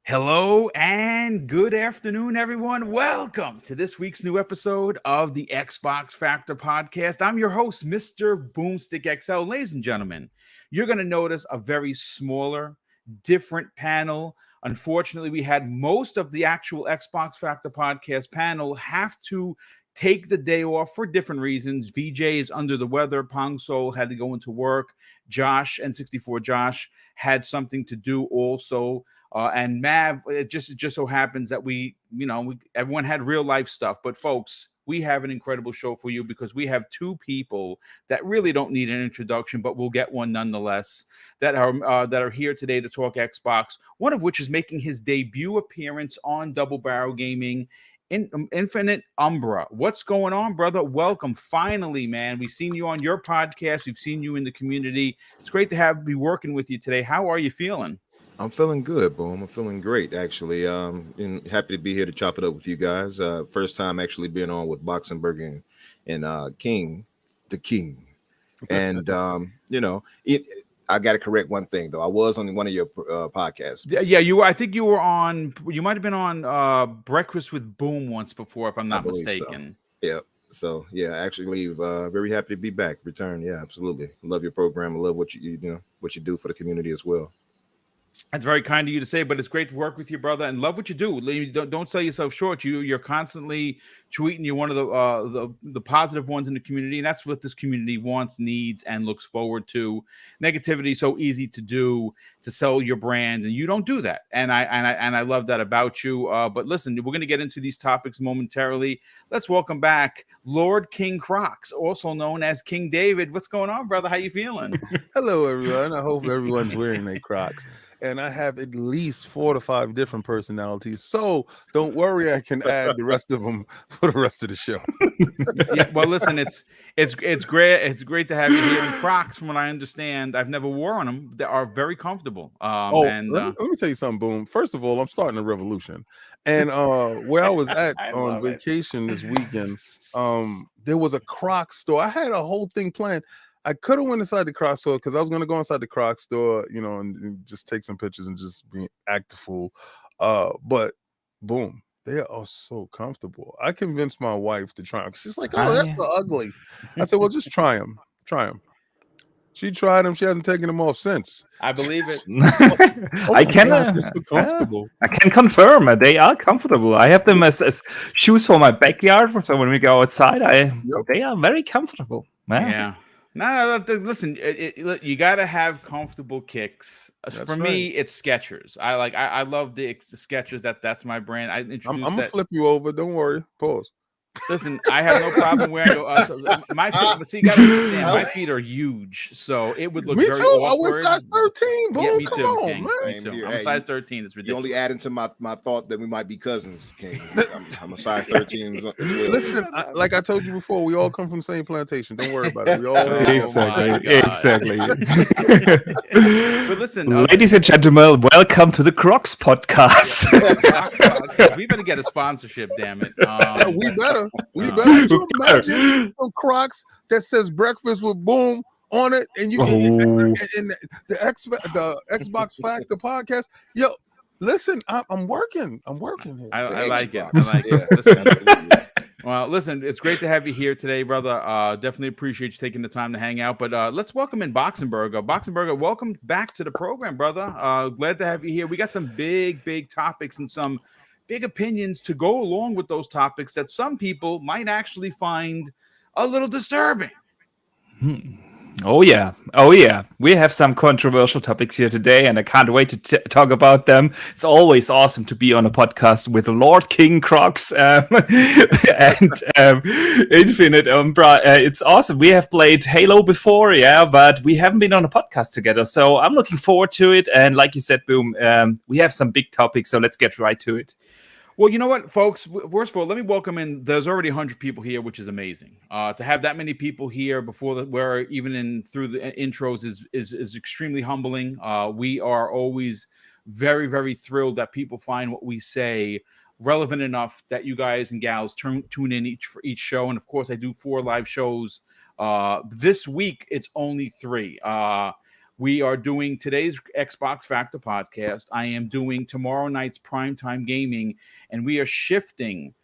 Hello and good afternoon, everyone. Welcome to this week's new episode of the Xbox Factor podcast. I'm your host, Mr. BoomStick XL. Ladies and gentlemen, you're going to notice a very smaller, different panel. Unfortunately, we had most of the actual Xbox Factor podcast panel have to take the day off for different reasons. VJ is under the weather. Pong Soul had to go into work. Josh, N64 Josh, had something to do also. And Mav, it just so happens that everyone had real life stuff. But folks, we have an incredible show for you because we have two people that really don't need an introduction, but we'll get one nonetheless. That are here today to talk Xbox. One of which is making his debut appearance on Double Barrel Gaming. Infinite Umbra. What's going on, brother? Welcome. Finally, man. We've seen you on your podcast. We've seen you in the community. It's great to be working with you today. How are you feeling? I'm feeling good, Boom. I'm feeling great, actually. And happy to be here to chop it up with you guys. First time actually being on with Boxenberg and King, the King. And, I got to correct one thing, though. I was on one of your podcasts. Yeah, I think you were on. You might have been on Breakfast with Boom once before, if I'm not mistaken. So. Yeah. So actually, very happy to be back. Return. Yeah, absolutely. Love your program. I love what you do for the community as well. That's very kind of you to say, but it's great to work with you, brother, and love what you do. Don't sell yourself short. You're constantly tweeting. You're one of the positive ones in the community, and that's what this community wants, needs, and looks forward to. Negativity is so easy to do, to sell your brand, and you don't do that. And I love that about you. But listen, we're going to get into these topics momentarily. Let's welcome back Lord King Crocs, also known as King David. What's going on, brother? How you feeling? Hello, everyone. I hope everyone's wearing their Crocs. And I have at least 4 to 5 different personalities. So don't worry, I can add the rest of them for the rest of the show. Yeah, well, listen, it's great. It's great to have you here. And Crocs, from what I understand, I've never worn them. They are very comfortable. Let me tell you something, Boom. First of all, I'm starting a revolution. And where I was at on vacation this weekend, there was a Crocs store. I had a whole thing planned. I could have went inside the Crocs store because I was going to go inside the Crocs store, and just take some pictures and just be active fool. But boom, they are so comfortable. I convinced my wife to try them. She's like, "Oh, that's so ugly." I said, "Well, just try them. Try them." She tried them. She hasn't taken them off since. I believe it. I can. So comfortable. I can confirm they are comfortable. I have them as shoes for my backyard. So when we go outside, they are very comfortable. Yeah. No, listen. You got to have comfortable kicks. For me, it's Skechers. I love the Skechers. That's my brand. I'm gonna flip you over. Don't worry. Pause. Listen, I have no problem wearing my feet. But see, you gotta understand, my feet are huge, so it would look very awkward. I was size 13, boy. Yeah, me Come too, on, King. man. Me too. I'm size 13. It's ridiculous. You're only adding to my thought that we might be cousins, King. I'm a size 13 as well. Listen, like I told you before, we all come from the same plantation. Don't worry about it. We all exactly. But listen, ladies and gentlemen, welcome to the Crocs podcast. We better get a sponsorship, damn it. We better. Could you imagine some Crocs that says "Breakfast with Boom" on it, and you can the Xbox Factor podcast? Yo, listen, I'm working here. I like it. I like it. Well, listen, it's great to have you here today, brother. Definitely appreciate you taking the time to hang out. But let's welcome in Boxenberger. Boxenberger, welcome back to the program, brother. Glad to have you here. We got some big topics and some big opinions to go along with those topics that some people might actually find a little disturbing. Oh yeah. We have some controversial topics here today, and I can't wait to talk about them. It's always awesome to be on a podcast with Lord King Crocs and Infinite Umbra. It's awesome. We have played Halo before, but we haven't been on a podcast together. So I'm looking forward to it. And like you said, Boom, we have some big topics, so let's get right to it. Well, you know what, folks? First of all, let me welcome in. There's already 100 people here, which is amazing. To have that many people here before through the intros is extremely humbling. We are always very, very thrilled that people find what we say relevant enough that you guys and gals tune in for each show. And of course, I do 4 live shows. This week, it's only 3. We are doing today's Xbox Factor podcast. I am doing tomorrow night's primetime gaming, and we are shifting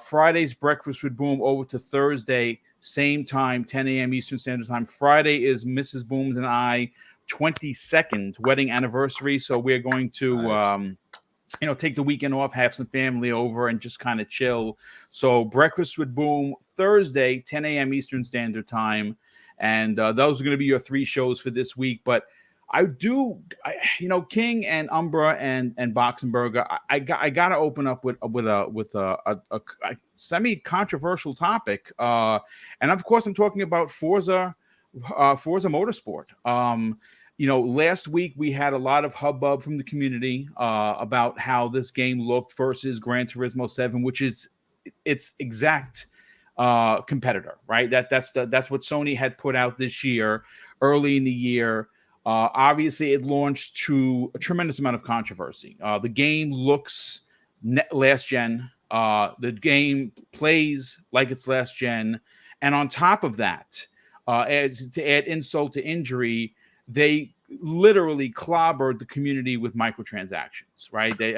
Friday's Breakfast with Boom over to Thursday, same time, 10 a.m. Eastern Standard Time. Friday is Mrs. Boom's and I 22nd wedding anniversary, so we're going to take the weekend off, have some family over, and just kind of chill. So Breakfast with Boom Thursday, 10 a.m. Eastern Standard Time. And those are going to be your 3 shows for this week. But King and Umbra and Boxenberger, I got to open up with a semi-controversial topic. And of course, I'm talking about Forza Motorsport. Last week we had a lot of hubbub from the community about how this game looked versus Gran Turismo 7, which is its exact competitor, right? That's what Sony had put out this year, early in the year. Obviously, it launched to a tremendous amount of controversy. The game looks last gen. The game plays like it's last gen, and on top of that, to add insult to injury, they literally clobbered the community with microtransactions, right? The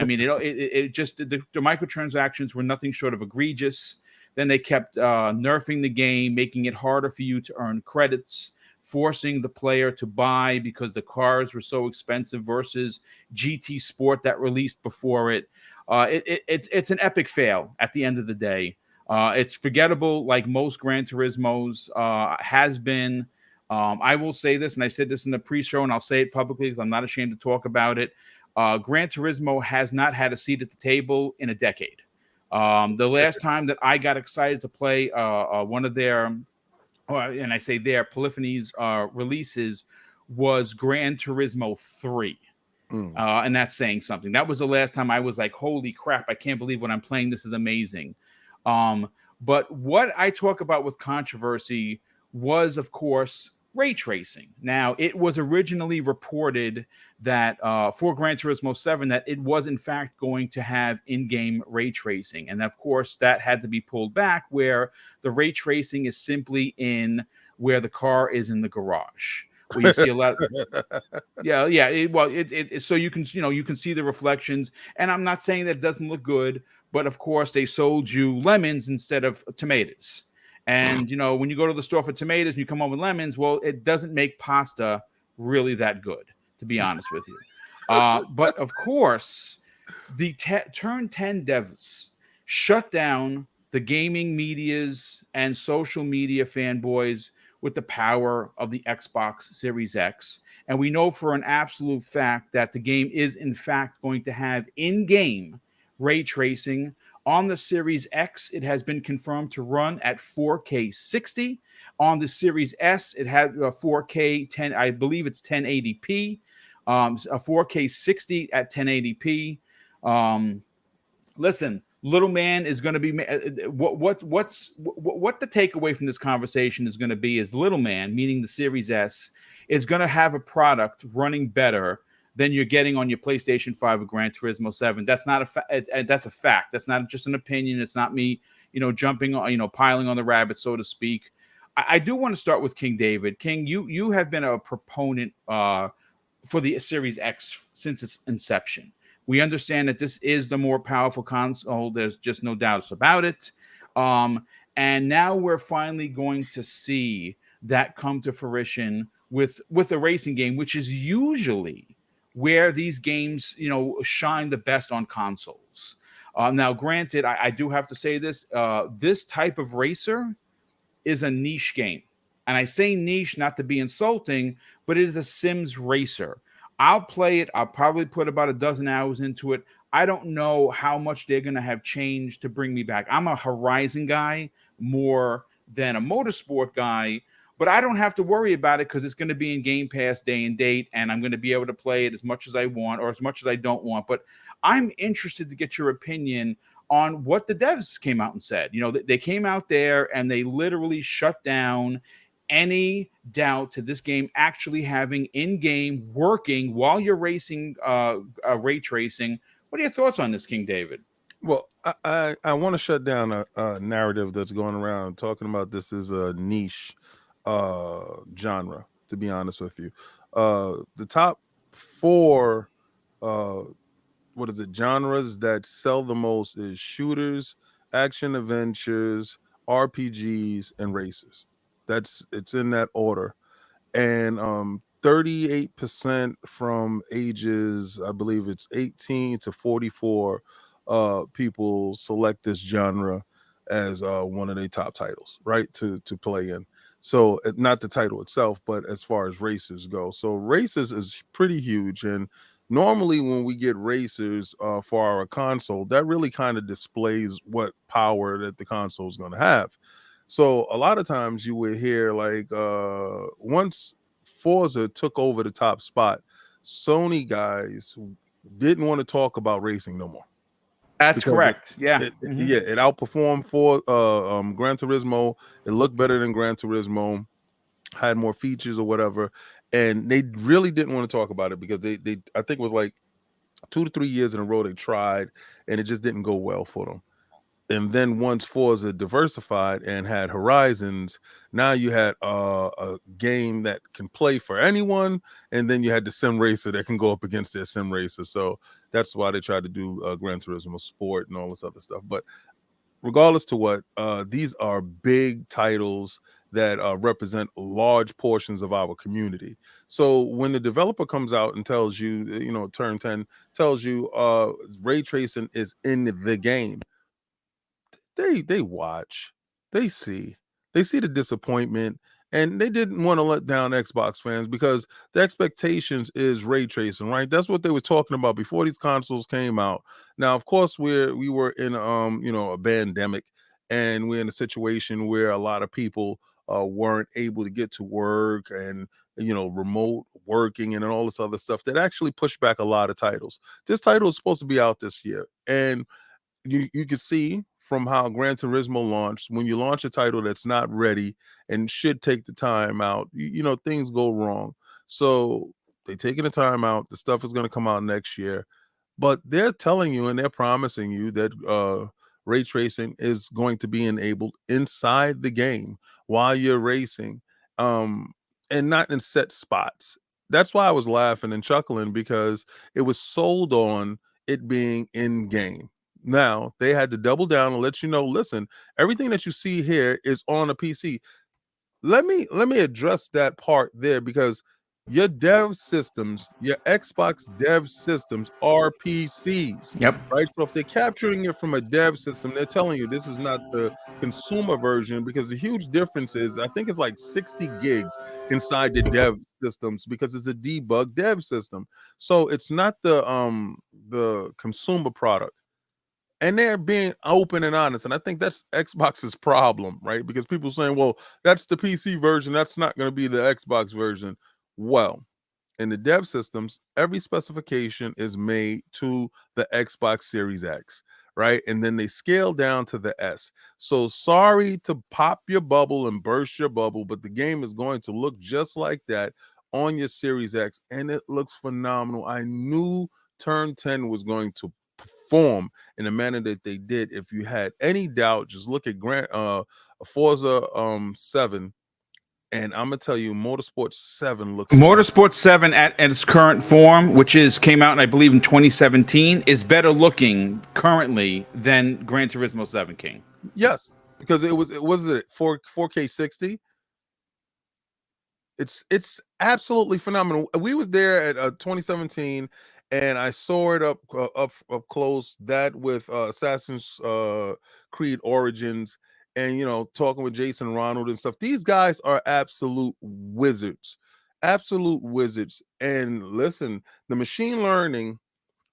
microtransactions were nothing short of egregious. Then they kept nerfing the game, making it harder for you to earn credits, forcing the player to buy because the cars were so expensive versus GT Sport that released before it. It's an epic fail at the end of the day. It's forgettable, like most Gran Turismos has been. I will say this, and I said this in the pre-show, and I'll say it publicly because I'm not ashamed to talk about it. Gran Turismo has not had a seat at the table in a decade. The last time that I got excited to play one of their, and I say their, Polyphony's releases was Gran Turismo 3. And that's saying something. That was the last time I was like, holy crap, I can't believe what I'm playing. This is amazing. But what I talk about with controversy was, of course, ray tracing. Now, it was originally reported that for Gran Turismo 7 that it was in fact going to have in-game ray tracing. And of course, that had to be pulled back, where the ray tracing is simply in where the car is in the garage. Where you see a lot so you can see the reflections. And I'm not saying that it doesn't look good, but of course they sold you lemons instead of tomatoes. And, when you go to the store for tomatoes and you come home with lemons, well, it doesn't make pasta really that good, to be honest with you. But, of course, the Turn 10 devs shut down the gaming medias and social media fanboys with the power of the Xbox Series X. And we know for an absolute fact that the game is, in fact, going to have in-game ray tracing. On the Series X, it has been confirmed to run at 4K 60. On the Series S, it had a 4K 10, I believe it's 1080p, a 4K 60 at 1080p. Listen, little man is going to be what the takeaway from this conversation is going to be is little man, meaning the Series S, is going to have a product running better than you're getting on your PlayStation 5 or Gran Turismo 7. That's not that's a fact. That's not just an opinion. It's not me, jumping on, piling on the rabbit, so to speak. I do want to start with King David. King, you have been a proponent for the Series X since its inception. We understand that this is the more powerful console. There's just no doubts about it. And now we're finally going to see that come to fruition with a racing game, which is usually where these games, shine the best on consoles. Now, granted, I do have to say this. This type of racer is a niche game. And I say niche not to be insulting, but it is a Sims racer. I'll play it. I'll probably put about a dozen hours into it. I don't know how much they're going to have changed to bring me back. I'm a Horizon guy more than a motorsport guy, but I don't have to worry about it because it's going to be in Game Pass day and date, and I'm going to be able to play it as much as I want or as much as I don't want. But I'm interested to get your opinion on what the devs came out and said. They came out there and they literally shut down any doubt to this game actually having in-game working while you're racing, ray tracing. What are your thoughts on this, King David? Well, I want to shut down a narrative that's going around talking about this is a niche genre, to be honest with you. The top 4 genres that sell the most is shooters, action adventures, RPGs, and racers. It's in that order. And 38% from ages, I believe it's 18 to 44, people select this genre as one of their top titles, right? To play in. So not the title itself, but as far as racers go. So racers is pretty huge. And normally when we get racers for our console, that really kind of displays what power that the console is going to have. So a lot of times you would hear like once Forza took over the top spot, Sony guys didn't want to talk about racing no more. That's correct. It outperformed for Gran Turismo. It looked better than Gran Turismo, had more features or whatever, and they really didn't want to talk about it because they I think it was like 2 to 3 years in a row they tried, and it just didn't go well for them. And then once Forza diversified and had Horizons, now you had a game that can play for anyone, and then you had the sim racer that can go up against their sim racer. So that's why they tried to do Gran Turismo Sport and all this other stuff. But regardless to what, these are big titles that represent large portions of our community. So when the developer comes out and tells you, Turn 10 tells you ray tracing is in the game, they watch, they see the disappointment, and they didn't want to let down Xbox fans because the expectations is ray tracing, right? That's what they were talking about before these consoles came out. Now, of course, we were in a pandemic, and we're in a situation where a lot of people weren't able to get to work, and remote working and all this other stuff that actually pushed back a lot of titles. This title is supposed to be out this year, and you can see from how Gran Turismo launched, when you launch a title that's not ready and should take the time out, things go wrong. So they taking the time out. The stuff is going to come out next year, but they're telling you and they're promising you that ray tracing is going to be enabled inside the game while you're racing, and not in set spots. That's why I was laughing and chuckling, because it was sold on it being in game. Now they had to double down and let you know, listen, everything that you see here is on a PC. Let me address that part there, because your dev systems, your Xbox dev systems are PCs. Yep. Right. So if they're capturing it from a dev system, they're telling you this is not the consumer version, because the huge difference is, I think it's like 60 gigs inside the dev systems, because it's a debug dev system. So it's not the consumer product. And they're being open and honest. And I think that's Xbox's problem, right? Because people saying, well, that's the PC version, that's not going to be the Xbox version. Well, in the dev systems, every specification is made to the Xbox Series X, right? And then they scale down to the S. So sorry to pop your bubble and burst your bubble, but the game is going to look just like that on your Series X, and it looks phenomenal. I knew Turn 10 was going to perform in the manner that they did. If you had any doubt, just look at Forza 7, and I'm gonna tell you, Motorsport 7 looks Motorsport 7 at its current form, which came out, I believe, in 2017, is better looking currently than Gran Turismo 7, King. Yes, because it was 4K 60. It's absolutely phenomenal. We was there at 2017, and I saw it up close. That with Assassin's Creed Origins, and talking with Jason Ronald and stuff. These guys are absolute wizards, And listen, the machine learning,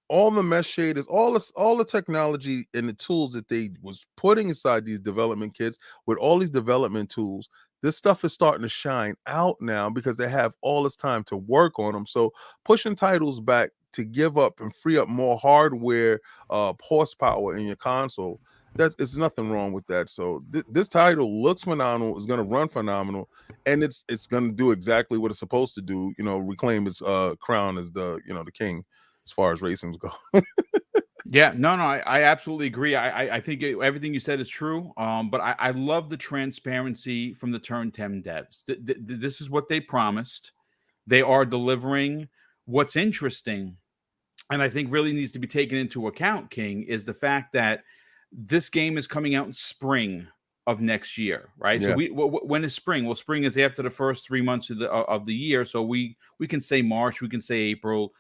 all the mesh shaders, all the technology and the tools that they was putting inside these development kits with all these development tools, this stuff is starting to shine out now because they have all this time to work on them. So pushing titles back to give up and free up more hardware horsepower in your console, there's nothing wrong with that. So this title looks phenomenal, it's going to run phenomenal, and it's going to do exactly what it's supposed to do, reclaim its crown as the king as far as racings go. Yeah, no, I absolutely agree. I think everything you said is true. But I love the transparency from the Turn 10 devs. This is what they promised. they are delivering. What's interesting, and I think really needs to be taken into account, King, is the fact that this game is coming out in spring of next year, right? Yeah. So when is spring? Well, spring is after the first 3 months of the year. So we can say March, we can say April.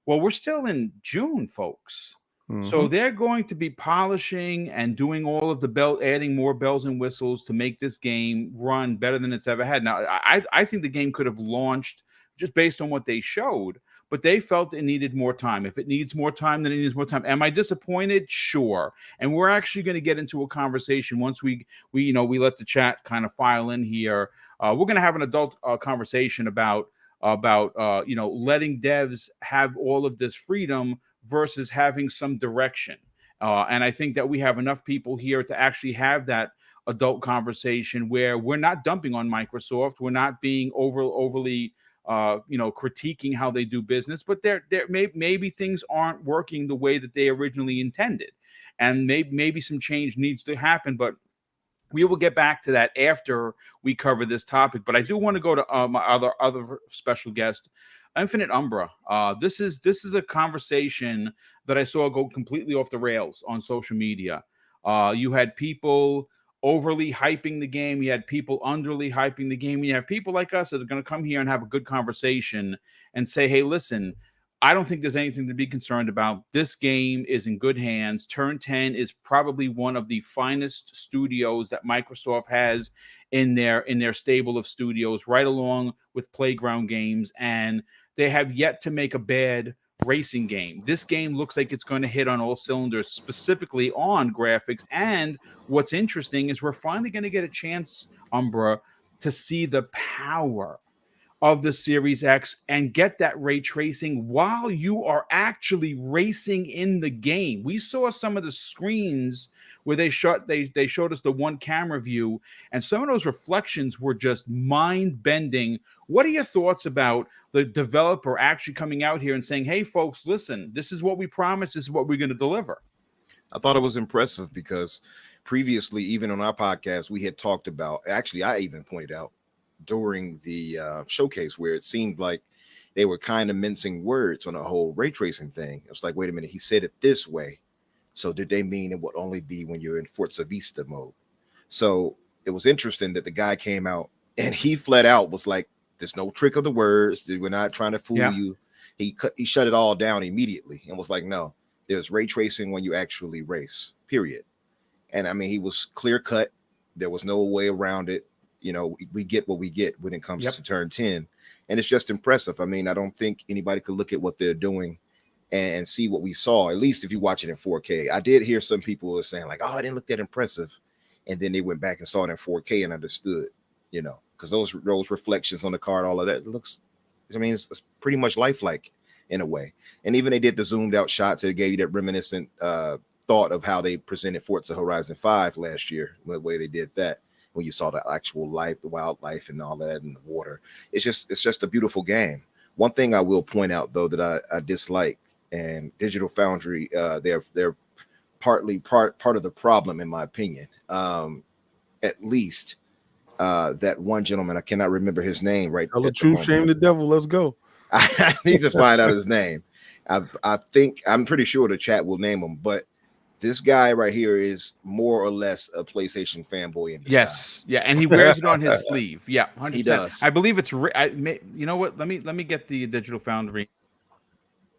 Well, we're still in June, folks. So they're going to be polishing and doing all of the adding more bells and whistles to make this game run better than it's ever had. Now, I think the game could have launched just based on what they showed, but they felt it needed more time. If it needs more time, then it needs more time. Am I disappointed? Sure. And we're actually going to get into a conversation once we let the chat kind of file in here. We're going to have an adult conversation about letting devs have all of this freedom versus having some direction. And I think that we have enough people here to actually have that adult conversation where we're not dumping on Microsoft. We're not being overly critiquing how they do business, but maybe things aren't working the way that they originally intended. And maybe some change needs to happen, but we will get back to that after we cover this topic. But I do want to go to my other special guest, Infinite Umbra. This is a conversation that I saw go completely off the rails on social media. You had people overly hyping the game. You had people underly hyping the game. You have people like us that are going to come here and have a good conversation and say, hey, listen, I don't think there's anything to be concerned about. This game is in good hands. Turn 10 is probably one of the finest studios that Microsoft has in their stable of studios, right along with Playground Games, and they have yet to make a bad racing game. This game looks like it's going to hit on all cylinders, specifically on graphics. And what's interesting is we're finally going to get a chance, Umbra, to see the power of the Series X and get that ray tracing while you are actually racing in the game. We saw some of the screens where they showed us the one camera view, and some of those reflections were just mind-bending. What are your thoughts about the developer actually coming out here and saying, hey, folks, listen, this is what we promised, this is what we're going to deliver? I thought it was impressive because previously, even on our podcast, we had talked about, actually, I even pointed out during the showcase where it seemed like they were kind of mincing words on the whole ray tracing thing. It was like, wait a minute, he said it this way. So did they mean it would only be when you're in Forza Vista mode? So it was interesting that the guy came out and he flat out was like, there's no trick of the words. We're not trying to fool you. He shut it all down immediately and was like, no, there's ray tracing when you actually race, period. And I mean, he was clear cut. There was no way around it. You know, we get what we get when it comes to Turn 10. And it's just impressive. I mean, I don't think anybody could look at what they're doing and see what we saw, at least if you watch it in 4K. I did hear some people were saying like, oh, it didn't look that impressive. And then they went back and saw it in 4K and understood, you know, because those reflections on the card, all of that looks, I mean, it's pretty much lifelike in a way. And even they did the zoomed out shots that gave you that reminiscent thought of how they presented Forza Horizon 5 last year, the way they did that. When you saw the actual life, the wildlife and all that in the water. It's just a beautiful game. One thing I will point out though that I dislike, and Digital Foundry, they're partly part of the problem in my opinion. At least that one gentleman, I cannot remember his name right. Tell the truth, shame the devil. Let's go. I need to find out his name. I'm pretty sure the chat will name him, but this guy right here is more or less a PlayStation fanboy in disguise. Yes, yeah, and he wears it on his sleeve. Yeah, 100%. He does. I believe it's. You know what? Let me get the Digital Foundry.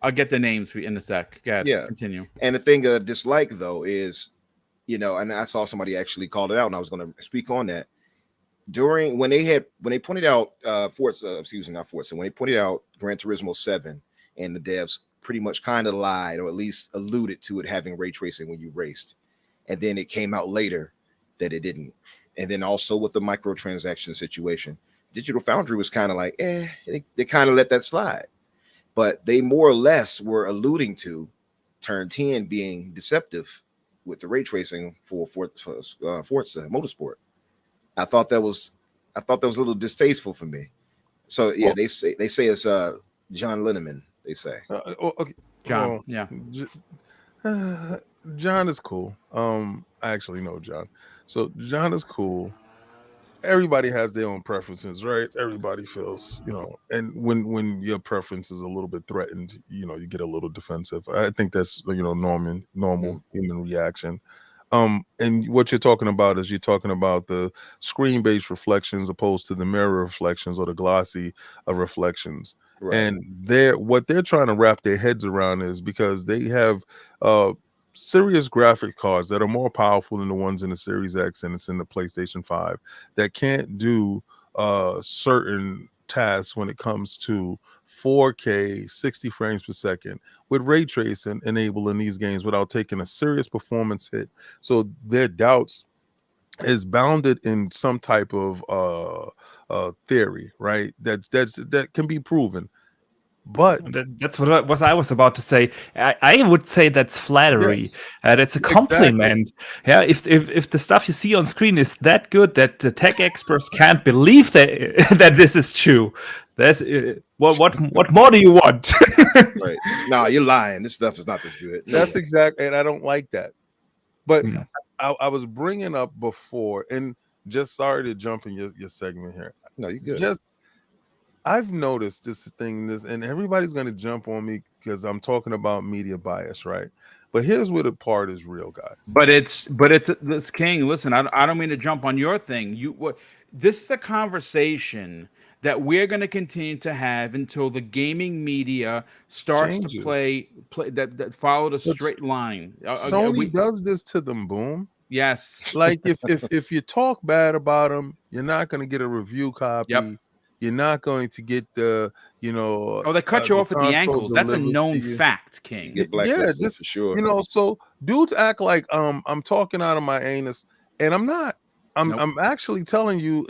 I'll get the names in a sec. Yeah, continue. And the thing I dislike though is, you know, and I saw somebody actually called it out, and I was going to speak on that during when they pointed out Forza, when they pointed out Gran Turismo 7 and the devs pretty much kind of lied or at least alluded to it having ray tracing when you raced, and then it came out later that it didn't. And then also with the microtransaction situation, Digital Foundry was kind of like, they kind of let that slide, but they more or less were alluding to Turn 10 being deceptive with the ray tracing for Forza Motorsport. I thought that was a little distasteful for me. So yeah, they say it's John Linneman. They say okay. John. John is cool. I actually know John. So John is cool. everybody has their own preferences, right? Everybody feels, and when your preference is a little bit threatened, you get a little defensive. I think that's normal human reaction. And what you're talking about is you're talking about the screen-based reflections opposed to the mirror reflections or the glossy reflections. Right. And what they're trying to wrap their heads around is because they have serious graphic cards that are more powerful than the ones in the Series X and it's in the PlayStation 5 that can't do certain tasks when it comes to 4K 60 frames per second with ray tracing enabled in these games without taking a serious performance hit. So their doubts is bounded in some type of theory, right? That can be proven. But that's what I was about to say. I would say that's flattery. Yes. That's a compliment. Exactly. Yeah, if the stuff you see on screen is that good that the tech experts can't believe that this is true, there's what more do you want? Right? No, you're lying. This stuff is not this good. That's exactly, and I don't like that. But I was bringing up before, and just sorry to jump in your segment here. No, you're good. I've noticed this, and everybody's going to jump on me because I'm talking about media bias, right? But here's where the part is real, guys. But it's King. Listen, I don't mean to jump on your thing. This is a conversation that we're going to continue to have until the gaming media starts to play that follow the straight line. Sony does this to them, Boom. Yes. Like if you talk bad about them, you're not going to get a review copy. Yep. You're not going to get the, they cut you off at the ankles. That's a known fact, King. This for sure. So dudes act like I'm talking out of my anus, and I'm not. I'm actually telling you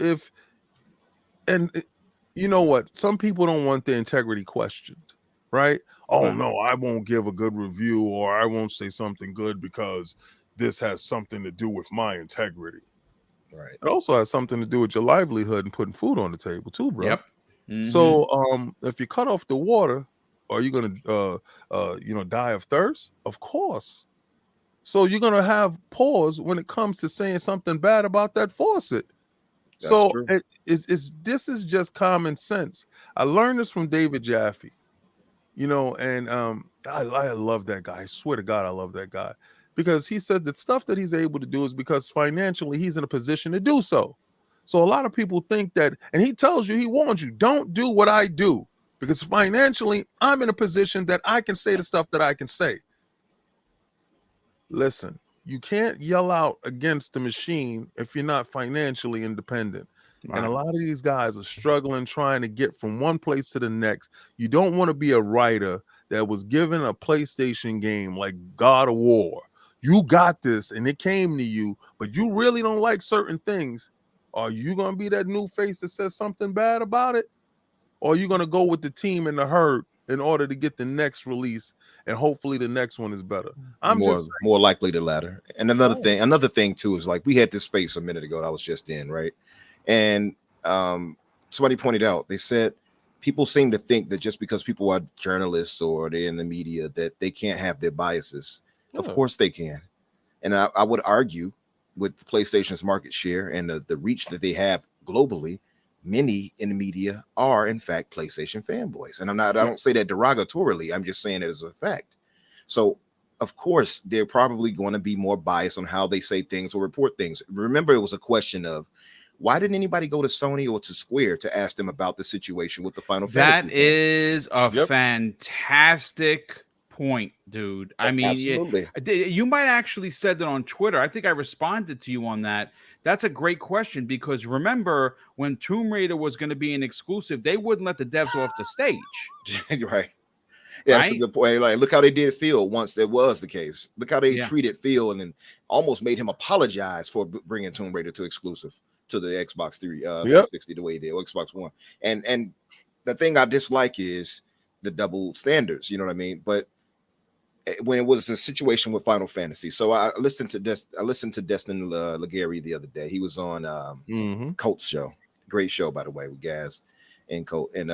you know what? Some people don't want their integrity questioned, right? Oh no, I won't give a good review or I won't say something good because this has something to do with my integrity. Right. It also has something to do with your livelihood and putting food on the table too, bro. Yep. Mm-hmm. So if you cut off the water, are you gonna die of thirst? Of course. So you're gonna have pause when it comes to saying something bad about that faucet. That's true. This is just common sense. I learned this from David Jaffe, and I love that guy. I swear to God, I love that guy. Because he said that stuff that he's able to do is because financially he's in a position to do so. So a lot of people think that, and he tells you, he warns you, don't do what I do because financially I'm in a position that I can say the stuff that I can say. Listen, you can't yell out against the machine if you're not financially independent. Right. And a lot of these guys are struggling trying to get from one place to the next. You don't want to be a writer that was given a PlayStation game like God of War. You got this and it came to you, but you really don't like certain things. Are you going to be that new face that says something bad about it? Or are you going to go with the team and the herd in order to get the next release and hopefully the next one is better? I'm more likely the latter. And another thing too is like we had this space a minute ago that I was just in, right? And somebody pointed out, they said people seem to think that just because people are journalists or they're in the media that they can't have their biases. Of course they can. And I would argue with PlayStation's market share and the reach that they have globally, many in the media are in fact PlayStation fanboys. And I don't say that derogatorily. I'm just saying it as a fact. So of course, they're probably going to be more biased on how they say things or report things. Remember, it was a question of why didn't anybody go to Sony or to Square to ask them about the situation with the Final Fantasy? That is a fantastic point, dude. I mean, absolutely. You might actually said that on Twitter. I think I responded to you on that. That's a great question because remember when Tomb Raider was going to be an exclusive, they wouldn't let the devs off the stage. Right. Yeah, that's a good point. Like, look how they did Phil once that was the case. Look how they treated Phil and then almost made him apologize for bringing Tomb Raider to exclusive to the Xbox 360 the way he did, or Xbox One. And the thing I dislike is the double standards. You know what I mean? But when it was a situation with Final Fantasy, so I listened to Destin Legary the other day. He was on Colt's show, great show by the way, with Gaz and Colt, and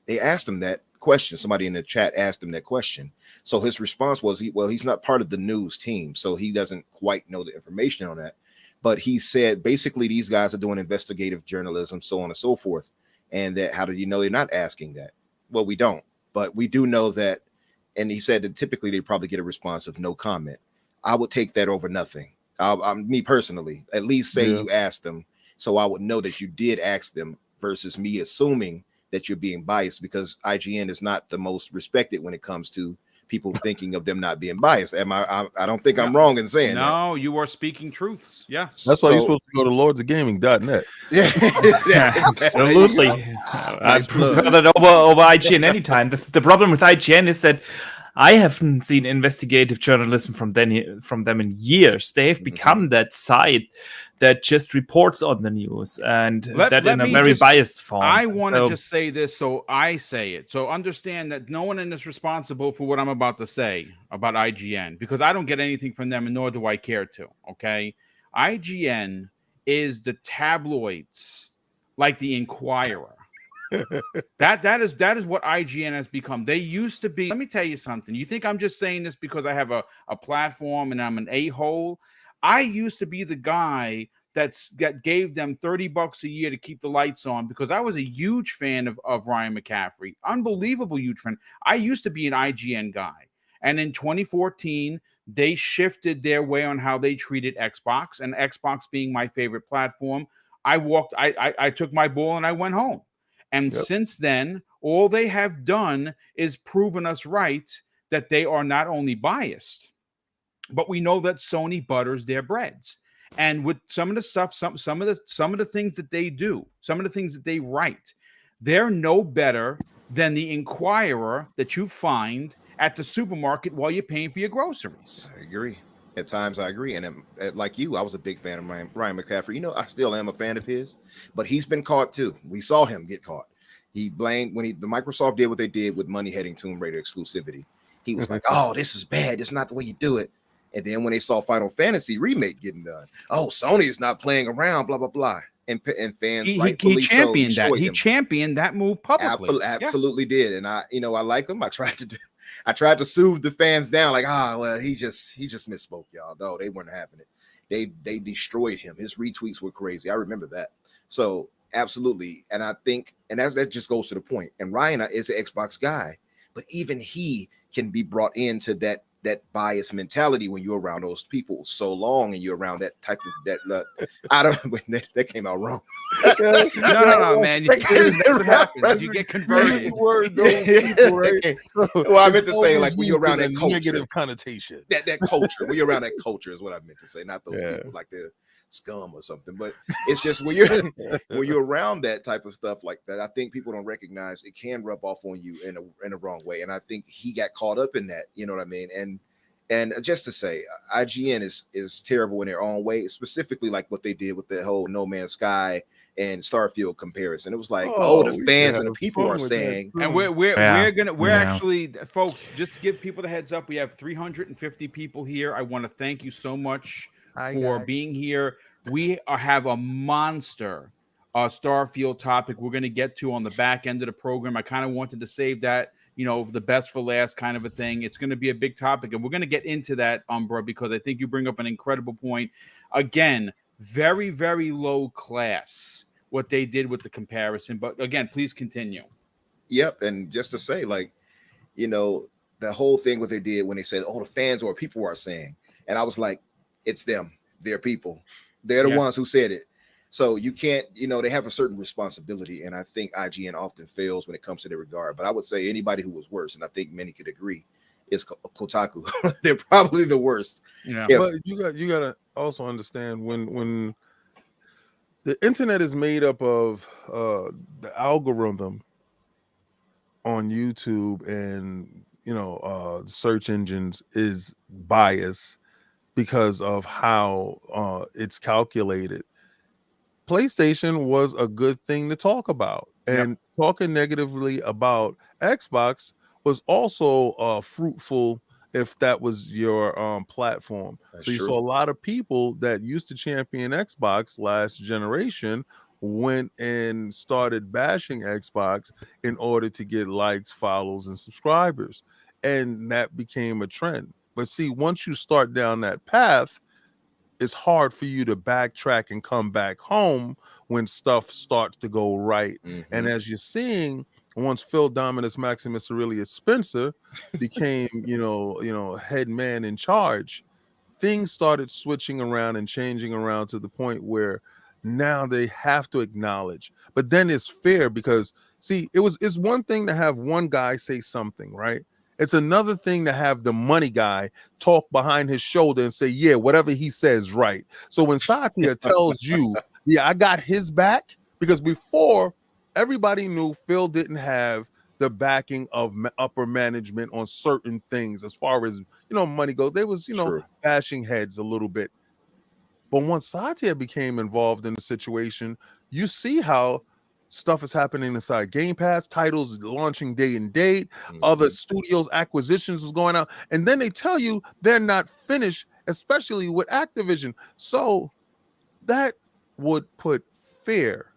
they asked him that question. Somebody in the chat asked him that question. So his response was, he's not part of the news team, so he doesn't quite know the information on that. But he said basically these guys are doing investigative journalism, so on and so forth. And that how do you know they're not asking that? Well, we don't, but we do know that. And he said that typically they probably get a response of no comment. I would take that over nothing. Me personally, at least say you asked them, so I would know that you did ask them, versus me assuming that you're being biased, because IGN is not the most respected when it comes to people thinking of them not being biased. I don't think I'm wrong in saying that. No, you are speaking truths. Yes. That's why you're supposed to go to lordsofgaming.net. Yeah, absolutely. I prefer that over IGN anytime. The problem with IGN is that I haven't seen investigative journalism from them in years. They have become that site that just reports on the news, and that in a very biased form. I want to just say this, so I say it. So understand that no one is responsible for what I'm about to say about IGN, because I don't get anything from them, and nor do I care to. Okay, IGN is the tabloids, like the Inquirer. that is what IGN has become. They used to be. Let me tell you something. You think I'm just saying this because I have a platform and I'm an a-hole? I used to be the guy that gave them $30 a year to keep the lights on, because I was a huge fan of Ryan McCaffrey. Unbelievable huge fan. I used to be an IGN guy. And in 2014, they shifted their way on how they treated Xbox, and Xbox being my favorite platform, I took my ball and I went home. And since then, all they have done is proven us right that they are not only biased, but we know that Sony butters their breads. And with some of the stuff, some of the things that they do, some of the things that they write, they're no better than the Inquirer that you find at the supermarket while you're paying for your groceries. I agree. At times I agree. And like you, I was a big fan of Ryan McCaffrey. You know, I still am a fan of his, but he's been caught too. We saw him get caught. He blamed the Microsoft did what they did with money heading Tomb Raider exclusivity. He was like, oh, this is bad. It's not the way you do it. And then when they saw Final Fantasy remake getting done, oh, Sony is not playing around, blah, blah, blah. And fans he championed that. He championed that move publicly. Absolutely did. And I like him. I tried to soothe the fans down, like, well, he just misspoke, y'all. No, they weren't having it. They destroyed him. His retweets were crazy. I remember that. So absolutely. And I think, and that just goes to the point. And Ryan is an Xbox guy, but even he can be brought into that bias mentality when you're around those people so long, and you're around that type of that came out wrong. No, man. That's what happens. You get converted. Well, I meant to say, like, when you're around that culture, negative connotation. That culture. When you're around that culture is what I meant to say, not those people like they're scum or something. But it's just when you're around that type of stuff like that, I think people don't recognize it can rub off on you in a wrong way. And I think he got caught up in that. You know what I mean? And just to say, IGN is terrible in their own way, specifically like what they did with the whole No Man's Sky and Starfield comparison. It was like, the fans and the people are saying, and we're actually, folks, just to give people the heads up, we have 350 people here. I want to thank you so much for being here. We have a monster Starfield topic we're going to get to on the back end of the program. I kind of wanted to save that, the best for last kind of a thing. It's going to be a big topic, and we're going to get into that, Umbra, because I think you bring up an incredible point. Again, very, very low class what they did with the comparison. But again, please continue. Yep. And just to say, like, the whole thing what they did when they said, the fans or people are saying, and I was like, it's them. They're people. They're the ones who said it. So you can't, they have a certain responsibility. And I think IGN often fails when it comes to their regard. But I would say anybody who was worse, and I think many could agree, is Kotaku. They're probably the worst. Yeah. But you got to also understand when the internet is made up of the algorithm on YouTube and, search engines is biased because of how it's calculated. PlayStation was a good thing to talk about, and talking negatively about Xbox was also fruitful if that was your platform. That's so you true. saw a lot of people that used to champion Xbox last generation went and started bashing Xbox in order to get likes, follows, and subscribers, and that became a trend. But see, once you start down that path, it's hard for you to backtrack and come back home when stuff starts to go right. And as you're seeing, once Phil Dominus Maximus Aurelius Spencer became, head man in charge, things started switching around and changing around to the point where now they have to acknowledge. But then it's fair because, see, it's one thing to have one guy say something, right? It's another thing to have the money guy talk behind his shoulder and say, yeah, whatever he says, right. So when Satya tells you, yeah, I got his back, because before everybody knew Phil didn't have the backing of upper management on certain things as far as, money goes. They was, True. bashing heads a little bit. But once Satya became involved in the situation, you see how stuff is happening inside Game Pass, titles launching day and date, other studios acquisitions is going out, and then they tell you they're not finished, especially with Activision. So that would put fear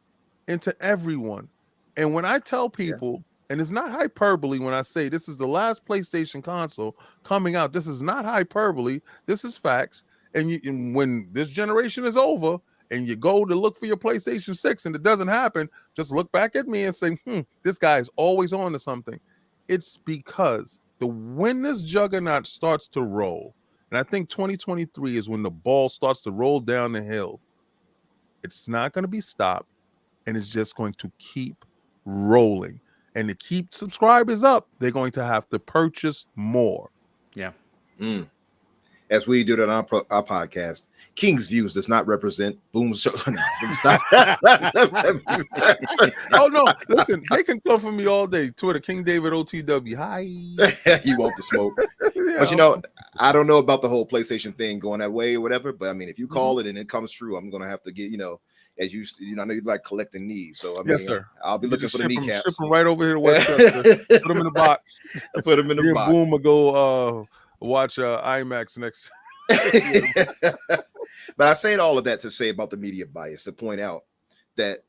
into everyone. And when I tell people, and it's not hyperbole when I say this is the last PlayStation console coming out, this is not hyperbole, this is facts. And when this generation is over and you go to look for your PlayStation 6 and it doesn't happen, just look back at me and say, this guy is always on to something. It's because when this juggernaut starts to roll, and I think 2023 is when the ball starts to roll down the hill, it's not going to be stopped, and it's just going to keep rolling. And to keep subscribers up, they're going to have to purchase more. Yeah. As we do that on our podcast, King's views does not represent Boom. Stop. Oh no! Listen, they can come for me all day. Twitter, King David OTW. Hi. You want the smoke? Yeah, But I don't know about the whole PlayStation thing going that way or whatever. But I mean, if you call it and it comes true, I'm gonna have to get as you I know you like collecting these. So I mean, yes, sir. I'll be looking for the kneecaps. Ship them right over here to Westchester. Put them in the box. Put them in the box. Boom will go watch IMAX next. But I say all of that to say about the media bias, to point out that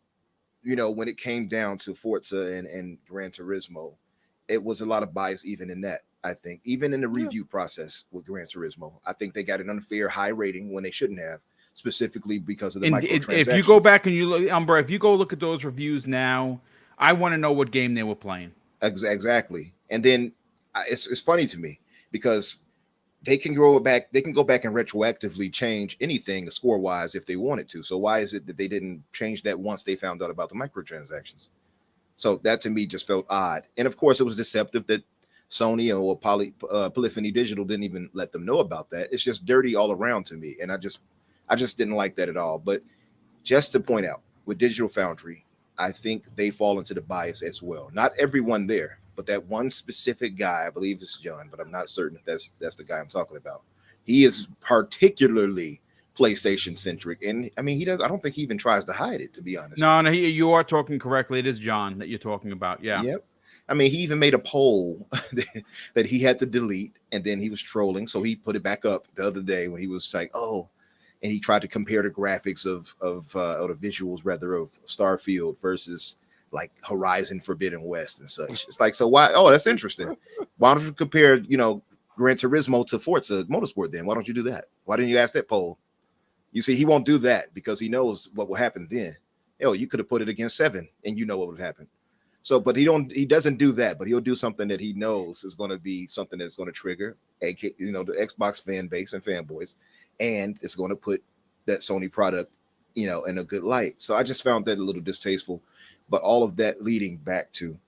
when it came down to Forza and Gran Turismo, it was a lot of bias even in that. I think even in the review process with Gran Turismo, I think they got an unfair high rating when they shouldn't have, specifically because of the microtransactions. If you go back and you look, Umbra, if you go look at those reviews now, I want to know what game they were playing. Exactly. And then it's funny to me because they can go back and retroactively change anything score wise if they wanted to. So why is it that they didn't change that once they found out about the microtransactions? So that to me just felt odd. And of course it was deceptive that Sony or Polyphony Digital didn't even let them know about that. It's just dirty all around to me. And I just didn't like that at all. But just to point out, with Digital Foundry, I think they fall into the bias as well. Not everyone there, but that one specific guy, I believe it's John, but I'm not certain if that's the guy I'm talking about. He is particularly PlayStation centric, and I mean, I don't think he even tries to hide it, to be honest. No, you are talking correctly. It is John that you're talking about. Yeah. Yep. I mean, he even made a poll that he had to delete, and then he was trolling, so he put it back up the other day when he was like, "Oh," and he tried to compare the graphics or the visuals rather of Starfield versus like Horizon Forbidden West and such. It's like, so why? Oh, that's interesting. Why don't you compare, Gran Turismo to Forza Motorsport then? Why don't you do that? Why didn't you ask that poll? You see, he won't do that because he knows what will happen then. You could have put it against 7 and you know what would happen. So, but he doesn't do that, but he'll do something that he knows is going to be something that's going to trigger, the Xbox fan base and fanboys, and it's going to put that Sony product, in a good light. So I just found that a little distasteful. But all of that leading back to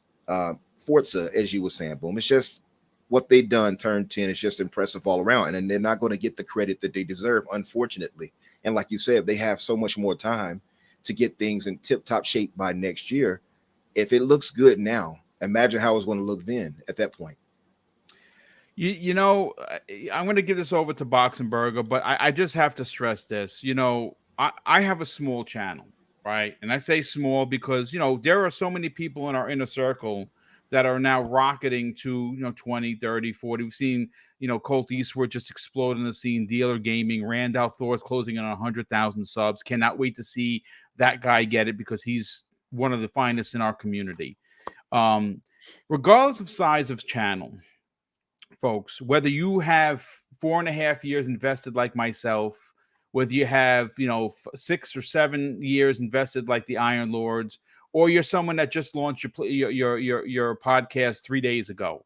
Forza, as you were saying, Boom, it's just what they've done, turn 10, is just impressive all around. And they're not going to get the credit that they deserve, unfortunately. And like you said, they have so much more time to get things in tip-top shape by next year. If it looks good now, imagine how it's going to look then at that point. I'm going to give this over to Boxenberger, but I just have to stress this. I have a small channel. Right. And I say small because, there are so many people in our inner circle that are now rocketing to, 20, 30, 40. We've seen, Colt Eastwood just explode in the scene, Dealer Gaming, Randall Thor's closing in on 100,000 subs. Cannot wait to see that guy get it because he's one of the finest in our community. Regardless of size of channel, folks, whether you have 4.5 years invested like myself, whether you have 6 or 7 years invested like the Iron Lords, or you're someone that just launched your podcast 3 days ago.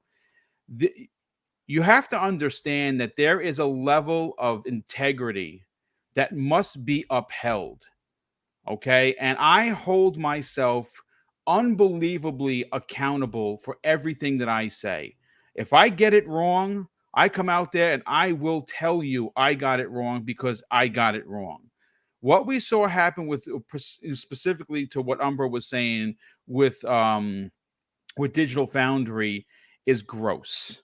You have to understand that there is a level of integrity that must be upheld. Okay. And I hold myself unbelievably accountable for everything that I say. If I get it wrong, I come out there and I will tell you I got it wrong because I got it wrong. What we saw happen with specifically to what Umbra was saying with Digital Foundry is gross.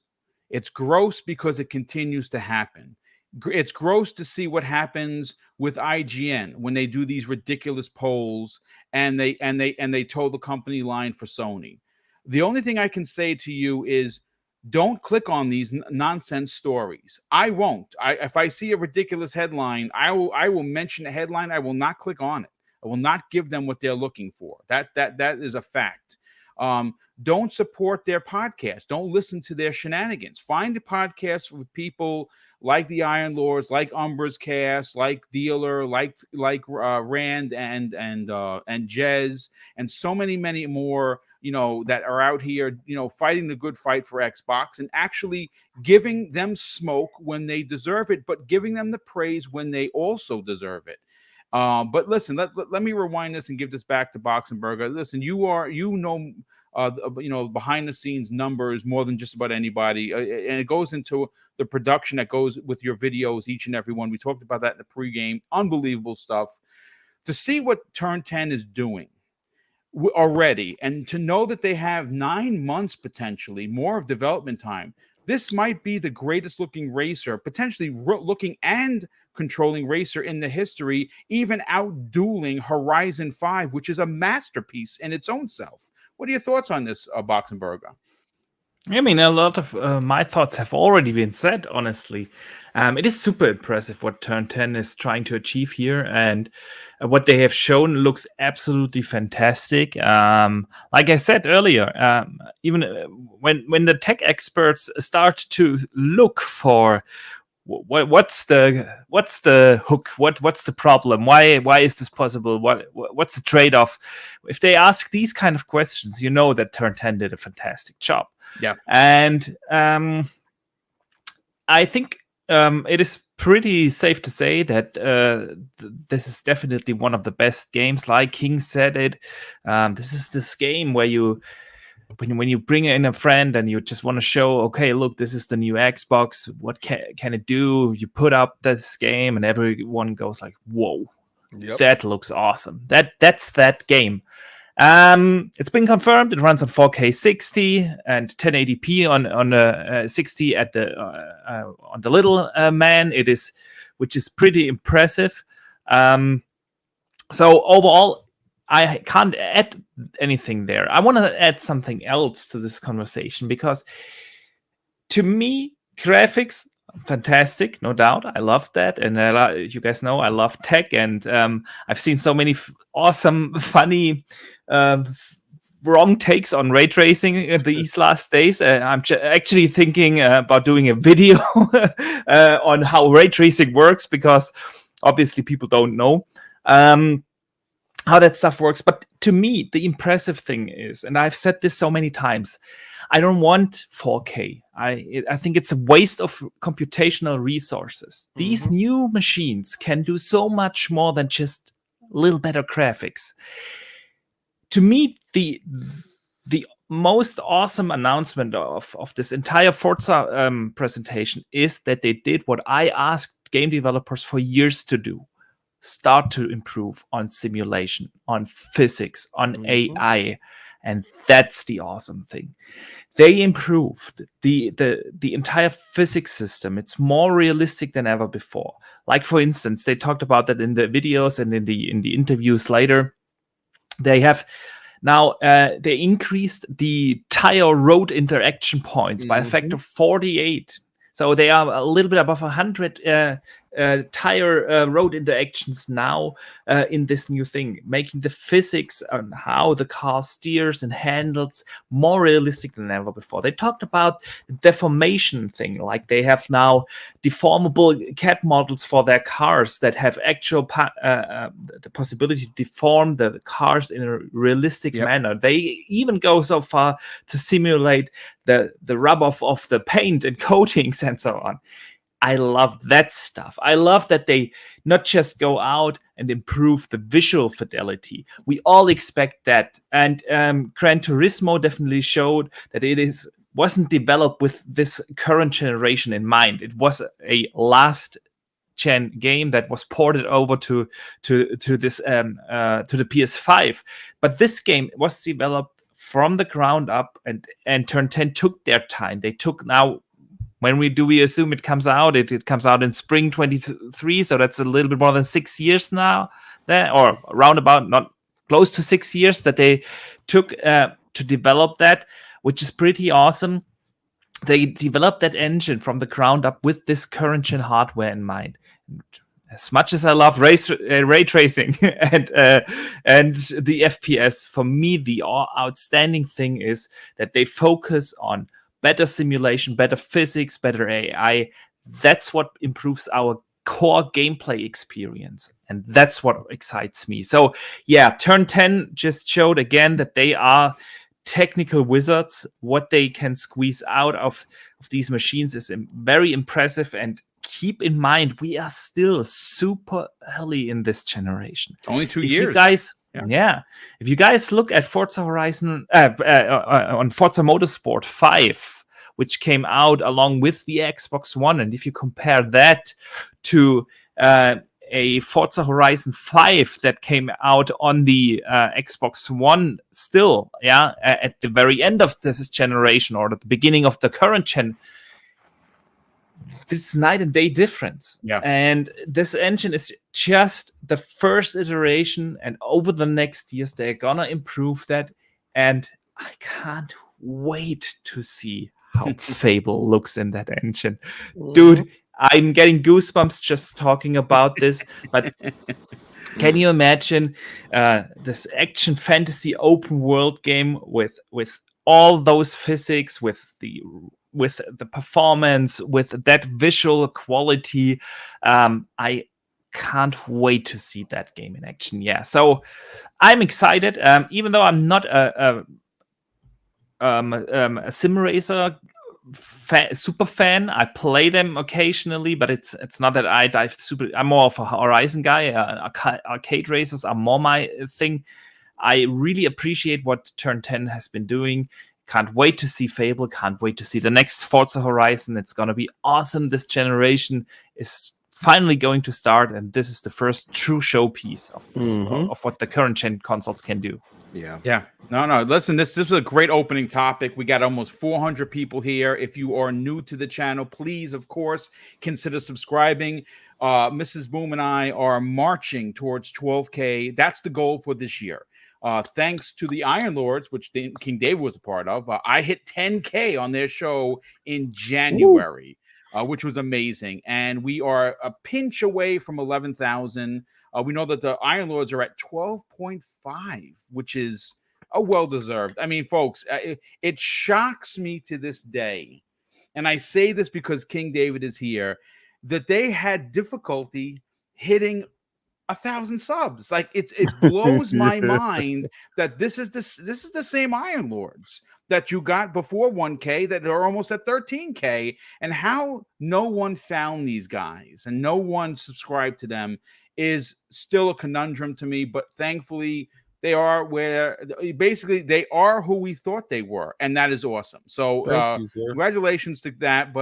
It's gross because it continues to happen. It's gross to see what happens with IGN when they do these ridiculous polls and they toe the company line for Sony. The only thing I can say to you is don't click on these nonsense stories. I won't. If I see a ridiculous headline, I will mention the headline. I will not click on it. I will not give them what they're looking for. That is a fact. Don't support their podcast. Don't listen to their shenanigans. Find a podcast with people like the Iron Lords, like Umbra's Cast, like Dealer, like Rand and Jez, and so many more, that are out here, fighting the good fight for Xbox and actually giving them smoke when they deserve it, but giving them the praise when they also deserve it. But listen, let me rewind this and give this back to Boxenberger. Listen, behind the scenes numbers more than just about anybody, and it goes into the production that goes with your videos, each and every one. We talked about that in the pregame. Unbelievable stuff. To see what Turn 10 is doing already, and to know that they have 9 months potentially more of development time. This might be the greatest looking racer, potentially looking and controlling racer in the history, even out-dueling Horizon 5, which is a masterpiece in its own self. What are your thoughts on this, Boxenberger? I mean, a lot of my thoughts have already been said, honestly. It is super impressive what Turn 10 is trying to achieve here, and what they have shown looks absolutely fantastic. Like I said earlier, even when the tech experts start to look for what's the hook, what's the problem, why is this possible, what's the trade-off, if they ask these kind of questions, that Turn 10 did a fantastic job. Yeah. And I think it is pretty safe to say that this is definitely one of the best games. Like King said it, this is this game where when you bring in a friend and you just want to show, okay, look, this is the new Xbox, what can it do? You put up this game and everyone goes like, whoa, that looks awesome. That's that game. It's been confirmed. It runs on 4K 60 and 1080p on the 60 at the on the little man. Which is pretty impressive. So overall, I can't add anything there. I want to add something else to this conversation because, to me, graphics fantastic, no doubt. I love that, and you guys know I love tech, and I've seen so many awesome, funny, wrong takes on ray tracing these last days. I'm actually thinking about doing a video on how ray tracing works, because obviously people don't know how that stuff works. But to me, the impressive thing is, and I've said this so many times, I don't want 4K. I think it's a waste of computational resources. Mm-hmm. These new machines can do so much more than just a little better graphics. To me, the most awesome announcement of this entire Forza presentation is that they did what I asked game developers for years to do. Start to improve on simulation, on physics, on AI. And that's the awesome thing. They improved the entire physics system. It's more realistic than ever before. Like, for instance, they talked about that in the videos and in the interviews later. They have now they increased the tire road interaction points by a factor of 48. So they are a little bit above 100 tire road interactions now in this new thing, making the physics on how the car steers and handles more realistic than ever before. They talked about the deformation thing, like they have now deformable CAT models for their cars that have actual the possibility to deform the cars in a realistic manner. They even go so far to simulate the rub-off of the paint and coatings and so on. I love that stuff. I love that they not just go out and improve the visual fidelity. We all expect that. And Gran Turismo definitely showed that it wasn't developed with this current generation in mind. It was a last gen game that was ported over to this to the PS5. But this game was developed from the ground up, and Turn 10 took their time. They took now. When we assume it comes out? It comes out in spring 23, so that's a little bit more than 6 years now, or roundabout, not close to 6 years that they took to develop that, which is pretty awesome. They developed that engine from the ground up with this current gen hardware in mind. As much as I love ray tracing and the FPS, for me the outstanding thing is that they focus on better simulation, better physics, better AI. That's what improves our core gameplay experience. And that's what excites me. So yeah, Turn 10 just showed again that they are technical wizards. What they can squeeze out of these machines is very impressive. And keep in mind, we are still super early in this generation. Only 2 years. You guys... Yeah. If you guys look at Forza Horizon on Forza Motorsport 5, which came out along with the Xbox One, and if you compare that to a Forza Horizon 5 that came out on the Xbox One still, at the very end of this generation or at the beginning of the current gen, it's night and day difference. Yeah. And this engine is just the first iteration, and over the next years they're gonna improve that. And I can't wait to see how Fable looks in that engine. Dude, I'm getting goosebumps just talking about this. But can you imagine this action fantasy open world game with all those physics, with the performance, with that visual quality? I can't wait to see that game in action. Yeah, so I'm excited. Even though I'm not a sim racer super fan, I play them occasionally, but it's not that I dive super. I'm more of a Horizon guy. Arcade racers are more my thing. I really appreciate what Turn 10 has been doing. Can't wait to see Fable. Can't wait to see the next Forza Horizon. It's going to be awesome. This generation is finally going to start, and this is the first true showpiece of this, of what the current gen consoles can do. Yeah. No. Listen, this is a great opening topic. We got almost 400 people here. If you are new to the channel, please, of course, consider subscribing. Mrs. Boom and I are marching towards 12K. That's the goal for this year. Thanks to the Iron Lords, which King David was a part of, I hit 10K on their show in January, which was amazing. And we are a pinch away from 11,000. We know that the Iron Lords are at 12.5, which is well-deserved. I mean, folks, it shocks me to this day, and I say this because King David is here, that they had difficulty hitting 1,000 subs. Like it blows my mind that this is the same Iron Lords that you got before 1K that are almost at 13K, and how no one found these guys and no one subscribed to them is still a conundrum to me. But thankfully they are they are who we thought they were, and that is awesome. So congratulations to that.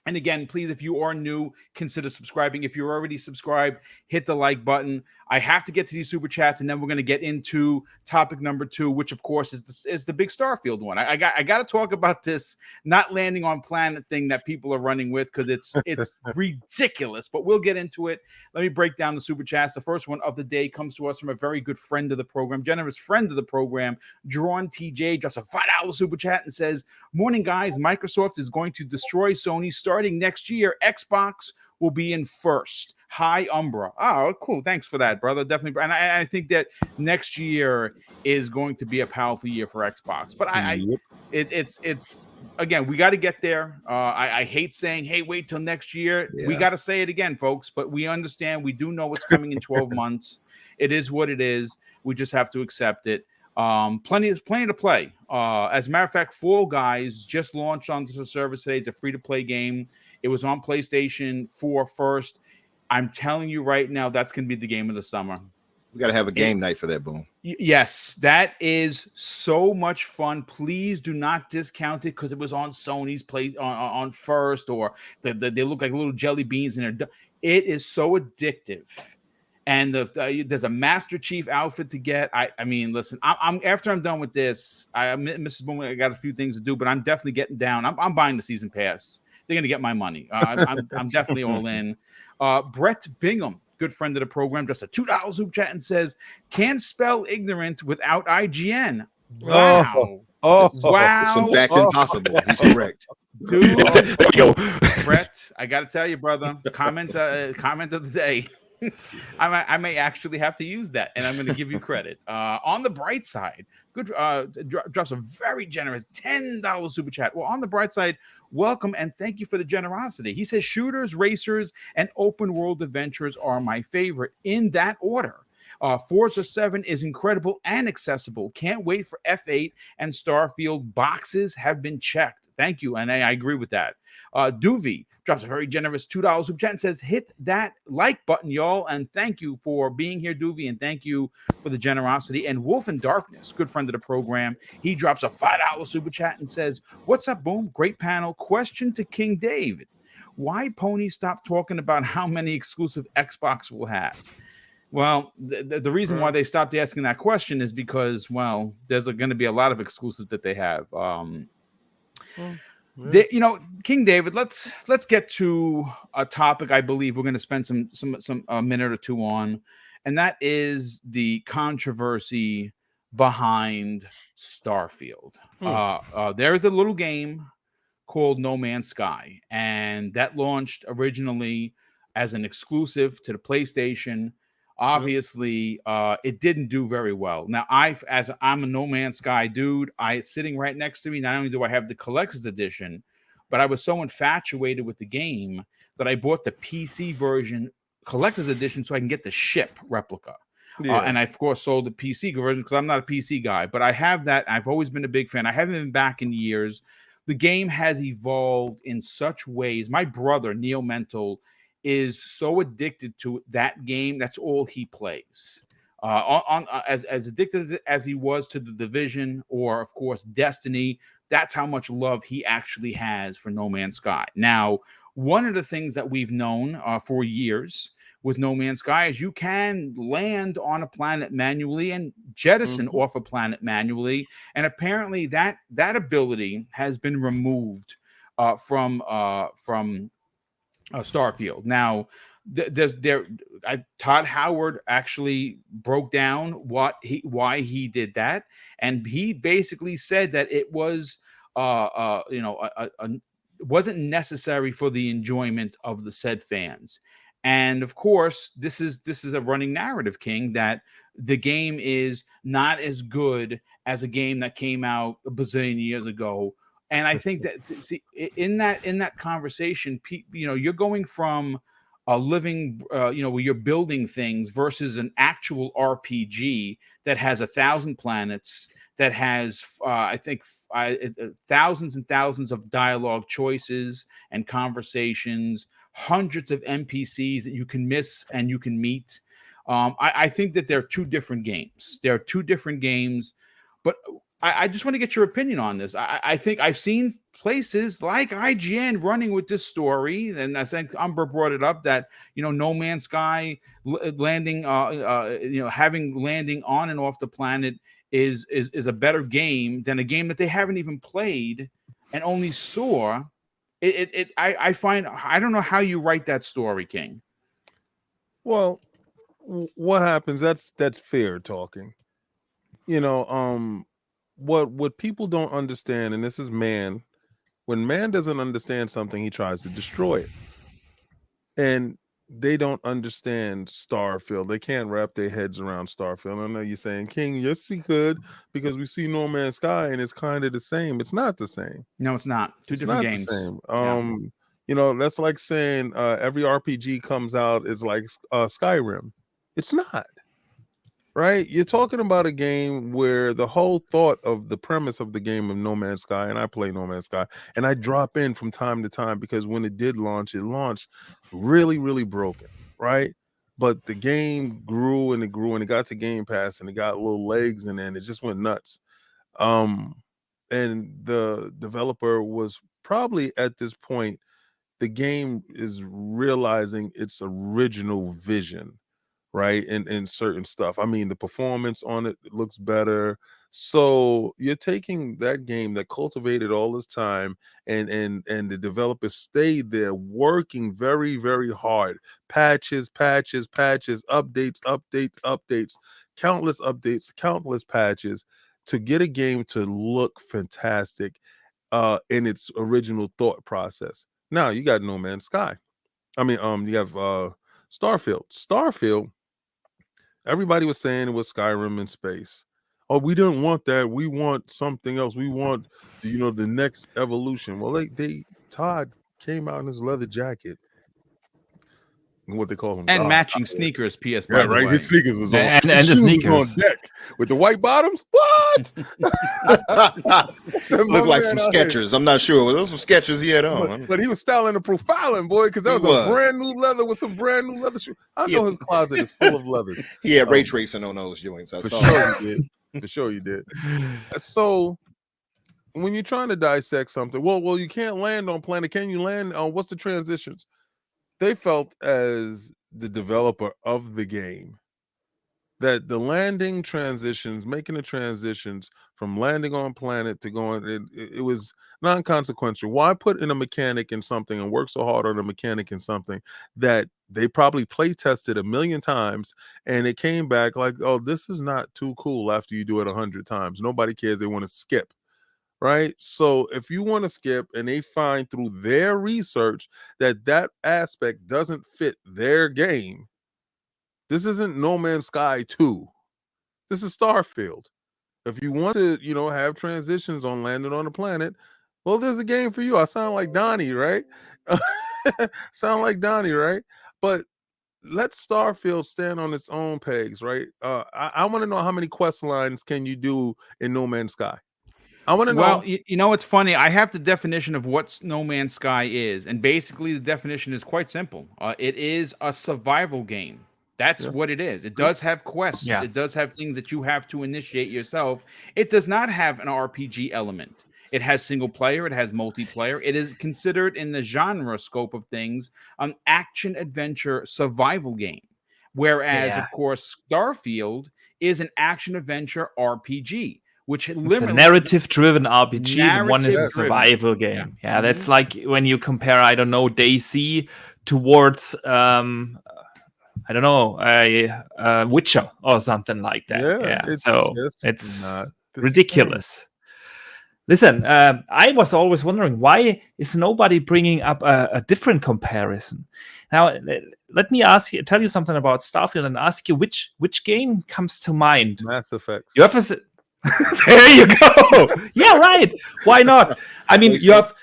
And again, please, if you are new, consider subscribing. If you're already subscribed, hit the like button. I have to get to these super chats, and then we're going to get into topic number 2, which of course is the big Starfield one. I got to talk about this not landing on planet thing that people are running with, because it's ridiculous. But we'll get into it. Let me break down the super chats. The first one of the day comes to us from a very good friend of the program, generous friend of the program, Drawn TJ, drops a $5 super chat and says, "Morning, guys. Microsoft is going to destroy Sony starting next year. Xbox will be in first. High Umbra. Oh, cool. Thanks for that, brother. Definitely. And I think that next year is going to be a powerful year for Xbox. But it's again, we got to get there. I hate saying, hey, wait till next year. Yeah. We got to say it again, folks. But we understand. We do know what's coming in 12 months. It is what it is. We just have to accept it. Plenty to play. As a matter of fact, Fall Guys just launched onto the service today. It's a free-to-play game. It was on PlayStation 4 first. I'm telling you right now, that's going to be the game of the summer. We got to have a game night for that, Boom. Yes, that is so much fun. Please do not discount it because it was on Sony's play on first, or they look like little jelly beans in there. It is so addictive. And there's a Master Chief outfit to get. I mean, listen, I'm after I'm done with this, Mrs. Boom, I got a few things to do, but I'm definitely getting down. I'm buying the season pass. They're gonna get my money. I'm definitely all in. Brett Bingham, good friend of the program, just a $2 super chat and says, "Can't spell ignorant without IGN." Wow. Wow. It's in fact impossible. He's correct. Dude, There we go. Brett, I got to tell you, brother, comment of the day. I may actually have to use that, and I'm going to give you credit. On the bright side, good drops a very generous $10 super chat. Well, on the bright side, welcome and thank you for the generosity. He says shooters, racers, and open world adventures are my favorite in that order. Forza 7 is incredible and accessible. Can't wait for F8 and Starfield. Boxes have been checked. Thank you, and I agree with that. Doovy drops a very generous $2 super chat and says, hit that like button, y'all, and thank you for being here, Doovy, and thank you for the generosity. And Wolf in Darkness, good friend of the program, he drops a $5 super chat and says, what's up, Boom? Great panel. Question to King David. Why Pony stop talking about how many exclusive Xbox will have? Well, the reason why they stopped asking that question is because, well, there's going to be a lot of exclusives that they have. King David, let's get to a topic I believe we're going to spend some a minute or two on, and that is the controversy behind Starfield. There is a little game called No Man's Sky, and that launched originally as an exclusive to the PlayStation. Obviously, it didn't do very well. Now, I'm a No Man's Sky dude. Sitting right next to me, not only do I have the collector's edition, but I was so infatuated with the game that I bought the PC version, collector's edition, so I can get the ship replica. And I, of course, sold the PC version because I'm not a PC guy. But I have that. I've always been a big fan. I haven't been back in years. The game has evolved in such ways. My brother, Neo Mental, is so addicted to that game. That's all he plays. As addicted as he was to the Division or, of course, Destiny, that's how much love he actually has for No Man's Sky. Now, one of the things that we've known for years with No Man's Sky is you can land on a planet manually and jettison off a planet manually. And apparently that ability has been removed from Starfield. Now, Todd Howard actually broke down why he did that, and he basically said that it was wasn't necessary for the enjoyment of the said fans. And of course, this is a running narrative, King, that the game is not as good as a game that came out a bazillion years ago. And I think that in that conversation, you're going from a living, where you're building things versus an actual RPG that has 1,000 planets, that has, thousands and thousands of dialogue choices and conversations, hundreds of NPCs that you can miss and you can meet. I think that they're two different games. There are two different games, but I just want to get your opinion on this. I think I've seen places like IGN running with this story, and I think Umber brought it up that No Man's Sky landing, having landing on and off the planet is a better game than a game that they haven't even played and only saw. I find I don't know how you write that story, King. Well, what happens? That's fair talking. What people don't understand, and this is man, when man doesn't understand something, he tries to destroy it. and they don't understand Starfield. They can't wrap their heads around Starfield. I know you're saying, King, yes, we could, because we see No Man's Sky and it's kind of the same. It's not the same. No, it's not. Two It's different not games. the same. Yeah. You know, that's like saying every RPG comes out is like Skyrim. It's not. Right? You're talking about a game where the whole thought of the premise of the game of No Man's Sky, and I play No Man's Sky, and I drop in from time to time because when it did launch, it launched really, really broken, right? But the game grew and it grew and it got to Game Pass and it got little legs and then it just went nuts. And the developer was probably at this point, the game is realizing its original vision, right? And certain stuff. I mean, the performance on it looks better. So you're taking that game that cultivated all this time, and the developers stayed there working very, very hard. Patches, updates, countless patches to get a game to look fantastic in its original thought process. Now you got No Man's Sky. I mean, you have Starfield. Everybody was saying it was Skyrim in space. Oh, we didn't want that. We want something else. We want, the next evolution. Well, Todd came out in his leather jacket. What they call him, and matching sneakers. P.S. Yeah, by the right. way. His sneakers was on, and the shoes was sneakers on deck with the white bottoms. What? Look like some Skechers. I'm not sure. Were those some Skechers he had on? But he was styling and profiling, boy, because that was a brand new leather with some brand new leather shoes. I know his closet is full of leather. He had ray tracing on those joints. I saw. Sure he did. For sure you did. So when you're trying to dissect something, well, you can't land on planet. Can you land on what's the transitions? They felt as the developer of the game that the landing transitions, making the transitions from landing on planet to going, it was non-consequential. Why put in a mechanic in something and work so hard on a mechanic in something that they probably play tested 1,000,000 times and it came back like, oh, this is not too cool after you do it 100 times. Nobody cares. They want to skip. Right. So if you want to skip and they find through their research that aspect doesn't fit their game, this isn't No Man's Sky 2. This is Starfield. If you want to, have transitions on landing on a planet, well, there's a game for you. I sound like Donnie, right? But let Starfield stand on its own pegs, right? I want to know how many quest lines can you do in No Man's Sky? I want to know. Well, it's funny. I have the definition of what No Man's Sky is, and basically the definition is quite simple. It is a survival game. That's what it is. It does have quests. Yeah. It does have things that you have to initiate yourself. It does not have an RPG element. It has single player. It has multiplayer. It is considered in the genre scope of things an action adventure survival game. Whereas, of course, Starfield is an action adventure RPG. Which it's a narrative-driven RPG, and one is a survival game. Yeah, that's like when you compare, I don't know, DayZ towards, I don't know, a Witcher or something like that. It's ridiculous. Listen, I was always wondering, why is nobody bringing up a different comparison? Now, let me tell you something about Starfield and ask you which game comes to mind. Mass Effect. You have there you go. Yeah, right. Why not? I mean, you have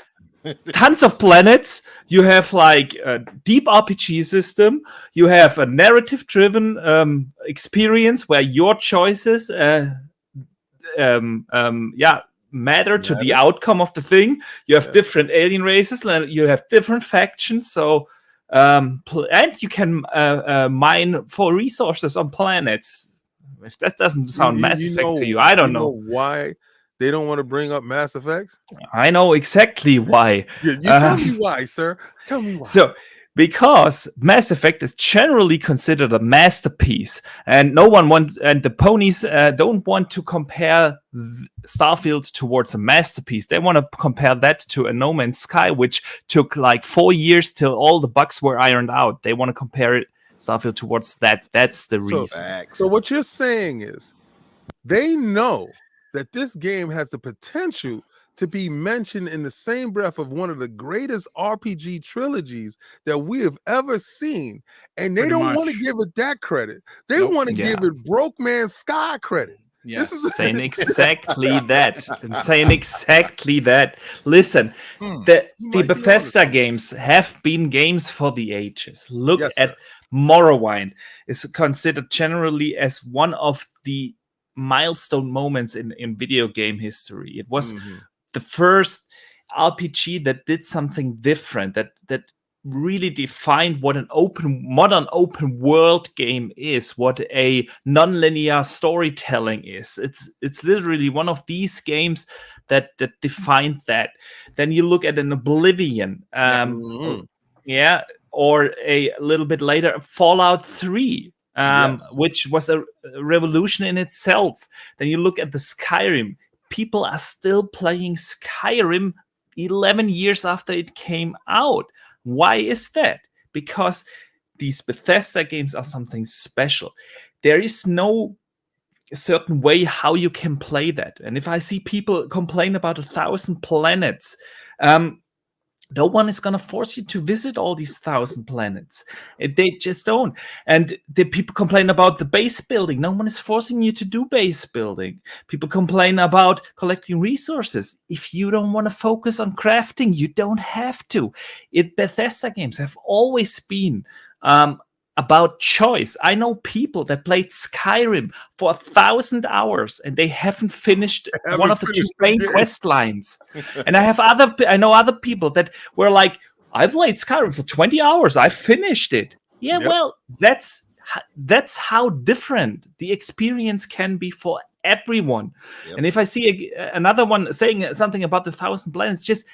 tons of planets. You have like a deep RPG system. You have a narrative-driven experience where your choices, matter to the outcome of the thing. You have different alien races. You have different factions. So, and you can mine for resources on planets. If that doesn't sound Mass Effect to you, I don't know why they don't want to bring up Mass Effects. I know exactly why. You tell me why, sir. Tell me why. So, because Mass Effect is generally considered a masterpiece, and the ponies don't want to compare Starfield towards a masterpiece. They want to compare that to a No Man's Sky, which took like 4 years till all the bugs were ironed out. They want to compare it. Starfield towards that. That's the reason. So what you're saying is they know that this game has the potential to be mentioned in the same breath of one of the greatest RPG trilogies that we have ever seen. And they don't want to give it that credit. They want to give it Broke Man Sky credit. Yes. This is saying exactly that. I'm saying exactly that. Listen, the Bethesda games have been games for the ages. Look at Morrowind. Is considered generally as one of the milestone moments in video game history. It was the first RPG that did something different, that really defined what an modern open world game is, what a non-linear storytelling is. It's literally one of these games that defined that. Then you look at an Oblivion, or a little bit later Fallout 3, which was a revolution in itself. Then you look at the Skyrim. People are still playing Skyrim 11 years after it came out. Why is that? Because these Bethesda games are something special. There is no certain way how you can play that. And if I see people complain about 1,000 planets, no one is going to force you to visit all these 1,000 planets. They just don't. And the people complain about the base building. No one is forcing you to do base building. People complain about collecting resources. If you don't want to focus on crafting, you don't have to. Bethesda games have always been about choice. I know people that played Skyrim for 1,000 hours and they haven't finished one of the two main quest lines. And I know other people that were like, I've played Skyrim for 20 hours. I finished it. Yeah, well, that's how different the experience can be for everyone. And if I see another one saying something about the 1,000 planets, just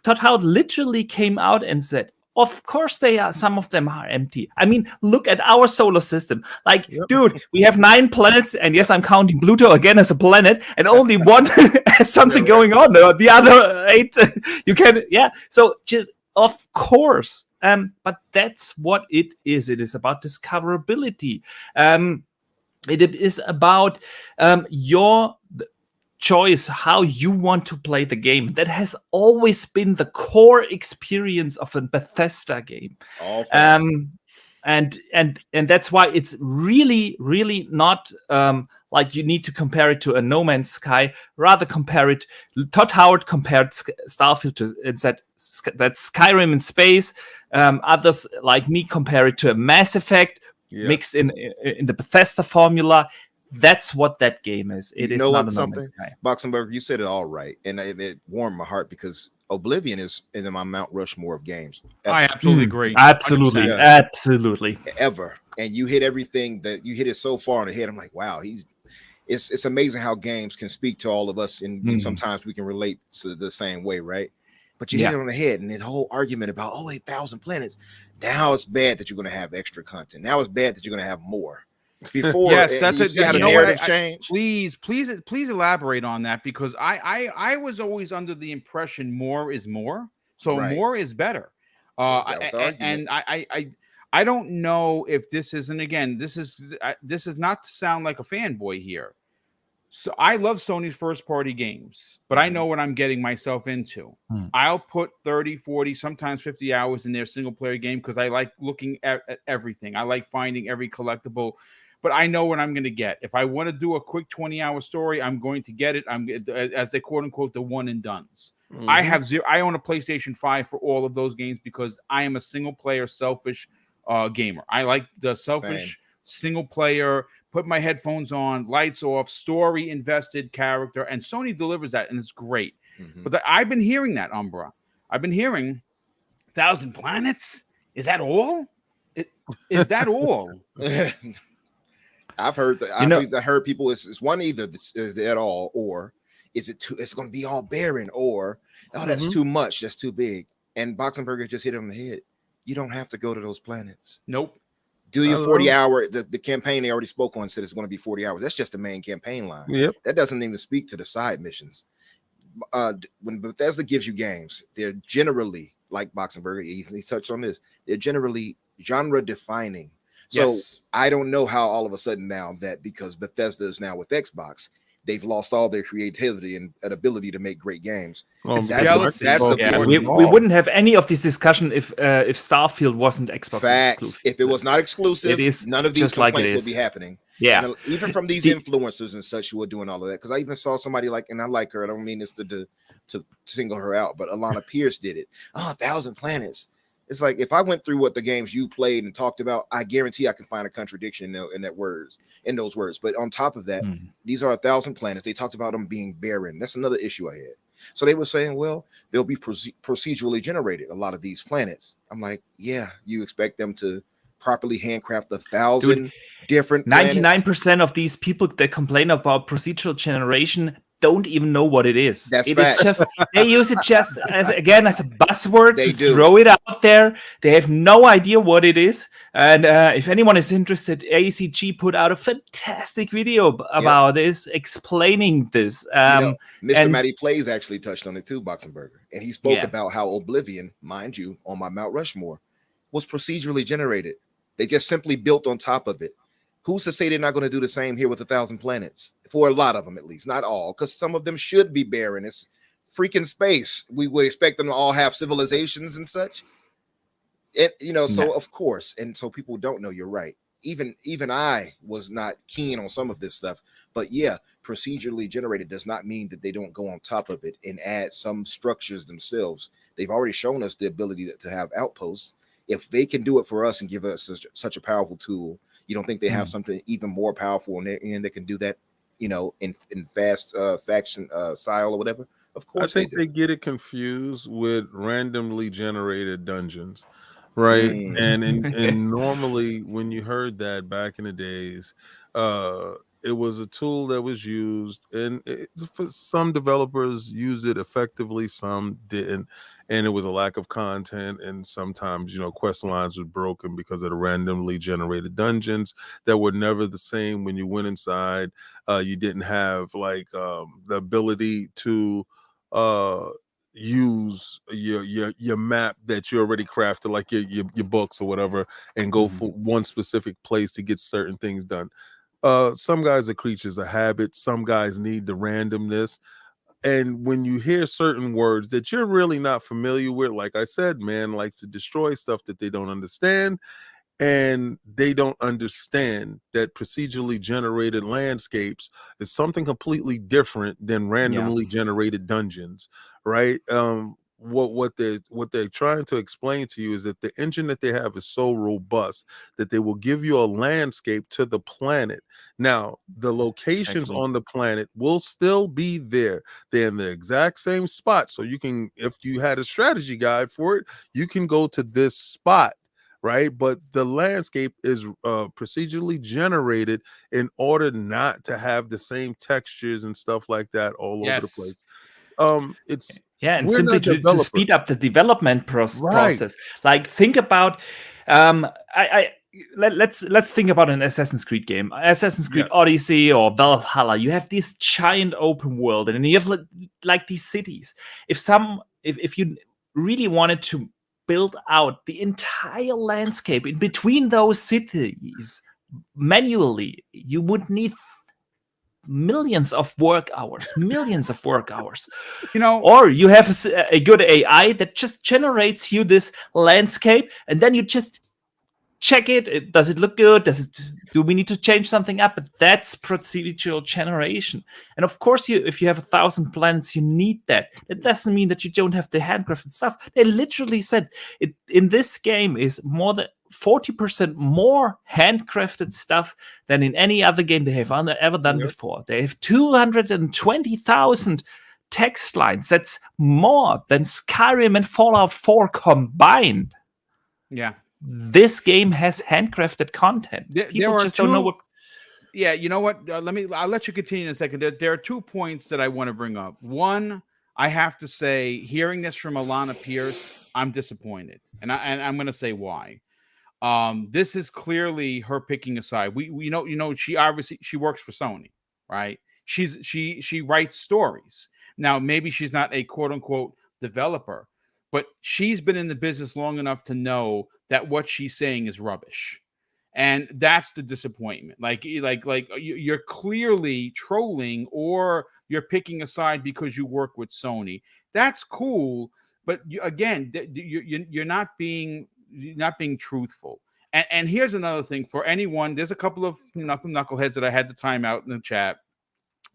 Todd Howard literally came out and said, of course some of them are empty. I mean, look at our solar system. Like, dude, we have 9 planets, and yes, I'm counting Pluto again as a planet, and only one has something going on. The other 8, you can, So just, of course. But that's what it is. It is about discoverability. It is about your choice, how you want to play the game. That has always been the core experience of a Bethesda game. And that's why it's really, really not like you need to compare it to a No Man's Sky. Rather compare it. Todd Howard compared Starfield to, and said that Skyrim in space. Others like me compare it to a Mass Effect mixed in the Bethesda formula. That's what that game is. It is not a something. Boxenberg, you said it all right, and it warmed my heart because Oblivion is in my Mount Rushmore of games. I absolutely agree. Absolutely. Ever. And you hit everything that you hit it so far on the head. I'm like, wow, it's amazing how games can speak to all of us, and sometimes we can relate to the same way, right? But you hit it on the head, and the whole argument about 8,000 planets. Now it's bad that you're going to have extra content. Now it's bad that you're going to have more. Before, yes, that's it. How the narrative change. Please elaborate on that, because I was always under the impression more is more, so more is better. And I don't know if this is, and again, this is not to sound like a fanboy here. So I love Sony's first party games, but I know what I'm getting myself into. I'll put 30, 40, sometimes 50 hours in their single player game because I like looking at everything. I like finding every collectible. But I know what I'm going to get. If I want to do a quick 20-hour story, I'm going to get it. I'm, as they quote unquote, the one and dones. I own a PlayStation 5 for all of those games because I am a single player, selfish gamer. I like the selfish single player. Put my headphones on, lights off, story invested character, and Sony delivers that, and it's great. But I've been hearing that, Umbra. I've been hearing 1,000 planets. Is that all? Is that all? I've heard that. I heard people. It's one either is at all, or is it too? It's going to be all barren, or that's too much. That's too big. And Boxenberger just hit it on the head. You don't have to go to those planets. Nope. Do your 40-hour. The campaign they already spoke on said it's going to be 40 hours. That's just the main campaign line. Yep. That doesn't even speak to the side missions. When Bethesda gives you games, they're generally, like Boxenberger, he touched on this. They're generally genre defining. So I don't know how all of a sudden now that because Bethesda is now with Xbox, they've lost all their creativity and an ability to make great games. That's the point. We wouldn't have any of this discussion if Starfield wasn't Xbox exclusive. If it was not exclusive, none of these complaints would be happening. Yeah, and even from these influencers and such who are doing all of that. Because I even saw somebody like, and I like her. I don't mean this to single her out, but Alana Pierce did it. 1,000 planets. It's like if I went through what the games you played and talked about, I guarantee I can find a contradiction in those words. But on top of that, these are 1,000 planets. They talked about them being barren. That's another issue I had. So they were saying, well, they'll be procedurally generated, a lot of these planets. I'm like, yeah, you expect them to properly handcraft 1,000 different 99% of these people that complain about procedural generation don't even know what it is. It is just they use it just as a buzzword to throw it out there. They have no idea what it is. And if anyone is interested, ACG put out a fantastic video about this, explaining this. Mr. Matty Plays actually touched on it too, Boxenberger, and he spoke about how Oblivion, mind you, on my Mount Rushmore, was procedurally generated. They just simply built on top of it. Who's to say they're not going to do the same here with 1,000 planets? For a lot of them, at least, not all, because some of them should be barren. It's freaking space. We would expect them to all have civilizations and such. So of course, and so people don't know. You're right. Even I was not keen on some of this stuff, but yeah, procedurally generated does not mean that they don't go on top of it and add some structures themselves. They've already shown us the ability to have outposts. If they can do it for us and give us such a powerful tool, you don't think they have something even more powerful in their end that can do that, in fast faction style or whatever? Of course, I think they get it confused with randomly generated dungeons, right? And normally when you heard that back in the days, it was a tool that was used, and for some developers use it effectively, some didn't, and it was a lack of content. And sometimes, quest lines were broken because of the randomly generated dungeons that were never the same when you went inside. You didn't have the ability to use your map that you already crafted, like your books or whatever, and go for one specific place to get certain things done. Some guys are creatures of habit. Some guys need the randomness. And when you hear certain words that you're really not familiar with, like I said, man likes to destroy stuff that they don't understand. And they don't understand that procedurally generated landscapes is something completely different than randomly generated dungeons, right? What they're trying to explain to you is that the engine that they have is so robust that they will give you a landscape to the planet. Now, the locations on the planet will still be there. They're in the exact same spot. So you can, if you had a strategy guide for it, you can go to this spot, right? But the landscape is procedurally generated in order not to have the same textures and stuff like that all over the place. It's and simply to speed up the development process. Like, think about let's think about an Assassin's Creed game, Assassin's Creed Odyssey or Valhalla. You have this giant open world, and then you have like these cities. If you really wanted to build out the entire landscape in between those cities manually, you would need millions of work hours, or you have a good AI that just generates you this landscape, and then you just check it. Does it look good? Do we need to change something up? But that's procedural generation. And of course, if you have 1,000 planets, you need that. That doesn't mean that you don't have the handcrafted stuff. They literally said it in this game is more than 40% more handcrafted stuff than in any other game they have ever done before. They have 220,000 text lines. That's more than Skyrim and Fallout 4 combined. Yeah. This game has handcrafted content. People just don't know what. Yeah, you know what? I'll let you continue in a second. There are 2 points that I want to bring up. One, I have to say, hearing this from Alana Pierce, I'm disappointed, and I'm going to say why. This is clearly her picking a side. We know she works for Sony, right? She writes stories. Now, maybe she's not a quote unquote developer, but she's been in the business long enough to know that what she's saying is rubbish. And that's the disappointment. Like you're clearly trolling, or you're picking a side because you work with Sony. That's cool, but you're not being truthful. And here's another thing for anyone. There's a couple of knuckleheads that I had to time out in the chat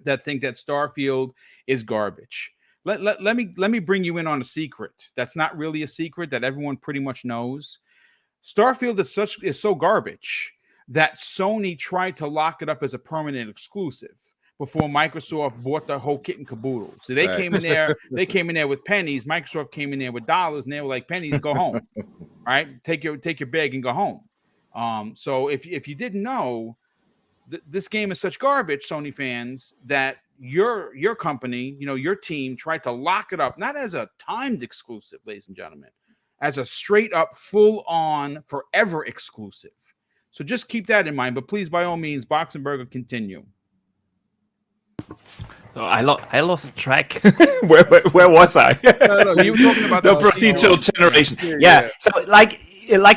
that think that Starfield is garbage. Let me bring you in on a secret. That's not really a secret that everyone pretty much knows. Starfield is so garbage that Sony tried to lock it up as a permanent exclusive before Microsoft bought the whole kit and caboodle. So they came in there. They came in there with pennies. Microsoft came in there with dollars, and they were like, "Pennies, go home. All right, take your bag and go home." So if you didn't know, this game is such garbage, Sony fans, that your company, your team tried to lock it up, not as a timed exclusive, ladies and gentlemen, as a straight up, full on, forever exclusive. So just keep that in mind. But please, by all means, Boxenberger, continue. Oh, I lost track. where was I? You were talking about the procedural generation. Yeah. So like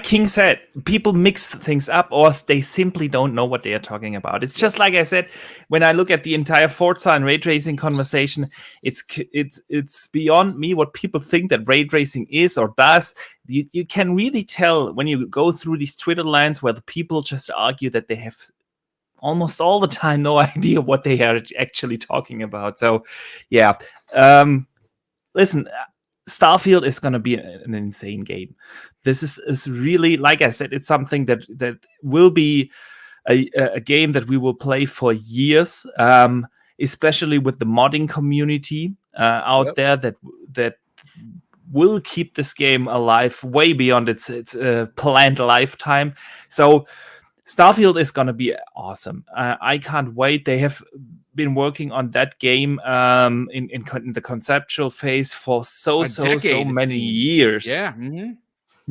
King said, people mix things up, or they simply don't know what they are talking about. It's just like I said, when I look at the entire Forza and ray tracing conversation, it's beyond me what people think that ray tracing is or does. You can really tell when you go through these Twitter lines where the people just argue that they have almost all the time no idea what they are actually talking about. So, yeah. Listen, Starfield is going to be an insane game. This is really, like I said, it's something that will be a game that we will play for years, especially with the modding community out there that will keep this game alive way beyond its planned lifetime. So Starfield is going to be awesome. I can't wait. They have been working on that game in the conceptual phase for so many years. Yeah. Mm-hmm.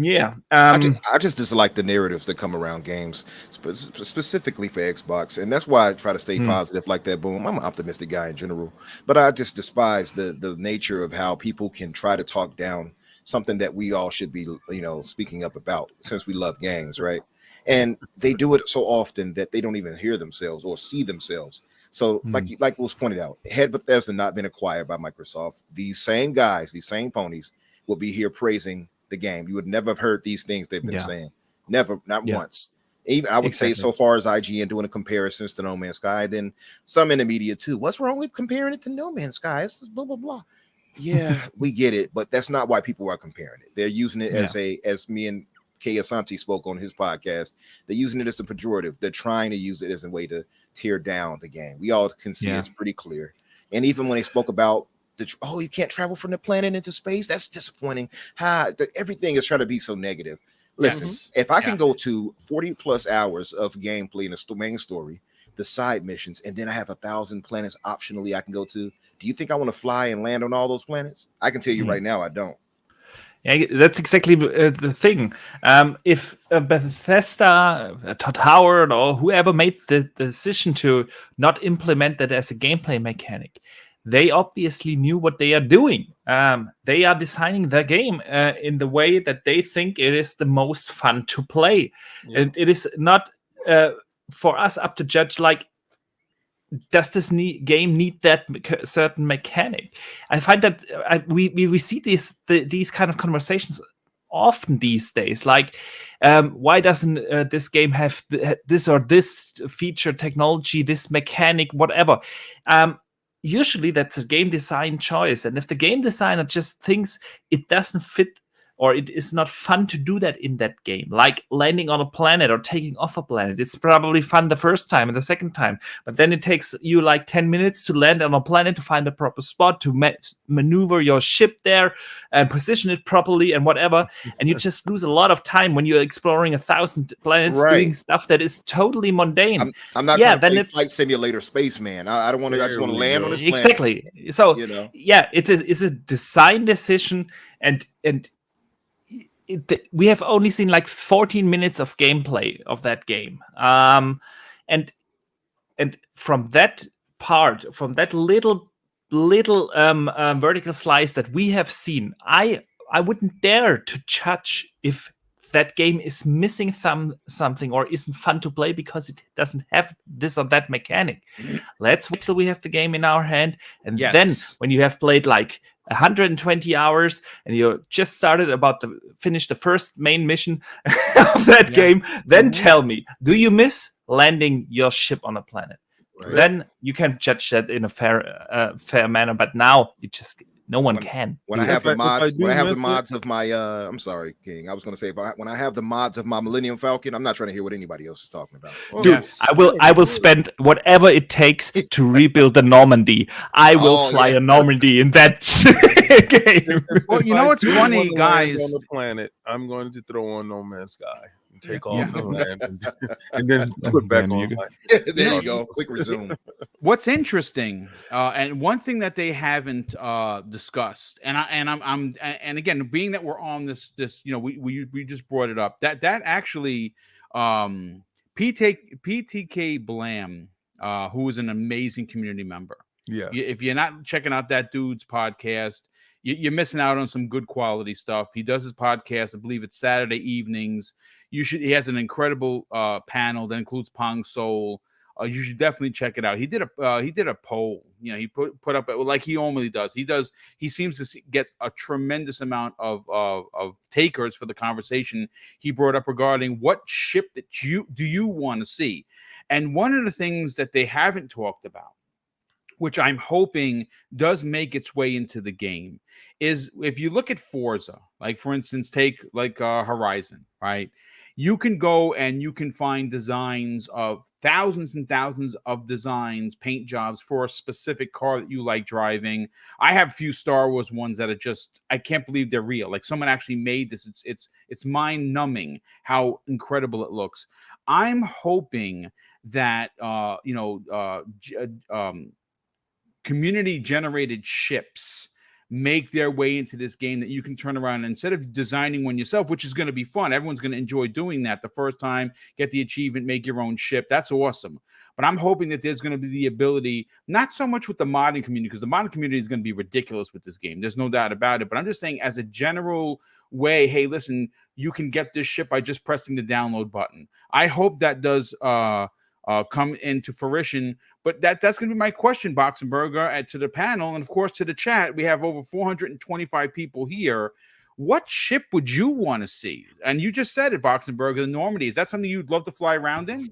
Yeah. I just dislike the narratives that come around games, specifically for Xbox, and that's why I try to stay positive like that. Boom, I'm an optimistic guy in general, but I just despise the nature of how people can try to talk down something that we all should be, speaking up about, since we love games, right? And they do it so often that they don't even hear themselves or see themselves. So, like was pointed out, had Bethesda not been acquired by Microsoft, these same guys, these same ponies, will be here praising the game. You would never have heard these things they've been saying. Never, not once. Even I would say, so far as IGN doing a comparisons to No Man's Sky, then some in the media too. What's wrong with comparing it to No Man's Sky? It's blah blah blah. Yeah, we get it, but that's not why people are comparing it. They're using it as me and Kay Asante spoke on his podcast. They're using it as a pejorative. They're trying to use it as a way to tear down the game. We all can see it's pretty clear. And even when they spoke about you can't travel from the planet into space, that's disappointing. Everything is trying to be so negative. Listen, if I can go to 40 plus hours of gameplay in the main story, the side missions, and then I have 1,000 planets optionally I can go to, do you think I want to fly and land on all those planets? I can tell you right now, I don't. Yeah, that's exactly the thing. If Bethesda, Todd Howard, or whoever made the decision to not implement that as a gameplay mechanic, they obviously knew what they are doing. They are designing the game in the way that they think it is the most fun to play. And it is not for us up to judge, like, does this game need that certain mechanic? I find that we see these kind of conversations often these days. Like, why doesn't this game have this or this feature, technology, this mechanic, whatever? Usually that's a game design choice. And if the game designer just thinks it doesn't fit, or it is not fun to do that in that game, like landing on a planet or taking off a planet. It's probably fun the first time and the second time, but then it takes you like 10 minutes to land on a planet, to find the proper spot, to maneuver your ship there and position it properly and whatever. And you just lose a lot of time when you're exploring 1,000 planets, doing stuff that is totally mundane. I'm not trying to play Flight Simulator Spaceman. I don't want to. I just want to land on this planet. Exactly. So it's a design decision, and we have only seen like 14 minutes of gameplay of that game, and from that part, from that little vertical slice that we have seen, I wouldn't dare to judge if that game is missing something or isn't fun to play because it doesn't have this or that mechanic. Let's wait till we have the game in our hand, and then when you have played like 120 hours and you just started finish the first main mission of that game, then tell me, do you miss landing your ship on a planet? Right. Then you can judge that in a fair manner, but now you just no one can. When I have the mods of my I'm sorry, King. I was going to say when I have the mods of my Millennium Falcon, I'm not trying to hear what anybody else is talking about. Dude, I will spend whatever it takes to rebuild the Normandy. I will fly a Normandy in that game. Well, you know what's funny, guys? On the planet, I'm going to throw on No Man's Sky. Take off and land, and then put back on. There you go. Quick resume. What's interesting, and one thing that they haven't discussed, and again, being that we're on this, we just brought it up. That actually, PTK Blam, who is an amazing community member. Yeah. If you're not checking out that dude's podcast, you're missing out on some good quality stuff. He does his podcast. I believe it's Saturday evenings. He has an incredible panel that includes Pong Soul. You should definitely check it out. He did a poll. He put up like he normally does. He seems to get a tremendous amount of takers for the conversation he brought up regarding what ship that do you want to see. And one of the things that they haven't talked about, which I'm hoping does make its way into the game, is if you look at Forza, like for instance, take like Horizon, right? You can go and you can find designs of thousands and thousands of designs, paint jobs for a specific car that you like driving. I have a few Star Wars ones that are just, I can't believe they're real. Like someone actually made this. It's mind numbing how incredible it looks. I'm hoping that, community generated ships make their way into this game that you can turn around and instead of designing one yourself, which is going to be fun. Everyone's going to enjoy doing that the first time, get the achievement, make your own ship. That's awesome. But I'm hoping that there's going to be the ability, not so much with the modding community, because the modding community is going to be ridiculous with this game. There's no doubt about it. But I'm just saying as a general way, hey, listen, you can get this ship by just pressing the download button. I hope that does come into fruition. But that's going to be my question, Boxenberger, to the panel. And, of course, to the chat. We have over 425 people here. What ship would you want to see? And you just said it, Boxenberger, the Normandy. Is that something you'd love to fly around in?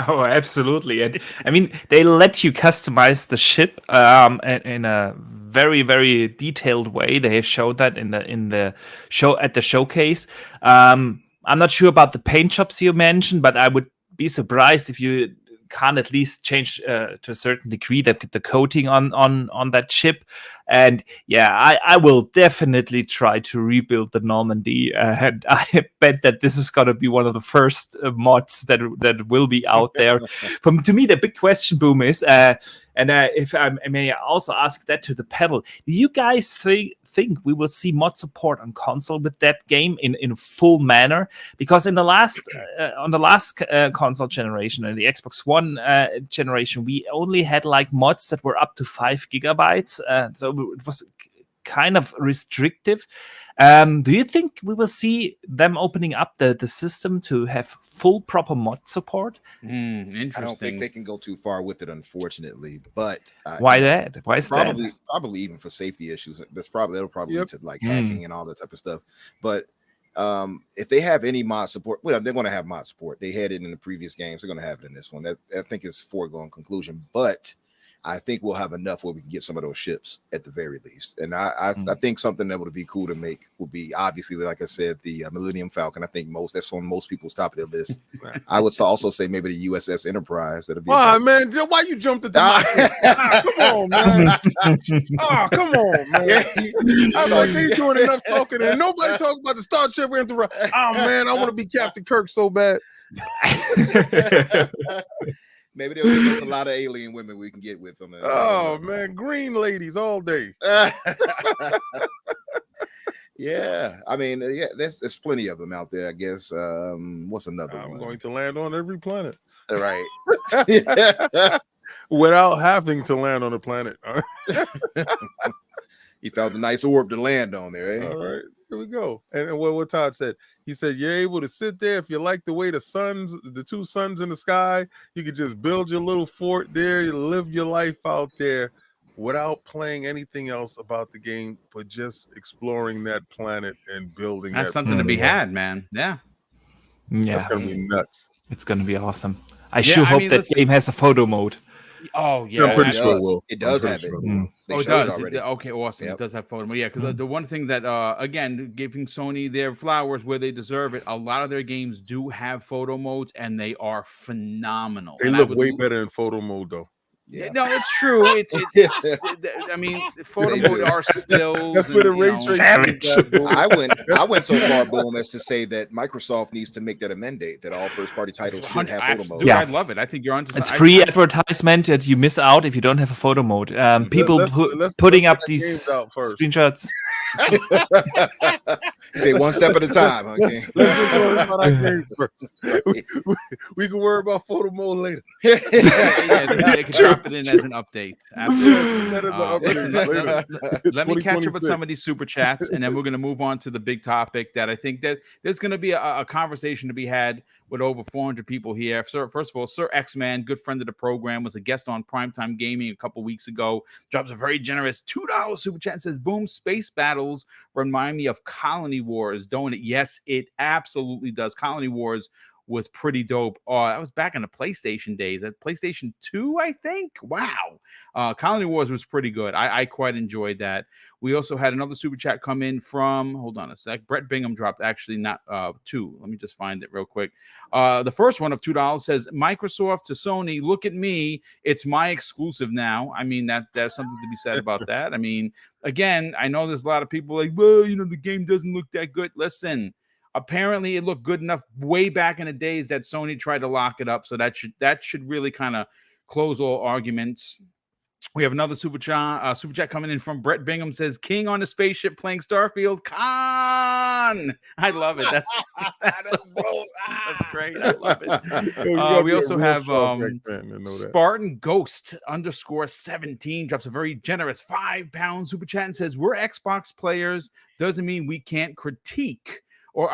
Oh, absolutely. And I mean, they let you customize the ship in a very, very detailed way. They have showed that in the show at the showcase. I'm not sure about the paint jobs you mentioned, but I would be surprised if you can't at least change to a certain degree the coating on that ship. And yeah, I will definitely try to rebuild the Normandy, and I bet that this is going to be one of the first mods that will be out there. To me, the big question, Boom, is if I may also ask that to the panel, do you guys think we will see mod support on console with that game in full manner? Because in the last on the last console generation, in the Xbox One generation, we only had like mods that were up to 5 gigabytes, so it was kind of restrictive. Do you think we will see them opening up the system to have full proper mod support? Interesting. I don't think they can go too far with it, unfortunately. But why that? Why is probably, that? Probably even for safety issues. It'll probably lead to like hacking and all that type of stuff. But if they have any mod support, well, they're going to have mod support. They had it in the previous games. They're going to have it in this one. I think it's a foregone conclusion. But I think we'll have enough where we can get some of those ships at the very least. And I think something that would be cool to make would be, obviously, like I said, the Millennium Falcon. I think that's on most people's top of their list. I would also say maybe the USS Enterprise. That'll be. Oh man, why you jumped at the come on, man. Oh, come on, man. I was like, they doing enough talking and nobody talking about the Star Trek Enterprise. Oh man, I want to be Captain Kirk so bad. Maybe there'll be just a lot of alien women we can get with them. Oh man, green ladies all day. Yeah, I mean, yeah, there's plenty of them out there. I guess. What's another one? I'm going to land on every planet. Right. Without having to land on a planet. He found a nice orb to land on there. Eh? All right, here we go. And what Todd said, he said, you're able to sit there. If you like the way the two suns in the sky, you could just build your little fort there. You live your life out there without playing anything else about the game, but just exploring that planet and building That's that something to be planet. had, man. Yeah. That's going to be nuts. It's going to be awesome. I hope that game has a photo mode. Oh, yeah. I'm pretty sure it will. It does have it. They it does. already. Okay, awesome. It does have photo mode. Yeah, because the one thing that, again, giving Sony their flowers where they deserve it, a lot of their games do have photo modes, and they are phenomenal. They look way better in photo mode, though. Yeah. No, it's true. I mean, photo mode are still. That's where the race savage. I went so far, Boom, as to say that Microsoft needs to make that a mandate that all first-party titles should have photo mode. Dude, I love it. I think you're onto. It's free advertisement that you miss out if you don't have a photo mode. People putting up these screenshots. Say one step at a time, okay? Let's just worry about our game first. We can worry about photo mode later. They can drop it in as an update. Let me catch up with some of these super chats, and then we're going to move on to the big topic that I think that there's going to be a conversation to be had with over 400 people here. First of all, Sir X-Man, good friend of the program, was a guest on Primetime Gaming a couple weeks ago. Drops a very generous $2 super chat and says, boom, space battles remind me of Colony Wars, don't it? Yes, it absolutely does. Colony Wars was pretty dope. That was back in the PlayStation days. At PlayStation 2, I think. Wow. Colony Wars was pretty good. I quite enjoyed that. We also had another super chat come in from, hold on a sec. Brett Bingham dropped actually not two. Let me just find it real quick. The first one of $2 says, Microsoft to Sony, look at me. It's my exclusive now. I mean, there's something to be said about that. I mean, again, I know there's a lot of people like, well, the game doesn't look that good. Listen, apparently it looked good enough way back in the days that Sony tried to lock it up. So that should really kind of close all arguments. We have another super chat coming in from Brett Bingham. Says, King on the spaceship playing Starfield. Con! I love it. That's awesome. That's great. I love it. We also have Spartan Ghost _17 drops a very generous £5 super chat and says, we're Xbox players. Doesn't mean we can't critique or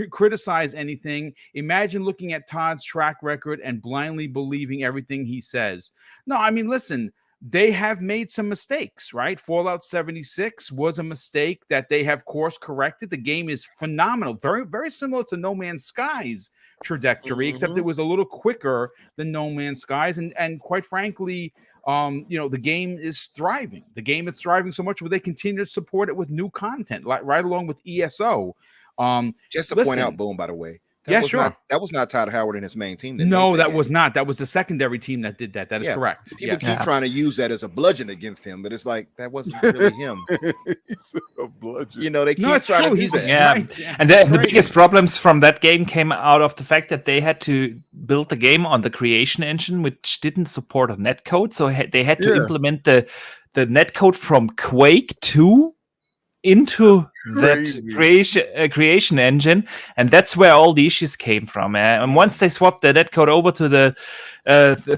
criticize anything. Imagine looking at Todd's track record and blindly believing everything he says. No, I mean, listen, they have made some mistakes, right? Fallout 76 was a mistake that they have course corrected. The game is phenomenal. Very, very similar to No Man's Sky's trajectory, except it was a little quicker than No Man's Sky's. And quite frankly, the game is thriving. The game is thriving so much where they continue to support it with new content, like right along with ESO. Just to point out, Boom, by the way. That was not Todd Howard and his main team. That was not. That was the secondary team that did that. That is correct. People keep trying to use that as a bludgeon against him, but it's like that wasn't really him. He's a bludgeon. They keep trying to do that. Yeah. And the biggest problems from that game came out of the fact that they had to build the game on the creation engine, which didn't support a netcode. So they had to implement the netcode from Quake 2 into that creation engine, and that's where all the issues came from. And once they swapped the netcode over to the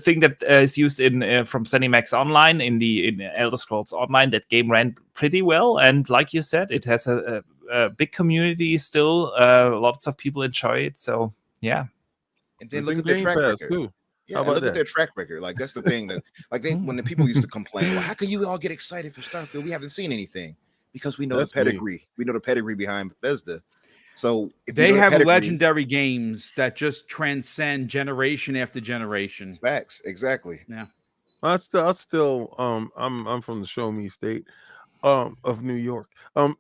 thing that is used in from ZeniMax Online in Elder Scrolls Online, that game ran pretty well. And like you said, it has a big community still. Lots of people enjoy it. So yeah. And then look at their track record too. Yeah, look at their track record. Like that's the thing that when the people used to complain, well, how can you all get excited for Starfield? We haven't seen anything. Because we know the pedigree. We know the pedigree behind Bethesda. So if they have legendary games that just transcend generation after generation. Facts, exactly. Yeah. I still I'm from the Show Me State of New York. But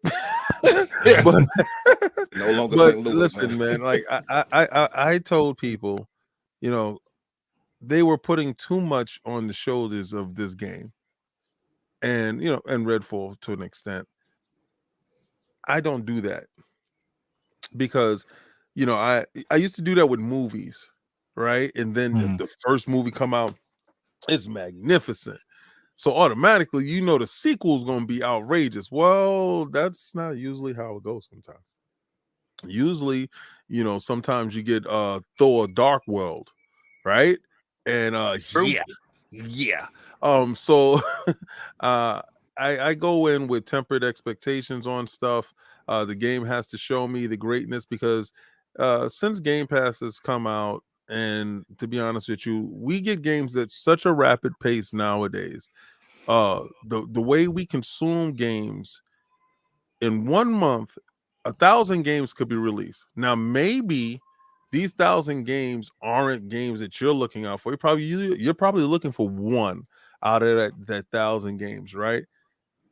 no longer St. Louis. Listen, man, like I told people, they were putting too much on the shoulders of this game. And and Redfall to an extent. I don't do that because, I used to do that with movies, right? And then the first movie come out, it's magnificent. So automatically, the sequel is going to be outrageous. Well, that's not usually how it goes sometimes. Usually, sometimes you get Thor Dark World, right? And so I go in with tempered expectations on stuff. The game has to show me the greatness because since Game Pass has come out, and to be honest with you, we get games at such a rapid pace nowadays. The way we consume games in 1 month, 1,000 games could be released. Now, maybe these 1,000 games aren't games that you're looking out for. You're probably looking for one out of that 1,000 games, right?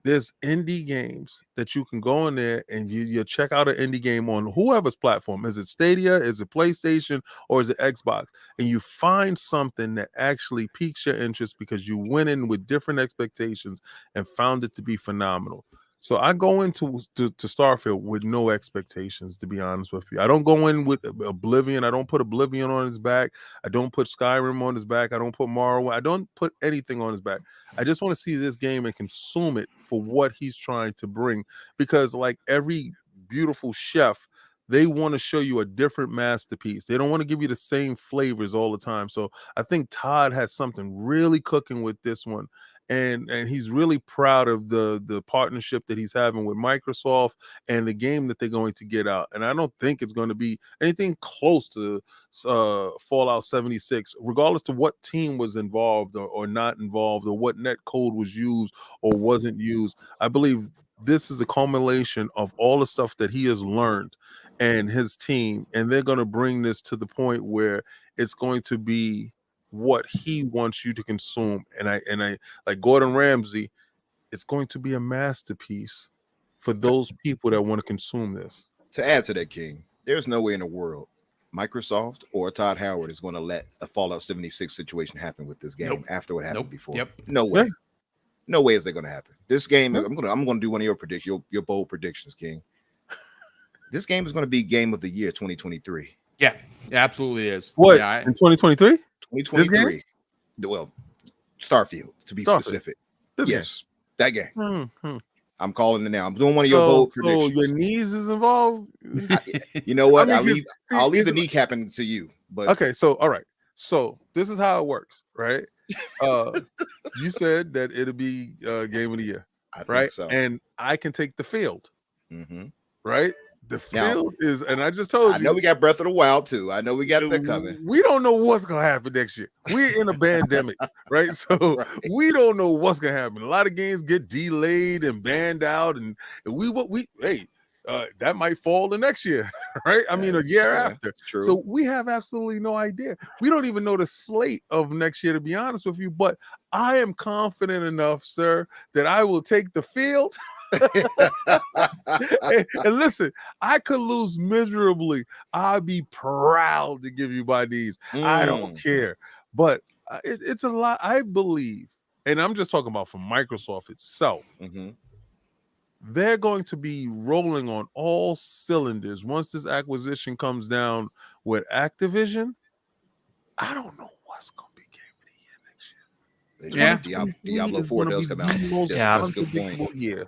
There's indie games that you can go in there and you check out an indie game on whoever's platform. Is it Stadia? Is it PlayStation? Or is it Xbox? And you find something that actually piques your interest because you went in with different expectations and found it to be phenomenal. So I go into to Starfield with no expectations, to be honest with you. I don't go in with Oblivion. I don't put Oblivion on his back. I don't put Skyrim on his back. I don't put Morrowind. I don't put anything on his back. I just want to see this game and consume it for what he's trying to bring. Because like every beautiful chef, they want to show you a different masterpiece. They don't want to give you the same flavors all the time. So I think Todd has something really cooking with this one. And he's really proud of the partnership that he's having with Microsoft and the game that they're going to get out. And I don't think it's going to be anything close to Fallout 76, regardless of what team was involved or not involved, or what net code was used or wasn't used. I believe this is a culmination of all the stuff that he has learned and his team, and they're going to bring this to the point where it's going to be what he wants you to consume. And I like Gordon Ramsay, it's going to be a masterpiece for those people that want to consume this. To add to that, King, there's no way in the world Microsoft or Todd Howard is going to let a Fallout 76 situation happen with this game after what happened before. Yep. No way. No way is that going to happen. This game, I'm going to do one of your bold predictions, King. This game is going to be Game of the Year 2023. Yeah, it absolutely is. What? Yeah, in 2023? 2023. Well, Starfield to be specific. Yes, that game. Mm-hmm. I'm calling it now. I'm doing one of your bold predictions. So your knees is involved. You know what? I mean, I'll leave the kneecapping to you. But okay, so all right. So this is how it works, right? You said that it'll be Game of the Year, I think so. And I can take the field, right? The Now, field is, and I just told you. I know we got Breath of the Wild too. I know we got that coming. We don't know what's gonna happen next year. We're in a pandemic, right? So we don't know what's gonna happen. A lot of games get delayed and banned out, and that might fall the next year, right? I mean, a year after. True. So we have absolutely no idea. We don't even know the slate of next year, to be honest with you. But I am confident enough, sir, that I will take the field. and listen, I could lose miserably. I'll be proud to give you my knees. I don't care. But it's a lot. I believe, and I'm just talking about from Microsoft itself. They're going to be rolling on all cylinders once this acquisition comes down with Activision. I don't know what's going to be Game of the Year next year. Diablo 4 does come out. That's a good point.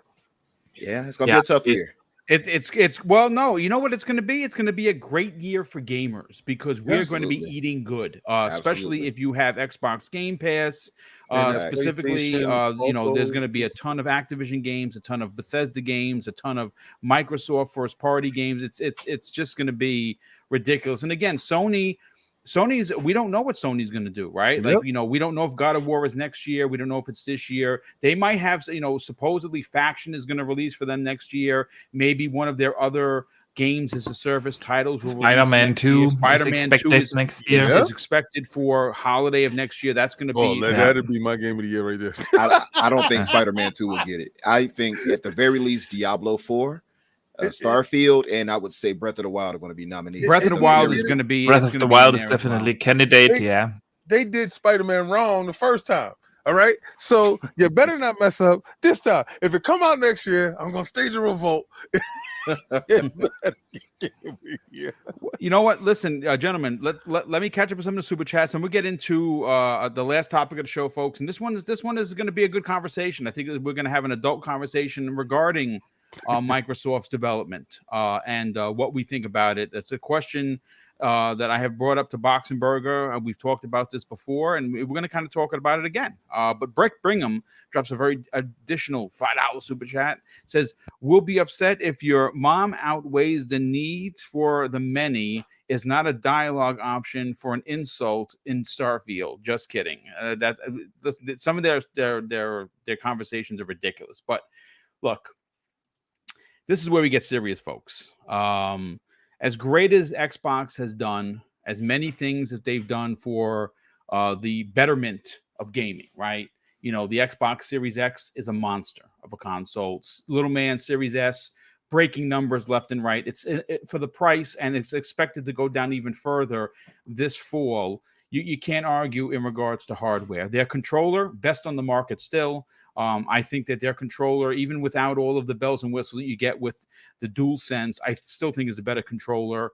Yeah, it's gonna be a tough year. It's well, no, you know what it's going to be? It's going to be a great year for gamers because we're going to be eating good, especially if you have Xbox Game Pass. Specifically, there's going to be a ton of Activision games, a ton of Bethesda games, a ton of Microsoft first party games. It's just going to be ridiculous. And again, Sony's, we don't know what Sony's going to do, right? Like, we don't know if God of War is next year. We don't know if it's this year. They might have, supposedly Faction is going to release for them next year. Maybe one of their other games as a service titles. Spider-Man 2 Spider-Man 2 is next year. Is expected for holiday of next year. That's going to be. That'd be my game of the year right there. I don't think Spider-Man 2 will get it. I think at the very least Diablo 4. Starfield, and I would say Breath of the Wild are going to be nominated. Breath of the Wild is going to be. Breath of the Wild is definitely candidate. They did Spider-Man wrong the first time. All right, so you better not mess up this time. If it come out next year, I'm going to stage a revolt. You know what? Listen, gentlemen, let me catch up with some of the super chats, and we'll get into the last topic of the show, folks. And this one is going to be a good conversation. I think we're going to have an adult conversation regarding Microsoft's development and what we think about it. It's a question that I have brought up to Box and Burger. We've talked about this before, and we're going to kind of talk about it again. But Brick Brigham drops a very additional $5 super chat. Says, "We'll be upset if your mom outweighs the needs for the many is not a dialogue option for an insult in Starfield." Just kidding. Some of their conversations are ridiculous. But look, this is where we get serious, folks. As great as Xbox has done, as many things that they've done for the betterment of gaming, right? You know, the Xbox Series X is a monster of a console. Little man Series S, breaking numbers left and right. It's for the price, and it's expected to go down even further this fall. You can't argue in regards to hardware. Their controller, best on the market still. I think that their controller, even without all of the bells and whistles that you get with the DualSense, I still think is a better controller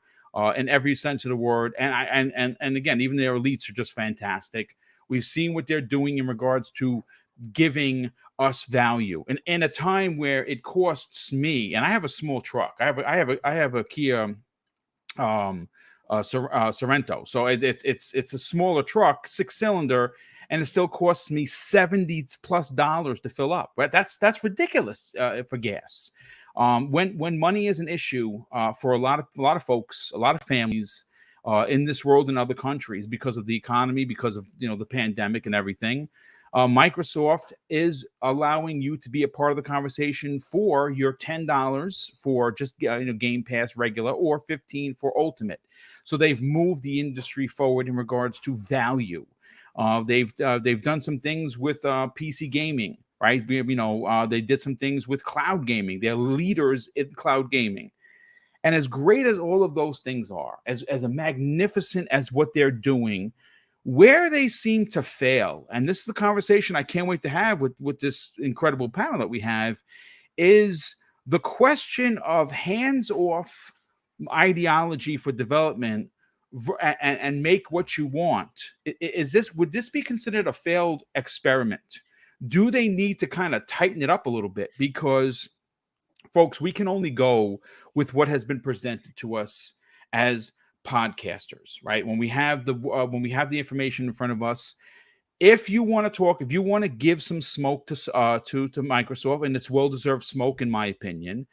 in every sense of the word. And again, even their elites are just fantastic. We've seen what they're doing in regards to giving us value, and in a time where it costs me, and I have a small truck. I have a Kia Sorento, so it's a smaller truck, 6-cylinder. And it still costs me $70+ to fill up. Right? That's ridiculous for gas. When money is an issue for a lot of folks, a lot of families in this world and other countries, because of the economy, because of the pandemic and everything, Microsoft is allowing you to be a part of the conversation for your $10 for just Game Pass regular, or $15 for Ultimate. So they've moved the industry forward in regards to value. They've done some things with PC gaming, right? They did some things with cloud gaming. They're leaders in cloud gaming. And as great as all of those things are, as a magnificent as what they're doing, where they seem to fail, and this is the conversation I can't wait to have with this incredible panel that we have, is the question of hands-off ideology for development and make what you want. Would this be considered a failed experiment? Do they need to kind of tighten it up a little bit? Because, folks, we can only go with what has been presented to us as podcasters, right? When we have the information in front of us, if you want to talk, if you want to give some smoke to Microsoft, and it's well-deserved smoke, in my opinion,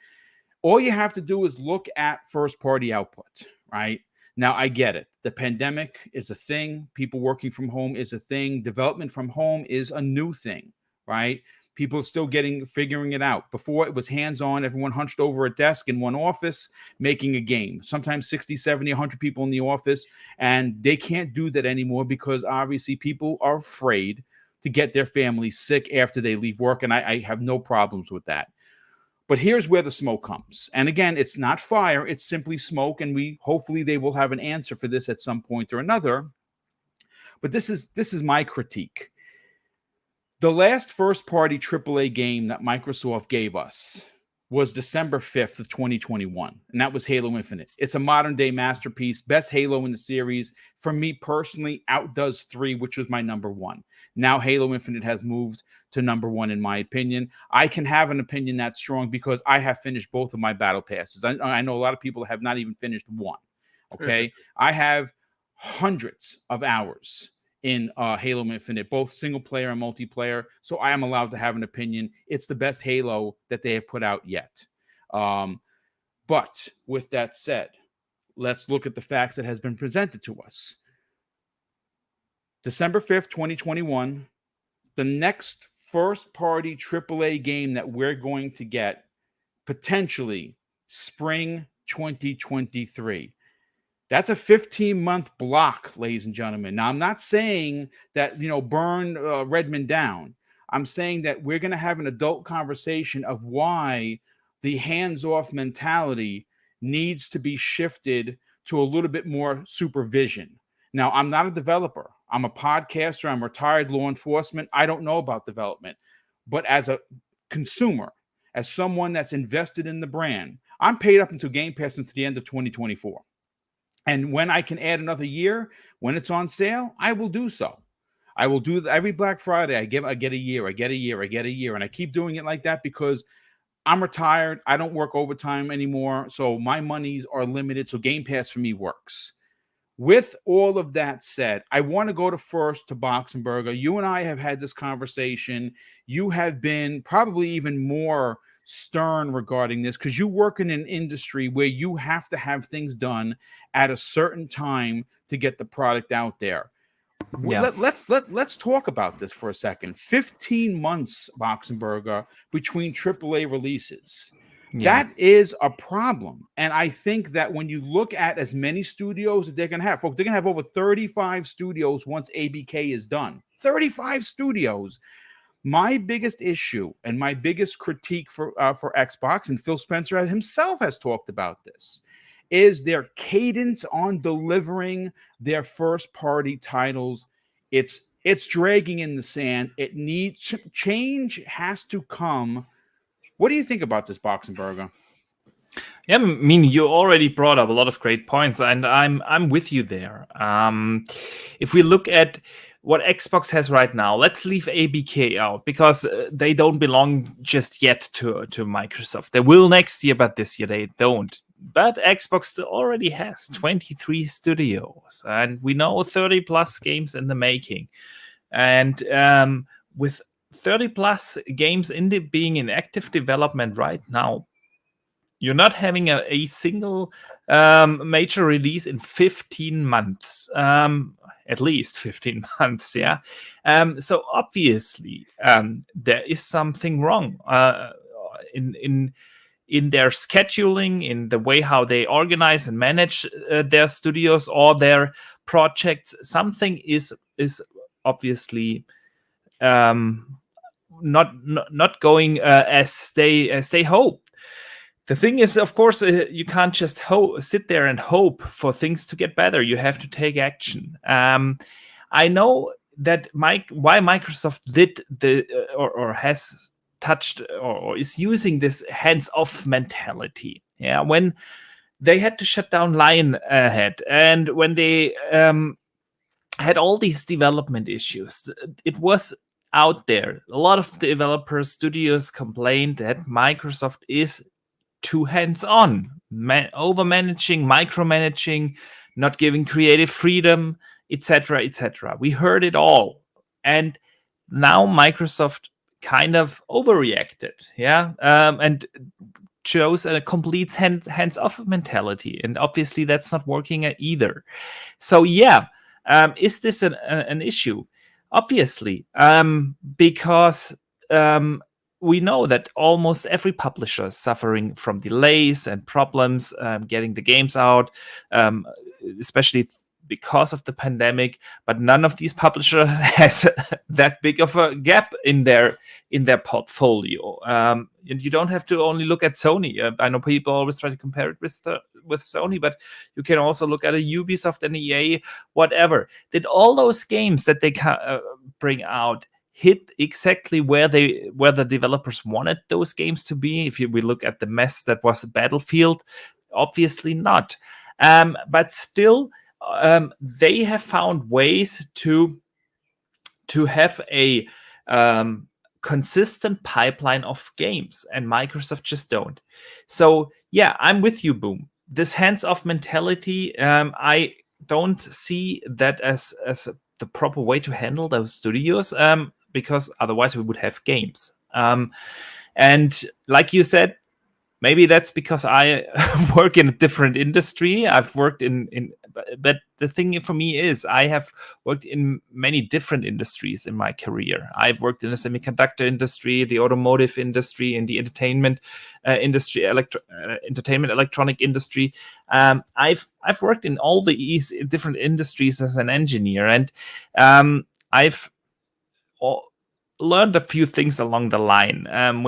all you have to do is look at first-party output, right? Now, I get it. The pandemic is a thing. People working from home is a thing. Development from home is a new thing, right? People are still figuring it out. Before, it was hands-on. Everyone hunched over a desk in one office making a game. Sometimes 60, 70, 100 people in the office. And they can't do that anymore because obviously people are afraid to get their families sick after they leave work. And I have no problems with that. But here's where the smoke comes. And again, it's not fire, it's simply smoke. And hopefully they will have an answer for this at some point or another. But this is my critique. The last first-party AAA game that Microsoft gave us was December 5th of 2021, and that was Halo Infinite. It's a modern-day masterpiece, best Halo in the series. For me personally, outdoes 3, which was my number 1. Now Halo Infinite has moved to number 1, in my opinion. I can have an opinion that strong because I have finished both of my battle passes. I know a lot of people have not even finished one, okay? I have hundreds of hours in Halo Infinite, both single player and multiplayer. So I am allowed to have an opinion. It's the best Halo that they have put out yet. But with that said, let's look at the facts that has been presented to us. December 5th, 2021, the next first-party AAA game that we're going to get, potentially spring 2023. That's a 15-month block, ladies and gentlemen. Now, I'm not saying that, burn Redmond down. I'm saying that we're going to have an adult conversation of why the hands-off mentality needs to be shifted to a little bit more supervision. Now, I'm not a developer. I'm a podcaster. I'm retired law enforcement. I don't know about development. But as a consumer, as someone that's invested in the brand, I'm paid up until Game Pass until the end of 2024. And when I can add another year, when it's on sale, I will do so. I will do every Black Friday. I get a year, and I keep doing it like that because I'm retired. I don't work overtime anymore, so my monies are limited. So Game Pass for me works. with all of that said, I want to go first to Boxenberger. You and I have had this conversation. You have been probably even more stern regarding this because you work in an industry where you have to have things done at a certain time to get the product out there. Yeah. Let's talk about this for a second. 15 months, Boxenberger, between AAA releases. Yeah. That is a problem. And I think that when you look at as many studios that they're going to have, folks, they're going to have over 35 studios once ABK is done. 35 studios. My biggest issue and my biggest critique for Xbox, and Phil Spencer himself has talked about this, is their cadence on delivering their first-party titles. It's dragging in the sand. It needs change has to come. What do you think about this, Boxenberger? Yeah, I mean, you already brought up a lot of great points, and I'm with you there. If we look at what Xbox has right now, let's leave ABK out because they don't belong just yet to Microsoft. They will next year, but this year they don't. But Xbox still already has 23 studios, and we know 30 plus games in the making. And with 30 plus games being in active development right now, you're not having a single major release in 15 months, at least 15 months. Yeah. So obviously there is something wrong in their scheduling, in the way how they organize and manage their studios or their projects. Something is obviously not going as they hope. The thing is, of course, you can't just sit there and hope for things to get better. You have to take action. I know that why Microsoft did or has touched or is using this hands-off mentality. Yeah, when they had to shut down Lionhead and when they had all these development issues, it was out there. A lot of developers, studios complained that Microsoft is too hands-on, over-managing, micromanaging, not giving creative freedom, etc., etc. We heard it all. And now Microsoft kind of overreacted, yeah, and chose a complete hands-off mentality. And obviously that's not working either. So yeah, is this an issue? Obviously, because we know that almost every publisher is suffering from delays and problems getting the games out, especially because of the pandemic. But none of these publishers has that big of a gap in their portfolio. And you don't have to only look at Sony. I know people always try to compare it with Sony, but you can also look at a Ubisoft and EA, whatever. Did all those games that they bring out hit exactly where the developers wanted those games to be? If we look at the mess that was Battlefield, obviously not. But still, they have found ways to have a consistent pipeline of games, and Microsoft just don't. So yeah, I'm with you, Boom. This hands-off mentality, I don't see that as the proper way to handle those studios. Because otherwise we would have games. And like you said, maybe that's because I work in a different industry. I've worked but the thing for me is I have worked in many different industries in my career. I've worked in the semiconductor industry, the automotive industry, in the entertainment industry, entertainment electronic industry. I've worked in all these different industries as an engineer, and I've learned a few things along the line. And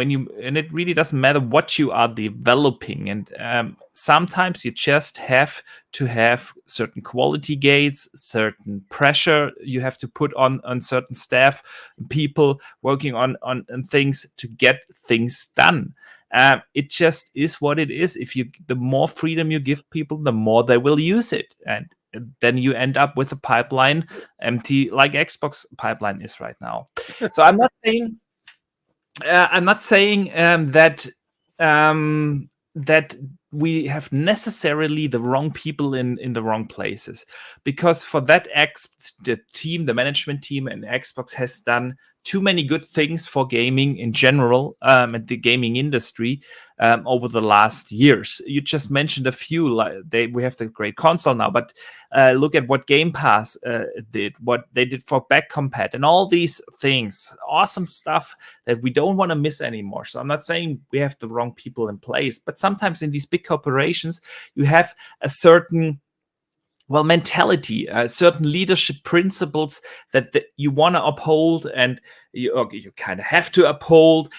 it really doesn't matter what you are developing, and sometimes you just have to have certain quality gates, certain pressure you have to put on certain staff, people working on things to get things done. It just is what it is. The more freedom you give people, the more they will use it, and then you end up with a pipeline empty, like Xbox pipeline is right now. So I'm not saying that we have necessarily the wrong people in the wrong places, because for that the management team and Xbox has done too many good things for gaming in general, and the gaming industry over the last years. You just mentioned a few. Like we have the great console now, but look at what Game Pass did, what they did for back compat, and all these things. Awesome stuff that we don't want to miss anymore. So I'm not saying we have the wrong people in place, but sometimes in these big corporations, you have a certain mentality, certain leadership principles that you want to uphold, and you kind of have to uphold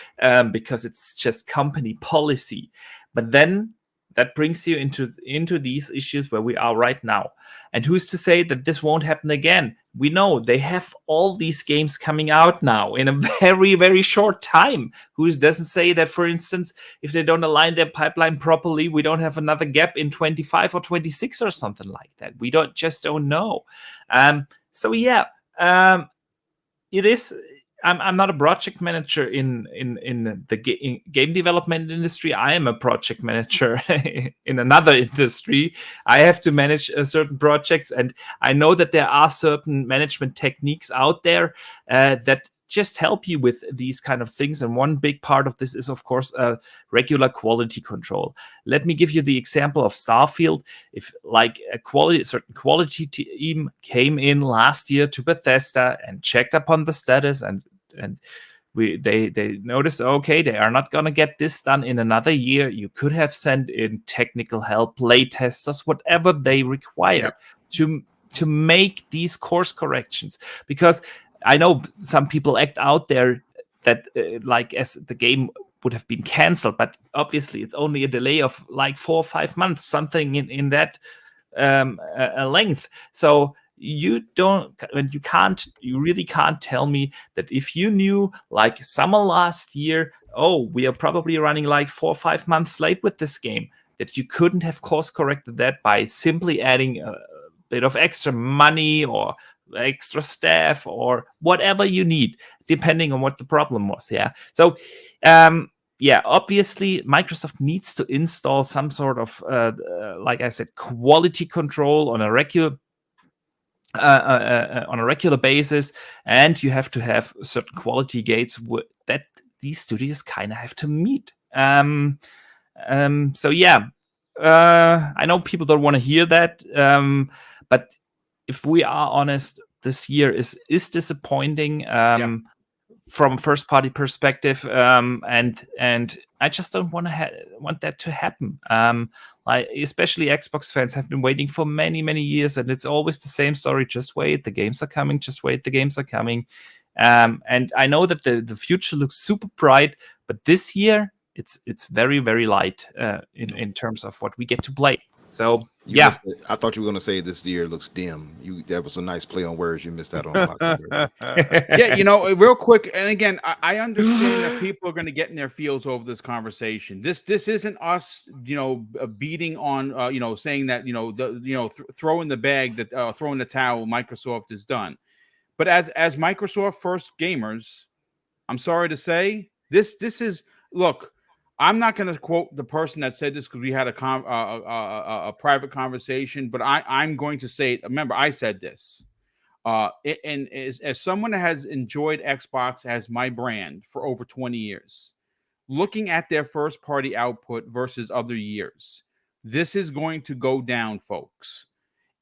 because it's just company policy. But then that brings you into these issues where we are right now. And who's to say that this won't happen again? We know they have all these games coming out now in a very, very short time. Who doesn't say that, for instance, if they don't align their pipeline properly, we don't have another gap in 25 or 26 or something like that? We don't know. So yeah, it is. I'm not a project manager in the game development industry. I am a project manager in another industry. I have to manage certain projects, and I know that there are certain management techniques out there that just help you with these kind of things. And one big part of this is, of course, regular quality control. Let me give you the example of Starfield. If like a certain quality team came in last year to Bethesda and checked upon the status, and they noticed, okay, they are not going to get this done in another year. You could have sent in technical help, play testers, whatever they require to make these course corrections. Because I know some people act out there that like as the game would have been canceled, but obviously it's only a delay of like 4 or 5 months, something in that length. So you really can't tell me that if you knew like summer last year, oh, we are probably running like 4 or 5 months late with this game, that you couldn't have course corrected that by simply adding a bit of extra money or extra staff or whatever you need, depending on what the problem was. Yeah. So, obviously Microsoft needs to install some sort of, like I said, quality control on a regular basis, and you have to have certain quality gates that these studios kind of have to meet. So yeah, I know people don't want to hear that, but if we are honest, this year is disappointing from first party perspective, and I just don't want that to happen. Like especially Xbox fans have been waiting for many years, and it's always the same story. Just wait, the games are coming. Just wait, the games are coming. And I know that the future looks super bright, but this year it's very, very light in terms of what we get to play. So yeah, I thought you were going to say this year looks dim. That was a nice play on words. You missed that on box. Yeah, real quick. And again, I understand that people are going to get in their feels over this conversation. This isn't us, beating on, saying that, throwing the bag, that throwing the towel, Microsoft is done. But as Microsoft first gamers, I'm sorry to say this is, look, I'm not going to quote the person that said this because we had a private conversation, but I'm going to say it. Remember, I said this. And as someone that has enjoyed Xbox as my brand for over 20 years, looking at their first party output versus other years, this is going to go down, folks,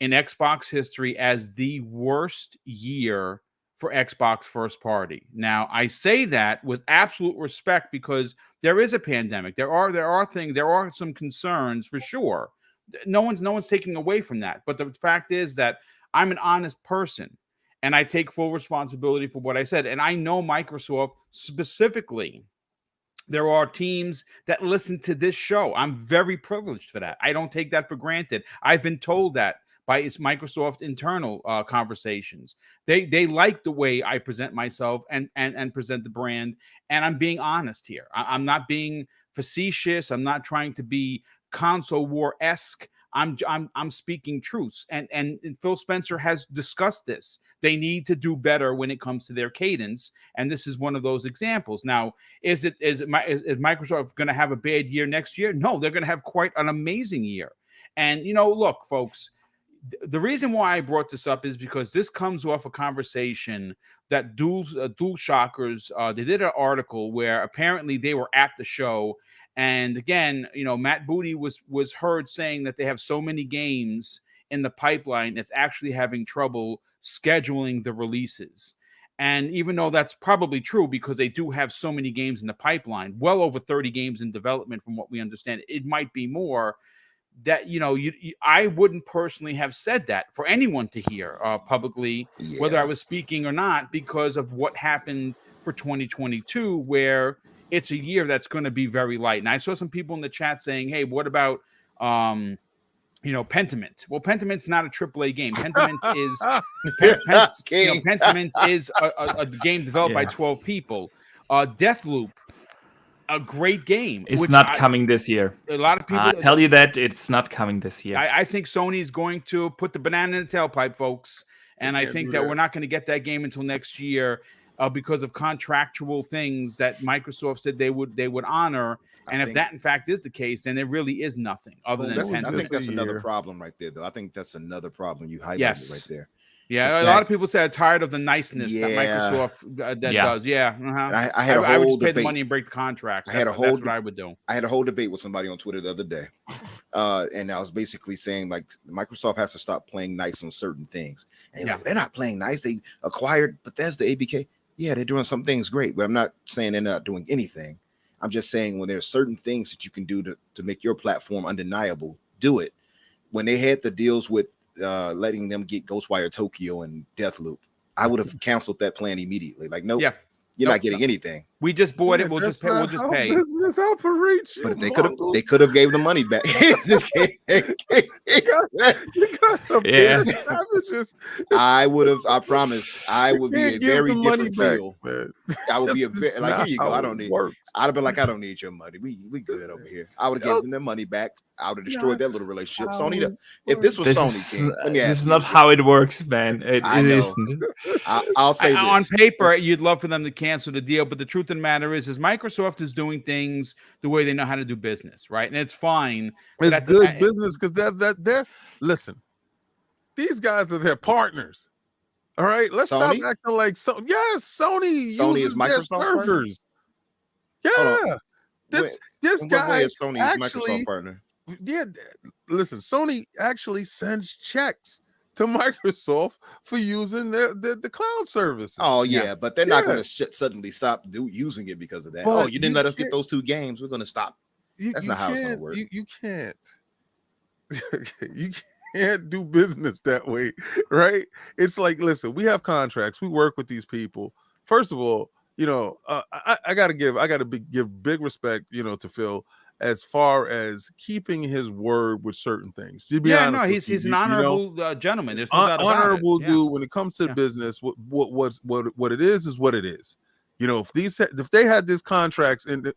in Xbox history as the worst year for Xbox first party. Now, I say that with absolute respect because there is a pandemic. There are things, there are some concerns for sure. No one's taking away from that. But the fact is that I'm an honest person and I take full responsibility for what I said. And I know Microsoft specifically. There are teams that listen to this show. I'm very privileged for that. I don't take that for granted. I've been told that by its Microsoft internal conversations. They like the way I present myself and present the brand. And I'm being honest here. I'm not being facetious. I'm not trying to be console war-esque. I'm speaking truths, and Phil Spencer has discussed this. They need to do better when it comes to their cadence, and this is one of those examples. Now, is Microsoft going to have a bad year next year? No, they're going to have quite an amazing year. And look, folks, the reason why I brought this up is because this comes off a conversation that Dual Shockers, they did an article where apparently they were at the show. And again, Matt Booty was heard saying that they have so many games in the pipeline, it's actually having trouble scheduling the releases. And even though that's probably true because they do have so many games in the pipeline, well over 30 games in development from what we understand, it might be more. That I wouldn't personally have said that for anyone to hear publicly, whether I was speaking or not, because of what happened for 2022, where it's a year that's going to be very light. And I saw some people in the chat saying, "Hey, what about Pentiment?" Well, Pentiment's not a AAA game. Pentiment is Pentiment is a game developed by 12 people. Deathloop. A great game. It's not coming this year. A lot of people I tell you that it's not coming this year. I think Sony's going to put the banana in the tailpipe, folks. And I think that we're not going to get that game until next year because of contractual things that Microsoft said they would honor. And if that in fact is the case, then there really is nothing other than I think that's another problem right there, though. I think that's another problem you highlighted right there. Yeah, a lot of people say I'm tired of the niceness that Microsoft does. Yeah, I had a whole I would just debate. pay the money and break the contract. That's what I would do. I had a whole debate with somebody on Twitter the other day, and I was basically saying like Microsoft has to stop playing nice on certain things. And like, they're not playing nice. They acquired Bethesda, ABK. Yeah, they're doing some things great, but I'm not saying they're not doing anything. I'm just saying when there's certain things that you can do to make your platform undeniable, do it. When they had the deals with letting them get Ghostwire Tokyo and Deathloop, I would have canceled that plan immediately. Like, nope, you're not getting anything. We just bought it. We'll just pay. Business operates. But they could have gave the money back. You got some savages. I promise, I would be a very different feel. I would be like, here you go. I don't need. I'd have been like, I don't need your money. We good over here. I would have given them their money back. I would have destroyed that little relationship. Sony, if this was Sony, let me ask this is not how it works, man. It isn't. I'll say this. On paper, you'd love for them to cancel the deal, but the truth of the matter is Microsoft is doing things the way they know how to do business, right? And it's fine. It's good business because they're listen. These guys are their partners. All right, let's stop acting like so. Yes, Sony is Microsoft servers. Yeah, this guy is Sony's Microsoft partner. Yeah, listen, Sony actually sends checks to Microsoft for using the cloud services. Oh yeah, but they're not going to suddenly stop using it because of that. But you didn't let us get those 2 games. We're going to stop. That's not how it's going to work. You can't. You can't do business that way, right? It's like, listen, we have contracts. We work with these people. First of all, I got to give big respect, to Phil, as far as keeping his word with certain things. He's an honorable gentleman. There's no doubt about honorable dude when it comes to business. What it is what it is. If they had these contracts and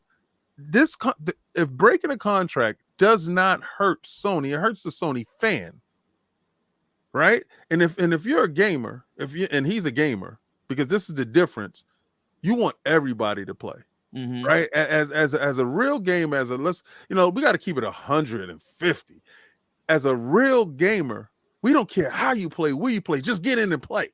if breaking a contract does not hurt Sony, it hurts the Sony fan, right? And if you're a gamer, and he's a gamer, because this is the difference, you want everybody to play. Mm-hmm. Right, as a real game, we got to keep it 150. As a real gamer, we don't care how you play, where you play, just get in and play.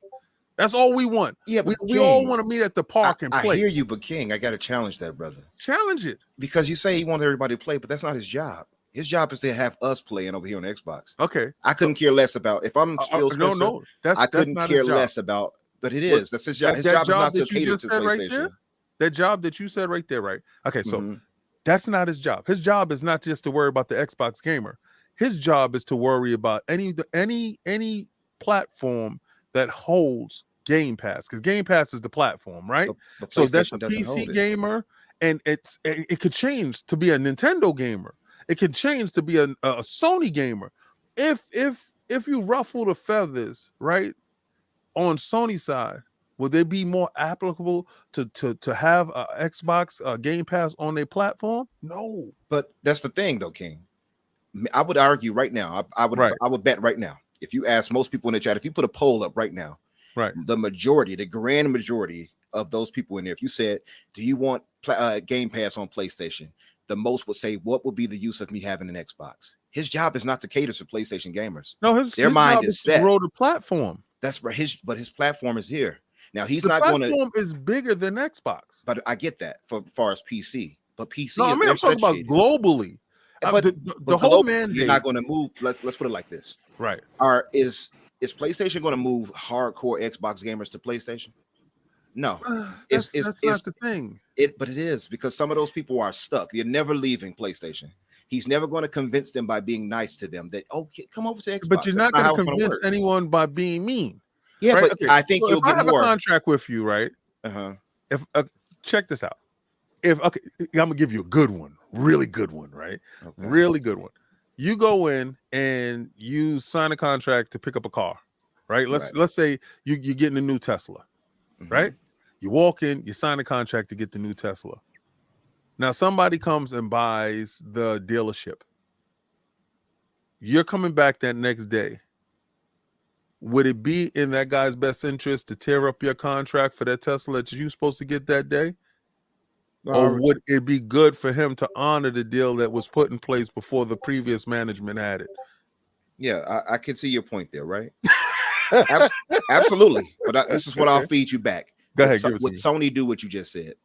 That's all we want. Yeah, but we all want to meet at the park and play. I hear you, but King, I got to challenge that, brother. Challenge it, because you say he wants everybody to play, but that's not his job. His job is to have us playing over here on Xbox. Okay, I couldn't care less about if I'm Phil Spencer. I couldn't care less about, but it is. That's his job. His job is not to cater to PlayStation. That job that you said right there, right? Okay, so that's not his job. His job is not just to worry about the Xbox gamer. His job is to worry about any platform that holds Game Pass, because Game Pass is the platform, right? So that's a PC gamer, and it could change to be a Nintendo gamer. It could change to be a Sony gamer. If you ruffle the feathers, right, on Sony side, would they be more applicable to have a Xbox Game Pass on their platform? No. But that's the thing, though, King. I would argue right now. I would bet right now. If you ask most people in the chat, if you put a poll up right now, right, the grand majority of those people in there, if you said, "Do you want Game Pass on PlayStation?" the most would say, "What would be the use of me having an Xbox?" His job is not to cater to PlayStation gamers. No, their mind is set. To grow the platform. That's right. His platform is here. Now he's the not going to. The platform is bigger than Xbox. But I get that for far as PC. But PC, no, I mean, I'm talking about globally. But the whole mandate. You're not going to move. Let's put it like this. Right. Is PlayStation going to move hardcore Xbox gamers to PlayStation? No, that's not the thing. But it is, because some of those people are stuck. They're never leaving PlayStation. He's never going to convince them by being nice to them that, come over to Xbox. But you're not going to convince anyone by being mean. Yeah, right? but okay. I think you'll get more. If I have more. a contract with you, right? If check this out. I'm gonna give you a good one, really good one, right? Okay. Really good one. You go in and you sign a contract to pick up a car, right? Let's say you're getting a new Tesla, right? You walk in, you sign a contract to get the new Tesla. Now somebody comes and buys the dealership. You're coming back that next day. Would it be in that guy's best interest to tear up your contract for that Tesla that you're supposed to get that day? Or would it be good for him to honor the deal that was put in place before the previous management had it? Yeah, I can see your point there, right? Absolutely. But this is what I'll feed you back. Go ahead. Would Sony do what you just said?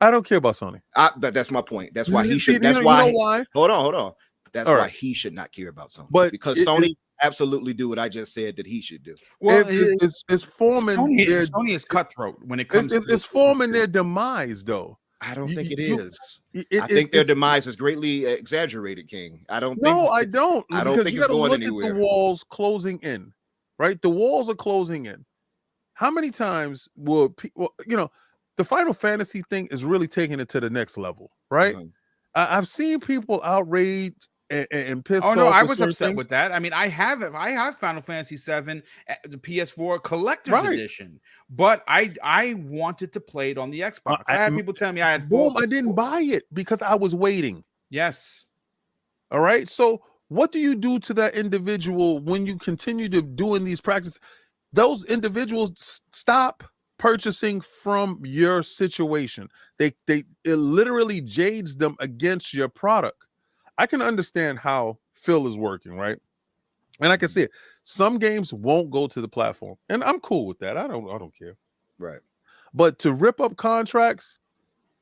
I don't care about Sony. That's my point. That's why he should. That's why. Hold on. That's why he should not care about Sony. But because Sony absolutely do what I just said that he should do. Well, it's forming. Sony is cutthroat when it comes. It's forming their demise, though. I don't think it is. I think their demise is greatly exaggerated, King. I don't. I don't. I don't think it's going anywhere. The walls closing in, right? The walls are closing in. How many times will people? The Final Fantasy thing is really taking it to the next level, right? I've seen people outraged and pissed off. Oh no, I was upset with that. I mean, I have Final Fantasy VII, the PS4 Collector's Edition, but I wanted to play it on the Xbox. I had people tell me I had. I didn't buy it because I was waiting. Yes. All right. So what do you do to that individual when you continue to doing these practices? Those individuals stop purchasing from your situation. It literally jades them against your product. I can understand how Phil is working, right? And I can see it. Some games won't go to the platform, and I'm cool with that. I don't care. Right. But to rip up contracts,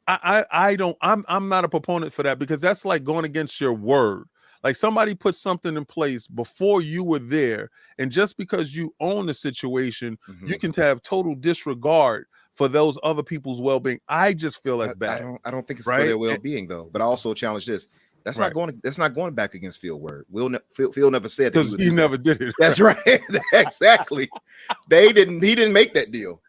I'm not a proponent for that, because that's like going against your word. Like somebody put something in place before you were there, and just because you own the situation, you can have total disregard for those other people's well-being. I just feel that's bad. I don't think it's for their well-being though. But I also challenge this. That's not going back against Phil word. Phil never said that he never did it. That's right. Exactly. He didn't make that deal.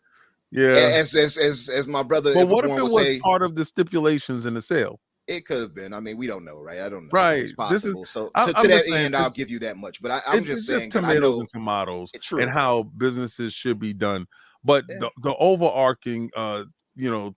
Yeah. As my brother. But what if it was part of the stipulations in the sale? It could have been. I mean, we don't know, right? I don't know. Right. It's possible. To that end, I'll give you that much. But I'm just saying, tomatoes and tomatoes, and how businesses should be done. But the overarching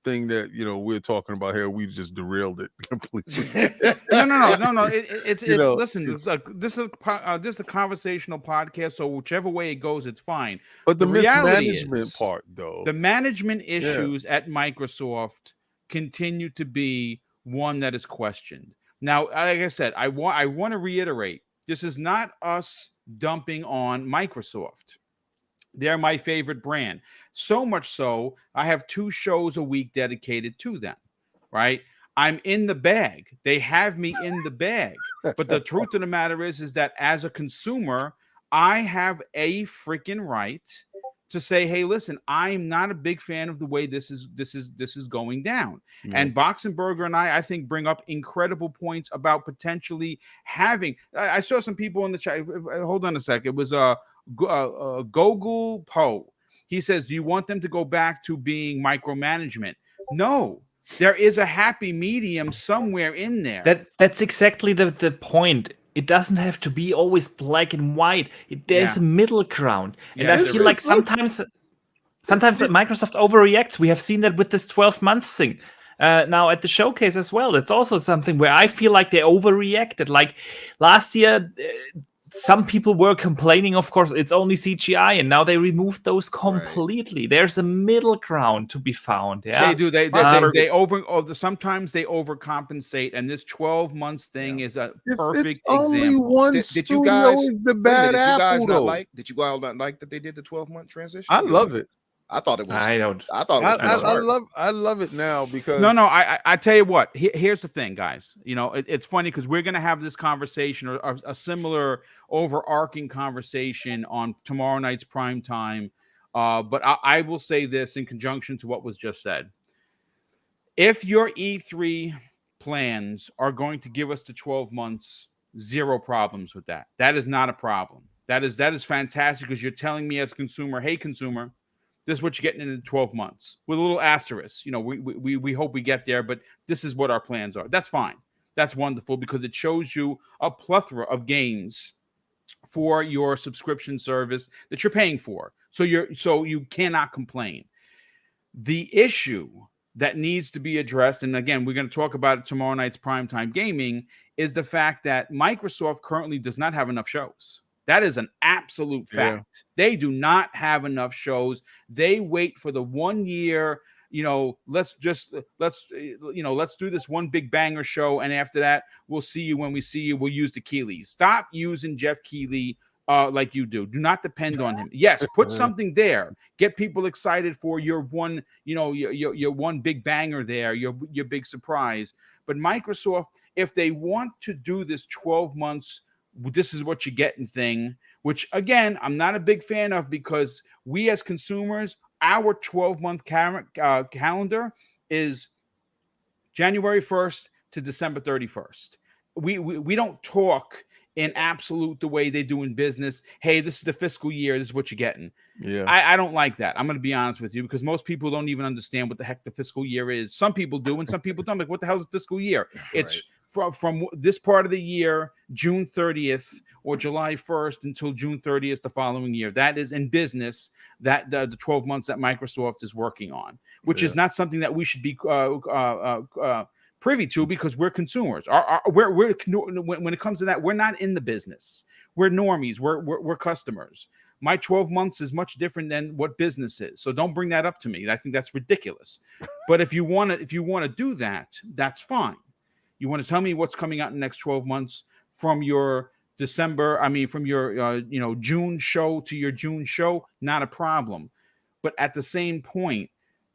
thing that we're talking about here, we just derailed it completely. No. It's listen. This is a conversational podcast, so whichever way it goes, it's fine. But the mismanagement part, though, the management issues at Microsoft continue to be one that is questioned. Now, like I said, I want to reiterate, this is not us dumping on Microsoft. They're my favorite brand. So much so, I have 2 shows a week dedicated to them, right? I'm in the bag. They have me in the bag. But the truth of the matter is that as a consumer, I have a freaking right to say, hey, listen, I'm not a big fan of the way this is going down. Mm-hmm. And Boxenberger and I think, bring up incredible points about potentially having. I saw some people in the chat. Hold on a sec. It was Gogol Poe. He says, do you want them to go back to being micromanagement? No, there is a happy medium somewhere in there. That's exactly the point. It doesn't have to be always black and white. There's a middle ground. And I feel like sometimes Microsoft overreacts. We have seen that with this 12 months thing. now at the showcase as well. It's also something where I feel like they overreacted. Like last year, some people were complaining, of course, it's only CGI, and now they removed those completely. Right. There's a middle ground to be found. Yeah, they do. Sometimes they overcompensate, and this 12 months thing is a perfect it's only example. One did you guys is the bad apple? Did you guys not like? Did you guys not like that they did the 12-month transition? I love it. I thought it was. I don't. I thought it was. I love it now because no. I tell you what. Here's the thing, guys. You know, it's funny because we're gonna have this conversation or a similar overarching conversation on tomorrow night's prime time. But I will say this in conjunction to what was just said. If your E3 plans are going to give us the 12 months, zero problems with that. That is not a problem. That is fantastic because you're telling me as a consumer, hey, consumer, this is what you're getting in 12 months with a little asterisk. You know, we hope we get there, but this is what our plans are. That's fine. That's wonderful because it shows you a plethora of games for your subscription service that you're paying for. So you cannot complain. The issue that needs to be addressed, and again, we're going to talk about it tomorrow night's primetime gaming, is the fact that Microsoft currently does not have enough shows. That is an absolute fact. Yeah. They do not have enough shows. They wait for the 1 year, you know, let's do this one big banger show. And after that, we'll see you when we see you. We'll use the Keighley. Stop using Jeff Keighley like you do. Do not depend on him. Yes, put something there. Get people excited for your one, you know, your one big banger there, your big surprise. But Microsoft, if they want to do this 12 months, this is what you're getting thing, which again, I'm not a big fan of because we as consumers, our 12-month calendar is January 1st to December 31st. We don't talk in absolute the way they do in business. Hey, this is the fiscal year. This is what you're getting. Yeah, I don't like that. I'm going to be honest with you because most people don't even understand what the heck the fiscal year is. Some people do, and some people don't. Like, what the hell is a fiscal year? It's from this part of the year, June 30th or July 1st until June 30th the following year. That is in business that the 12 months that Microsoft is working on, which is not something that we should be privy to because we're consumers. When it comes to that, we're not in the business. We're normies. We're customers. My 12 months is much different than what business is. So don't bring that up to me. I think that's ridiculous. But if you want to do that, that's fine. You want to tell me what's coming out in the next 12 months from your June show to your June show, not a problem. But at the same point,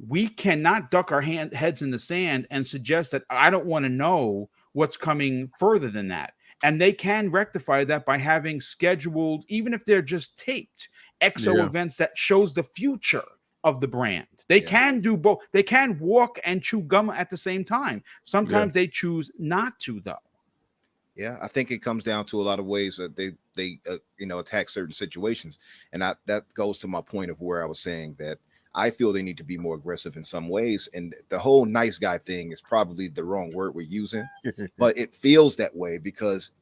we cannot duck our heads in the sand and suggest that I don't want to know what's coming further than that. And they can rectify that by having scheduled, even if they're just taped, XO events that shows the future of the brand. They can do both. They can walk and chew gum at the same time. Sometimes they choose not to, though. Yeah, I think it comes down to a lot of ways that they attack certain situations, and that goes to my point of where I was saying that I feel they need to be more aggressive in some ways. And the whole nice guy thing is probably the wrong word we're using, but it feels that way because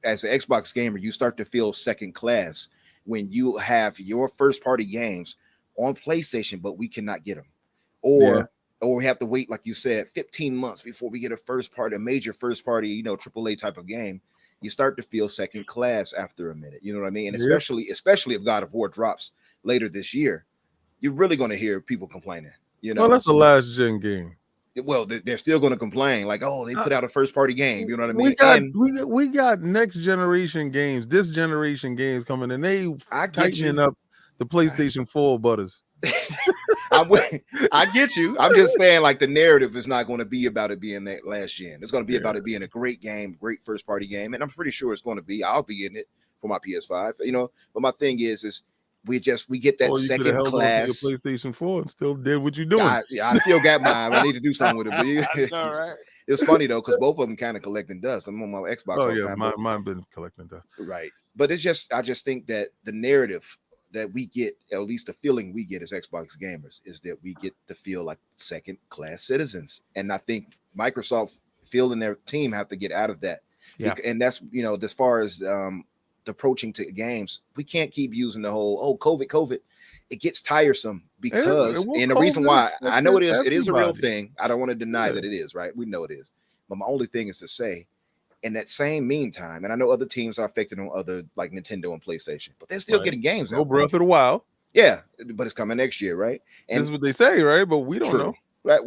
as an Xbox gamer, you start to feel second class when you have your first party games on PlayStation, but we cannot get them, or we have to wait, like you said, 15 months before we get a major first party, AAA type of game. You start to feel second class after a minute. You know what I mean? And especially if God of War drops later this year, you're really going to hear people complaining. Well, that's the last gen game. Well, they're still going to complain, like, oh, they put out a first party game. You know what I mean? We got next generation games, this generation games coming, and they tightening up the PlayStation 4 butters. I get you. I'm just saying, like, the narrative is not going to be about it being that last gen. It's going to be about it being a great game, great first party game, and I'm pretty sure it's going to be. I'll be in it for my PS5, But my thing is we get that second class. Your PlayStation 4 and still did what you're doing. I still got mine. I need to do something with it. But all right. It's funny though, because both of them kind of collecting dust. I'm on my Xbox all the time. Mine been collecting dust. Right. But I just think that the narrative that we get, at least the feeling we get as Xbox gamers, is that we get to feel like second class citizens. And I think Microsoft, Phil and their team have to get out of that. Yeah. And that's, as far as approaching to games, we can't keep using the whole COVID. It gets tiresome because, and the reason why I know it is a real thing. I don't want to deny that it is, right? We know it is. But my only thing is to say, in that same meantime, and I know other teams are affected on other like Nintendo and PlayStation, but they're still getting games. No Breath of the Wild. Yeah, but it's coming next year, right? And this is what they say, right? But we don't know. Right?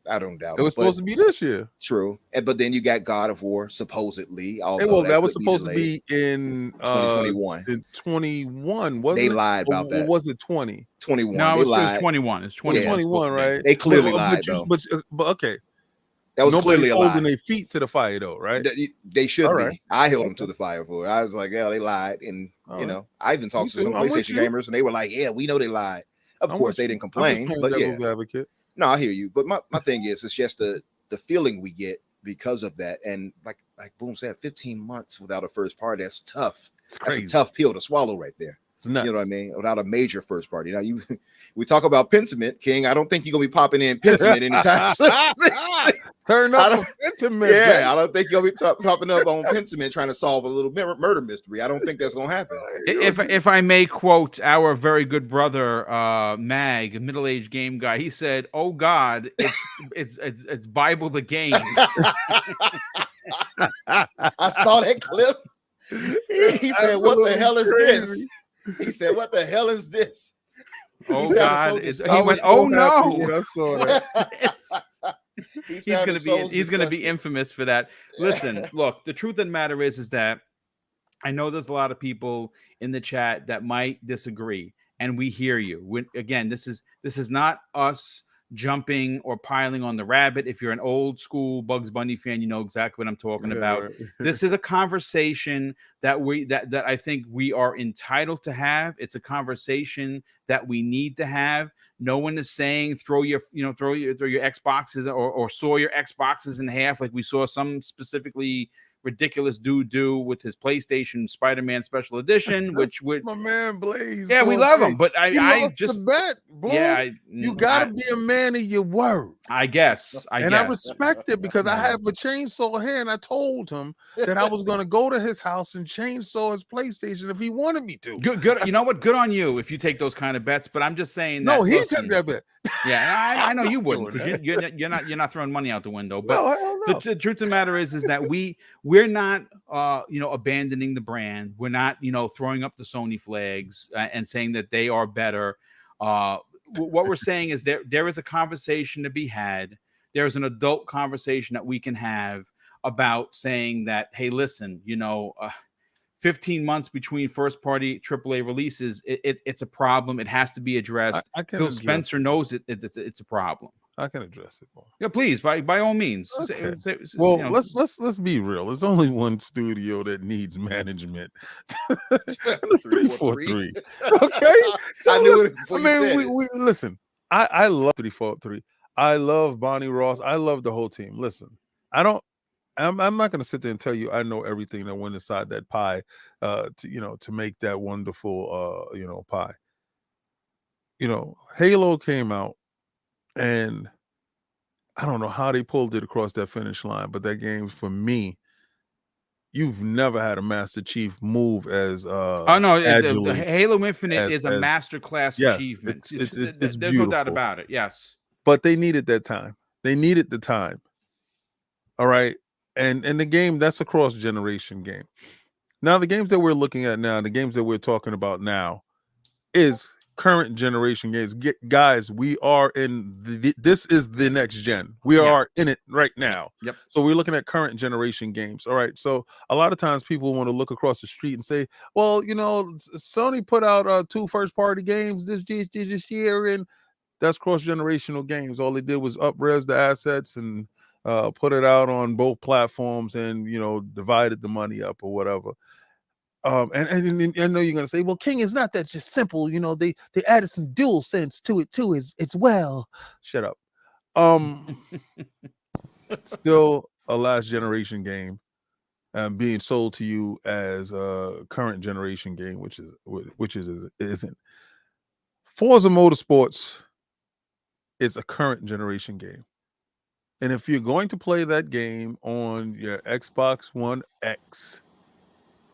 I don't doubt it was supposed to be this year. True, but then you got God of War supposedly. Well, that was supposed to be in 2021. In 21, wasn't they it? lied about that? Or was it 20? 21. No, it was 21. It's 21, right? They clearly lied though. But okay. That was clearly a lie. Holding their feet to the fire, though, right? They should be. Right. I held them to the fire for it. I was like, yeah, they lied, and I even talked to some PlayStation gamers, and they were like, yeah, we know they lied. Of course, they didn't complain, but yeah. Advocate. No, I hear you. But my thing is, it's just the feeling we get because of that, and like Boom said, 15 months without a first party, that's tough. It's crazy. That's a tough pill to swallow right there. You know what I mean? Without a major first party. Now we talk about Pentiment, King. I don't think you're gonna be popping in Pentiment anytime soon. Turn up Pentiment. Yeah, I don't think you'll be popping up on Pentiment trying to solve a little murder mystery. I don't think that's gonna happen. If I may quote our very good brother Mag, a middle-aged game guy, he said, "Oh God, it's Bible the game." I saw that clip. He said, "What the hell is this?" He said, "What the hell is this?" Oh God! He went, "Oh no!" I saw that. He's gonna be infamous for that. Listen, look. The truth of the matter is that I know there's a lot of people in the chat that might disagree, and we hear you. Again, this is not us jumping or piling on the rabbit. If you're an old school Bugs Bunny fan, you know exactly what I'm talking about. Right. This is a conversation that I think we are entitled to have. It's a conversation that we need to have. No one is saying throw your Xboxes or saw your Xboxes in half like we saw some specifically ridiculous dude do with his PlayStation Spider-Man Special Edition, which would my man Blaze. Yeah, we love him, but I just the bet, bro. Yeah, you gotta be a man of your word. I guess. I respect it because I have a chainsaw here, and I told him that I was gonna go to his house and chainsaw his PlayStation if he wanted me to. Good. You know what? Good on you if you take those kind of bets. But I'm just saying that. No, he took that bet. Yeah, I know you wouldn't because you're not throwing money out the window. But no. The truth of the matter is that we're not abandoning the brand. We're not throwing up the Sony flags and saying that they are better. What we're saying is there is a conversation to be had. There's an adult conversation that we can have about saying that, hey, listen, 15 months between first party AAA releases, it's a problem. It has to be addressed. Phil Spencer knows it's a problem. I can address it more. Yeah, please, by all means. Okay. Let's be real. There's only one studio that needs management. It's 343. Okay, so we listen. I love 343. I love Bonnie Ross. I love the whole team. Listen, I'm not going to sit there and tell you I know everything that went inside that pie, to make that wonderful, pie. Halo came out, and I don't know how they pulled it across that finish line, but that game for me, you've never had a Master Chief move as the Halo Infinite is a masterclass achievement. There's no doubt about it. Yes, but they needed that time. They needed the time. All right. And the game, that's a cross-generation game. Now, the games that we're looking at now, the games that we're talking about now is current generation games. Guys, we are in this is the next gen. We are in it right now. Yep. So we're looking at current generation games. All right. So a lot of times people want to look across the street and say, well, Sony put out 2 first-party games this year, and that's cross-generational games. All they did was up-res the assets and put it out on both platforms and divided the money up or whatever. And I know you're gonna say, well, King, is not that just simple. They added some dual sense to it too. It's well, shut up. Still a last generation game, being sold to you as a current generation game, which isn't. Forza Motorsports is a current generation game. And if you're going to play that game on your Xbox One X,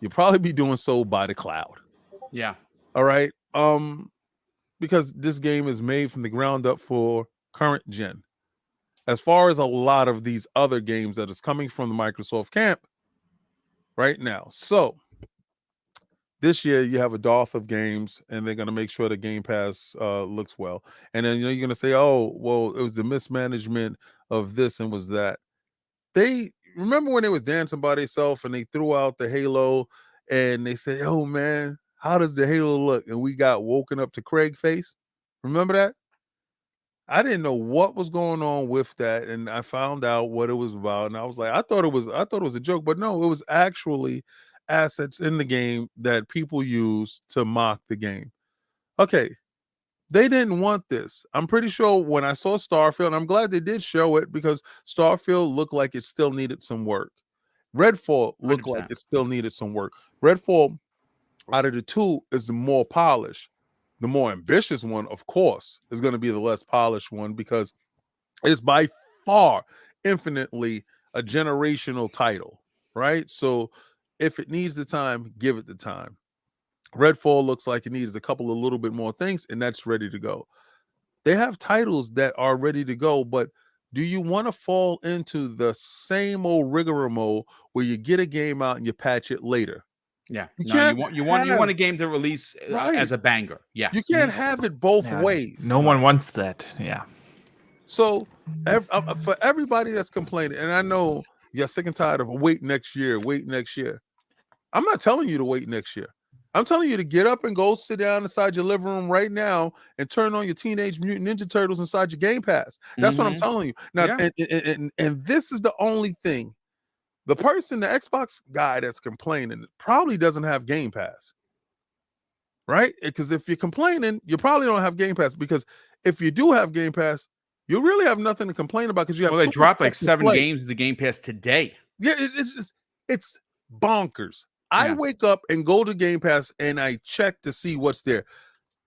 you'll probably be doing so by the cloud. Yeah. All right. Because this game is made from the ground up for current gen. As far as a lot of these other games that is coming from the Microsoft camp right now. So this year you have a dearth of games, and they're going to make sure the Game Pass looks well. And then you're going to say, "Oh, well, it was the mismanagement of this and was that." They remember when they was dancing by themselves and they threw out the Halo, and they said, "Oh man, how does the Halo look?" And we got woken up to Craig face. Remember that? I didn't know what was going on with that, and I found out what it was about, and I was like, I thought it was a joke, but no, it was actually assets in the game that people use to mock the game. Okay, they didn't want this. I'm pretty sure when I saw Starfield, and I'm glad they did show it because Starfield looked like it still needed some work. Redfall looked 100%. like it still needed some work. Redfall, out of the two, is the more polished. The more ambitious one, of course, is going to be the less polished one because it's by far infinitely a generational title, right? So if it needs the time, give it the time. Redfall looks like it needs a couple of little bit more things, and that's ready to go. They have titles that are ready to go, but do you want to fall into the same old rigmarole where you get a game out and you patch it later? Yeah. You No, can't you want a game to release Right. as a banger. Yeah. You can't have it both Yeah. ways. No one wants that. Yeah. So for everybody that's complaining, and I know you're sick and tired of wait next year. I'm not telling you to wait next year. I'm telling you to get up and go sit down inside your living room right now and turn on your Teenage Mutant Ninja Turtles inside your Game Pass. That's what I'm telling you. Now, Yeah. and this is the only thing. The Xbox guy that's complaining probably doesn't have Game Pass. Right? Because if you're complaining, you probably don't have Game Pass. Because if you do have Game Pass, you really have nothing to complain about because you have. Well, they dropped like 7 games in the Game Pass today. Yeah, it's bonkers. I wake up and go to Game Pass and I check to see what's there.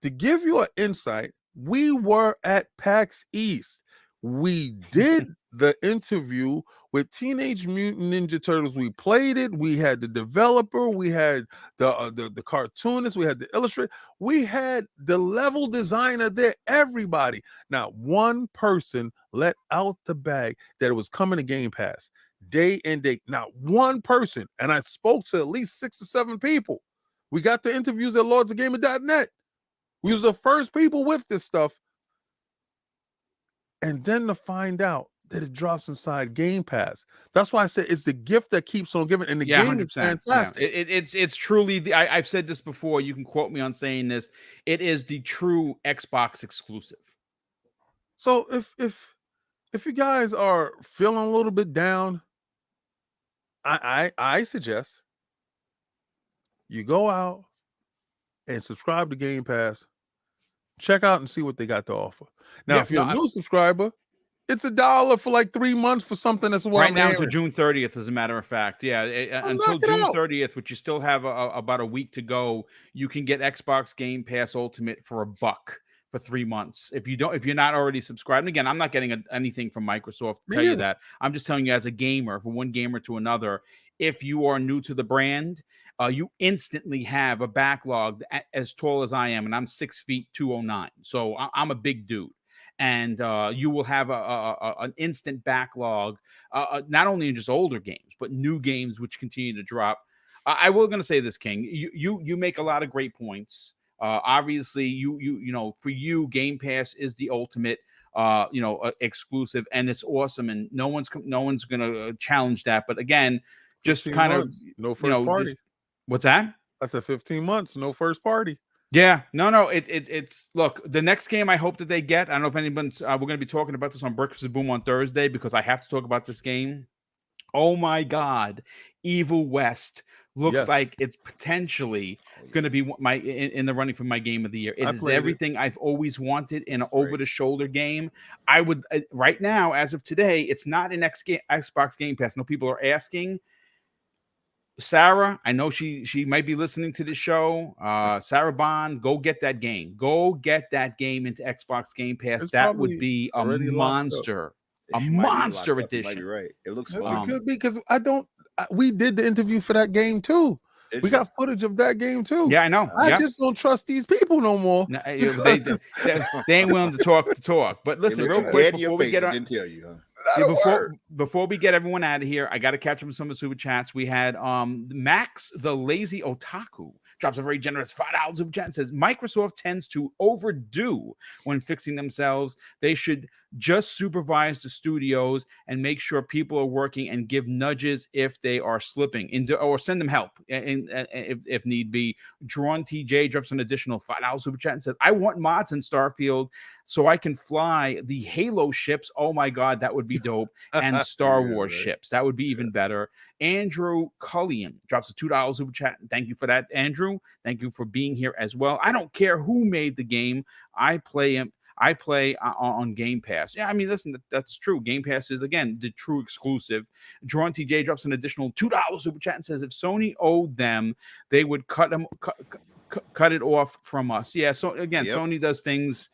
To give you an insight, we were at PAX East. We did the interview with Teenage Mutant Ninja Turtles. We played it. We had the developer. We had the cartoonist. We had the illustrator. We had the level designer there. Everybody. Not one person let out the bag that it was coming to Game Pass day and day. Not one person. And I spoke to at least 6 or 7 people. We got the interviews at lordsofgaming.net. We was the first people with this stuff. And then to find out that it drops inside Game Pass. That's why I said it's the gift that keeps on giving. And the game 100%. is fantastic. Yeah. It's truly I've said this before. You can quote me on saying this. It is the true Xbox exclusive. So if you guys are feeling a little bit down, I suggest you go out and subscribe to Game Pass. Check out and see what they got to offer. Now, if you're a new subscriber, it's $1 for like 3 months for something. That's what right I'm now hearing. to June 30th, as a matter of fact. Yeah, until June 30th, which you still have about a week to go. You can get Xbox Game Pass Ultimate for $1 for 3 months. If you're not already subscribed. And again, I'm not getting anything from Microsoft to tell you that. I'm just telling you as a gamer, from one gamer to another. If you are new to the brand, you instantly have a backlog as tall as I am, and I'm 6 feet 209. So I'm a big dude. And you will have an instant backlog, not only in just older games, but new games which continue to drop. I will going to say this, King. You make a lot of great points. Obviously, you know, for you, Game Pass is the ultimate, exclusive, and it's awesome, and no one's going to challenge that. But again, just kind of no first party. What's that? I said 15 months, no first party. Yeah, no. It's look, the next game I hope that they get. I don't know if anyone's. We're going to be talking about this on Breakfast with Boom on Thursday because I have to talk about this game. Oh my God, Evil West looks like it's potentially going to be in the running for my game of the year. It is everything I've always wanted in an over-the-shoulder game. I would right now, as of today, it's not an Xbox Game Pass. No, people are asking. Sarah, I know she might be listening to this show. Sarah Bond, go get that game. Go get that game into Xbox Game Pass. That would be a monster. A monster edition. Might be right. It looks It fun. could be because we did the interview for that game too. We got footage of that game too. Yeah, I know. I just don't trust these people no more. No, they ain't willing to talk. But listen, real quick before we get on, didn't tell you, huh? Before we get everyone out of here, I got to catch up with some of the super chats. We had Max the Lazy Otaku drops a very generous $5 super chat and says Microsoft tends to overdo when fixing themselves. They should just supervise the studios and make sure people are working and give nudges if they are slipping or send them help if need be. Drawn TJ drops an additional $5 super chat and says, I want mods in Starfield so I can fly the Halo ships. Oh my God, that would be dope. And Star Wars ships. That would be even better. Andrew Cullion drops a $2 super chat. Thank you for that, Andrew. Thank you for being here as well. I don't care who made the game. I play on Game Pass. Yeah, I mean, listen, that's true. Game Pass is, again, the true exclusive. Drawn TJ drops an additional $2 super chat and says if Sony owed them, they would cut it off from us. Yeah, so again, Sony does things.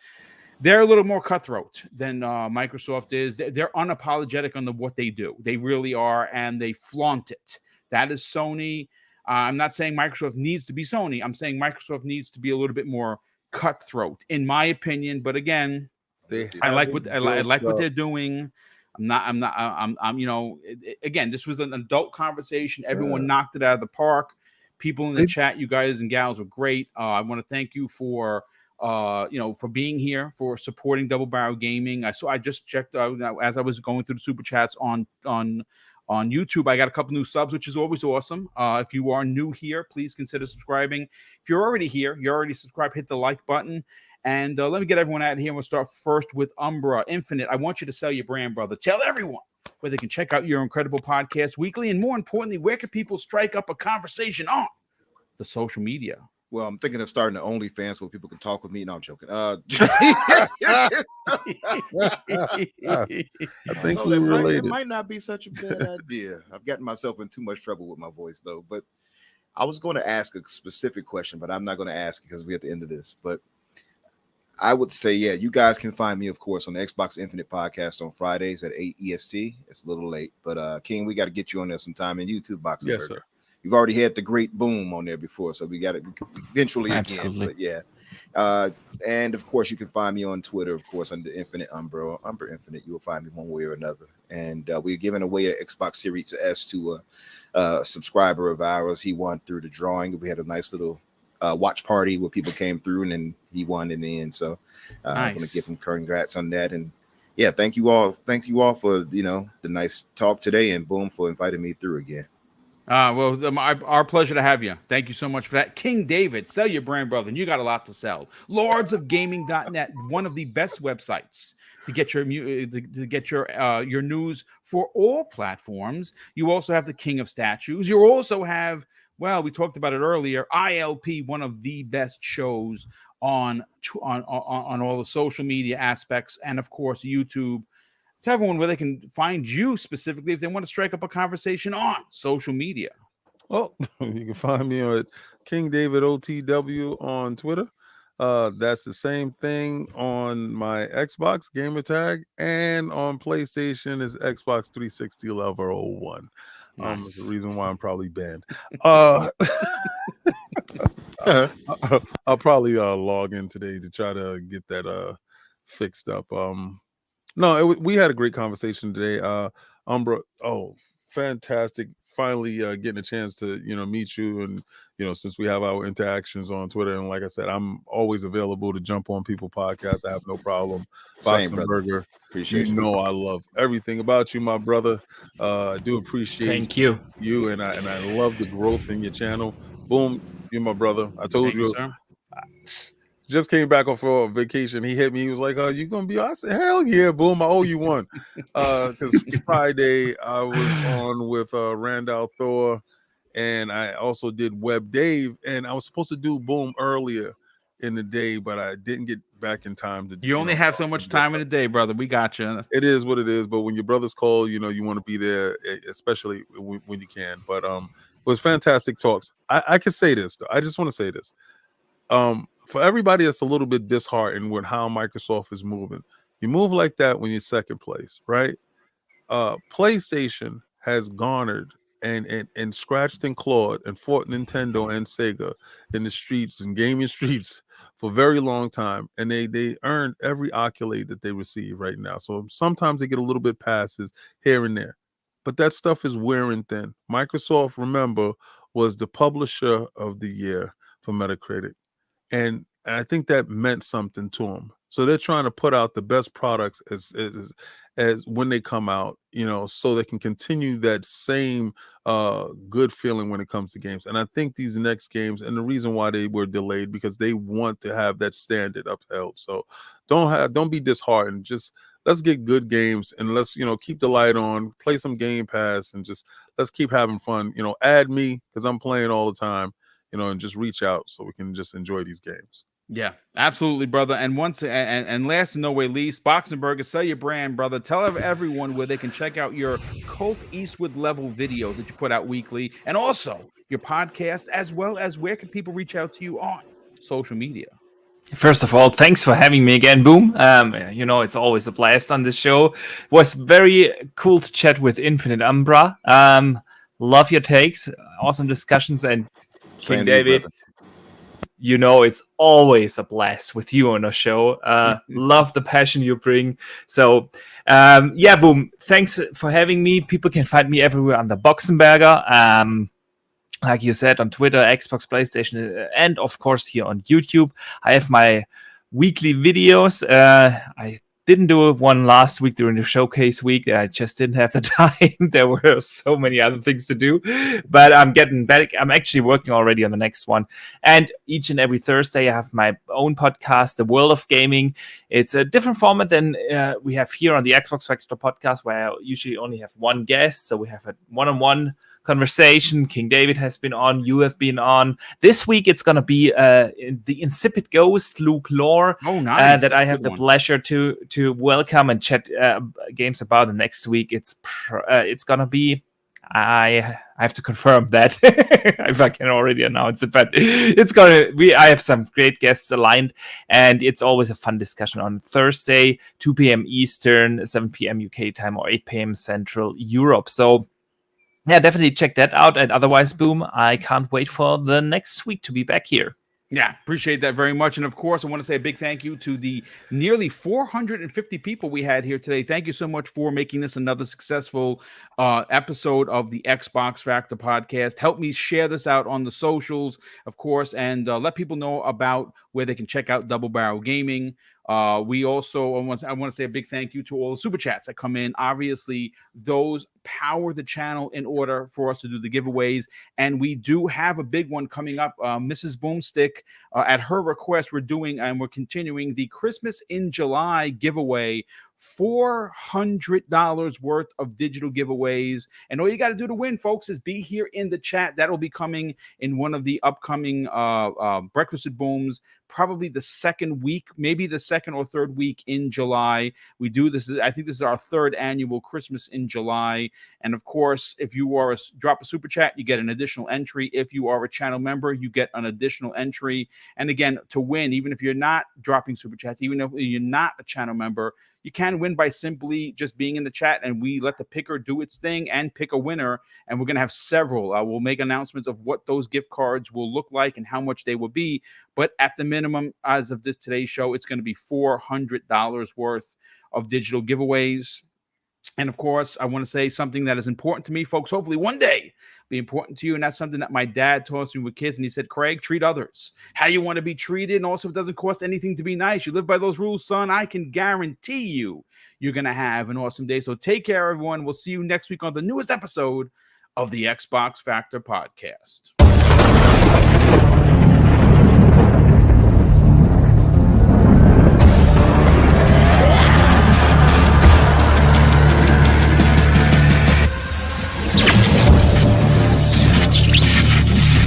They're a little more cutthroat than Microsoft is. They're unapologetic on what they do. They really are, and they flaunt it. That is Sony. I'm not saying Microsoft needs to be Sony. I'm saying Microsoft needs to be a little bit more cutthroat, in my opinion. But again, I like what they're doing. I'm you know, again, this was an adult conversation. Everyone knocked it out of the park. People in the chat, you guys and gals were great. I want to thank you for for being here, for supporting Double Barrel Gaming. I just checked as I was going through the super chats on YouTube. I got a couple new subs, which is always awesome. If you are new here, please consider subscribing. If you're already here, you're already subscribed, hit the like button. And let me get everyone out of here. We'll start first with Umbra Infinite. I want you to sell your brand, brother. Tell everyone where they can check out your incredible podcast weekly. And more importantly, where can people strike up a conversation on the social media? Well, I'm thinking of starting an OnlyFans where people can talk with me. No, I'm joking. I think it might not be such a bad idea. I've gotten myself in too much trouble with my voice, though. But I was going to ask a specific question, but I'm not going to ask because we're at the end of this. But I would say, yeah, you guys can find me, of course, on the Xbox Infinite podcast on Fridays at 8 EST. It's a little late, but King, we got to get you on there sometime in YouTube Boxing Yes, Burger. sir. You've already had the great Boom on there before, so we got it eventually Absolutely. again. But yeah, and of course you can find me on Twitter, of course, under Infinite Umbra Infinite. You will find me one way or another. And we're giving away an Xbox Series S to a subscriber of ours. He won through the drawing. We had a nice little watch party where people came through, and then he won in the end. So I'm going to give him congrats on that. And yeah, thank you all for the nice talk today, and Boom for inviting me through again. Our pleasure to have you. Thank you so much for that. King David, sell your brand, brother, and you got a lot to sell. Lordsofgaming.net, one of the best websites to get your your news for all platforms. You also have the King of Statues. You also have, well, we talked about it earlier, ILP, one of the best shows on all the social media aspects, and of course YouTube. Tell everyone where they can find you specifically if they want to strike up a conversation on social media. Well, you can find me at King David OTW on Twitter. That's the same thing on my Xbox gamer tag, and on PlayStation is Xbox 360 Lover 01. Nice. That's the reason why I'm probably banned. I'll probably log in today to try to get that fixed up. No, we had a great conversation today. Umbra, fantastic. Finally getting a chance to, meet you. And, since we have our interactions on Twitter, and like I said, I'm always available to jump on people's podcasts. I have no problem. Same, Boxing Burger. Appreciate you. I love everything about you, my brother. I do appreciate Thank you. And I love the growth in your channel. Boom, you're my brother. I told Thank you, you. sir. Just came back for a vacation. He hit me. He was like, you gonna be on? I said, hell yeah, Boom. I owe you one. Because Friday I was on with Randall Thor, and I also did Web Dave, and I was supposed to do Boom earlier in the day, but I didn't get back in time to. You only have so much time in the day, brother. We got you. It is what it is. But when your brothers call, you want to be there, especially when you can. But it was fantastic talks. I can say this though. I just want to say this. For everybody that's a little bit disheartened with how Microsoft is moving, you move like that when you're second place, right? PlayStation has garnered and scratched and clawed and fought Nintendo and Sega in the streets and gaming streets for a very long time, and they earned every accolade that they receive right now. So sometimes they get a little bit passes here and there, but that stuff is wearing thin. Microsoft, remember, was the publisher of the year for Metacritic, and I think that meant something to them. So they're trying to put out the best products as when they come out, so they can continue that same good feeling when it comes to games. And I think these next games, and the reason why they were delayed, because they want to have that standard upheld. So don't be disheartened. Just let's get good games, and let's keep the light on, play some Game Pass, and just let's keep having fun. Add me, because I'm playing all the time, and just reach out so we can just enjoy these games. Yeah, absolutely, brother. And and last and no way least, Boxing Burger, sell your brand, brother. Tell everyone where they can check out your Cult Eastwood level videos that you put out weekly, and also your podcast, as well as where can people reach out to you on social media. First of all, thanks for having me again, Boom. It's always a blast on this show. It was very cool to chat with Infinite Umbra. Love your takes, awesome discussions, and King David. It's always a blast with you on a show. Love the passion you bring. So, Boom. Thanks for having me. People can find me everywhere under Boxenberger. Like you said, on Twitter, Xbox, PlayStation, and of course here on YouTube. I have my weekly videos. I didn't do one last week during the showcase week. I just didn't have the time. There were so many other things to do, but I'm getting back. I'm actually working already on the next one. And each and every Thursday, I have my own podcast, The World of Gaming. It's a different format than we have here on the Xbox Factor podcast, where I usually only have one guest. So we have a one-on-one conversation. King David has been on. You have been on. This week, it's going to be the Insipid Ghost, Luke Lore, nice. That I have the pleasure to welcome and chat games about. The next week, it's going to be. I have to confirm that if I can already announce it, but it's going to be. I have some great guests aligned, and it's always a fun discussion on Thursday, 2 p.m. Eastern, 7 p.m. UK time, or 8 p.m. Central Europe. So, yeah, definitely check that out. And otherwise, Boom, I can't wait for the next week to be back here. Yeah, appreciate that very much. And of course, I want to say a big thank you to the nearly 450 people we had here today. Thank you so much for making this another successful episode of the Xbox Factor podcast. Help me share this out on the socials, of course, and let people know about where they can check out Double Barrel Gaming. We also, I want to say a big thank you to all the super chats that come in. Obviously, those power the channel in order for us to do the giveaways. And we do have a big one coming up. Mrs. BoomStick, at her request, we're continuing the Christmas in July giveaway. $400 worth of digital giveaways, and all you got to do to win, folks, is be here in the chat. That'll be coming in one of the upcoming Breakfast with Booms, probably the second week, maybe the second or third week in July. We do this. I think this is our third annual Christmas in July. And of course, if you are drop a super chat, you get an additional entry. If you are a channel member, you get an additional entry. And again, to win, even if you're not dropping super chats, even if you're not a channel member, you can win by simply just being in the chat, and we let the picker do its thing and pick a winner. And we're going to have several. We'll make announcements of what those gift cards will look like and how much they will be. But at the minimum, as of today's show, it's going to be $400 worth of digital giveaways. And of course, I want to say something that is important to me, folks. Hopefully one day be important to you. And that's something that my dad taught me with kids. And he said, Craig, treat others how you want to be treated. And also, it doesn't cost anything to be nice. You live by those rules, son. I can guarantee you're going to have an awesome day. So take care, everyone. We'll see you next week on the newest episode of the Xbox Factor podcast.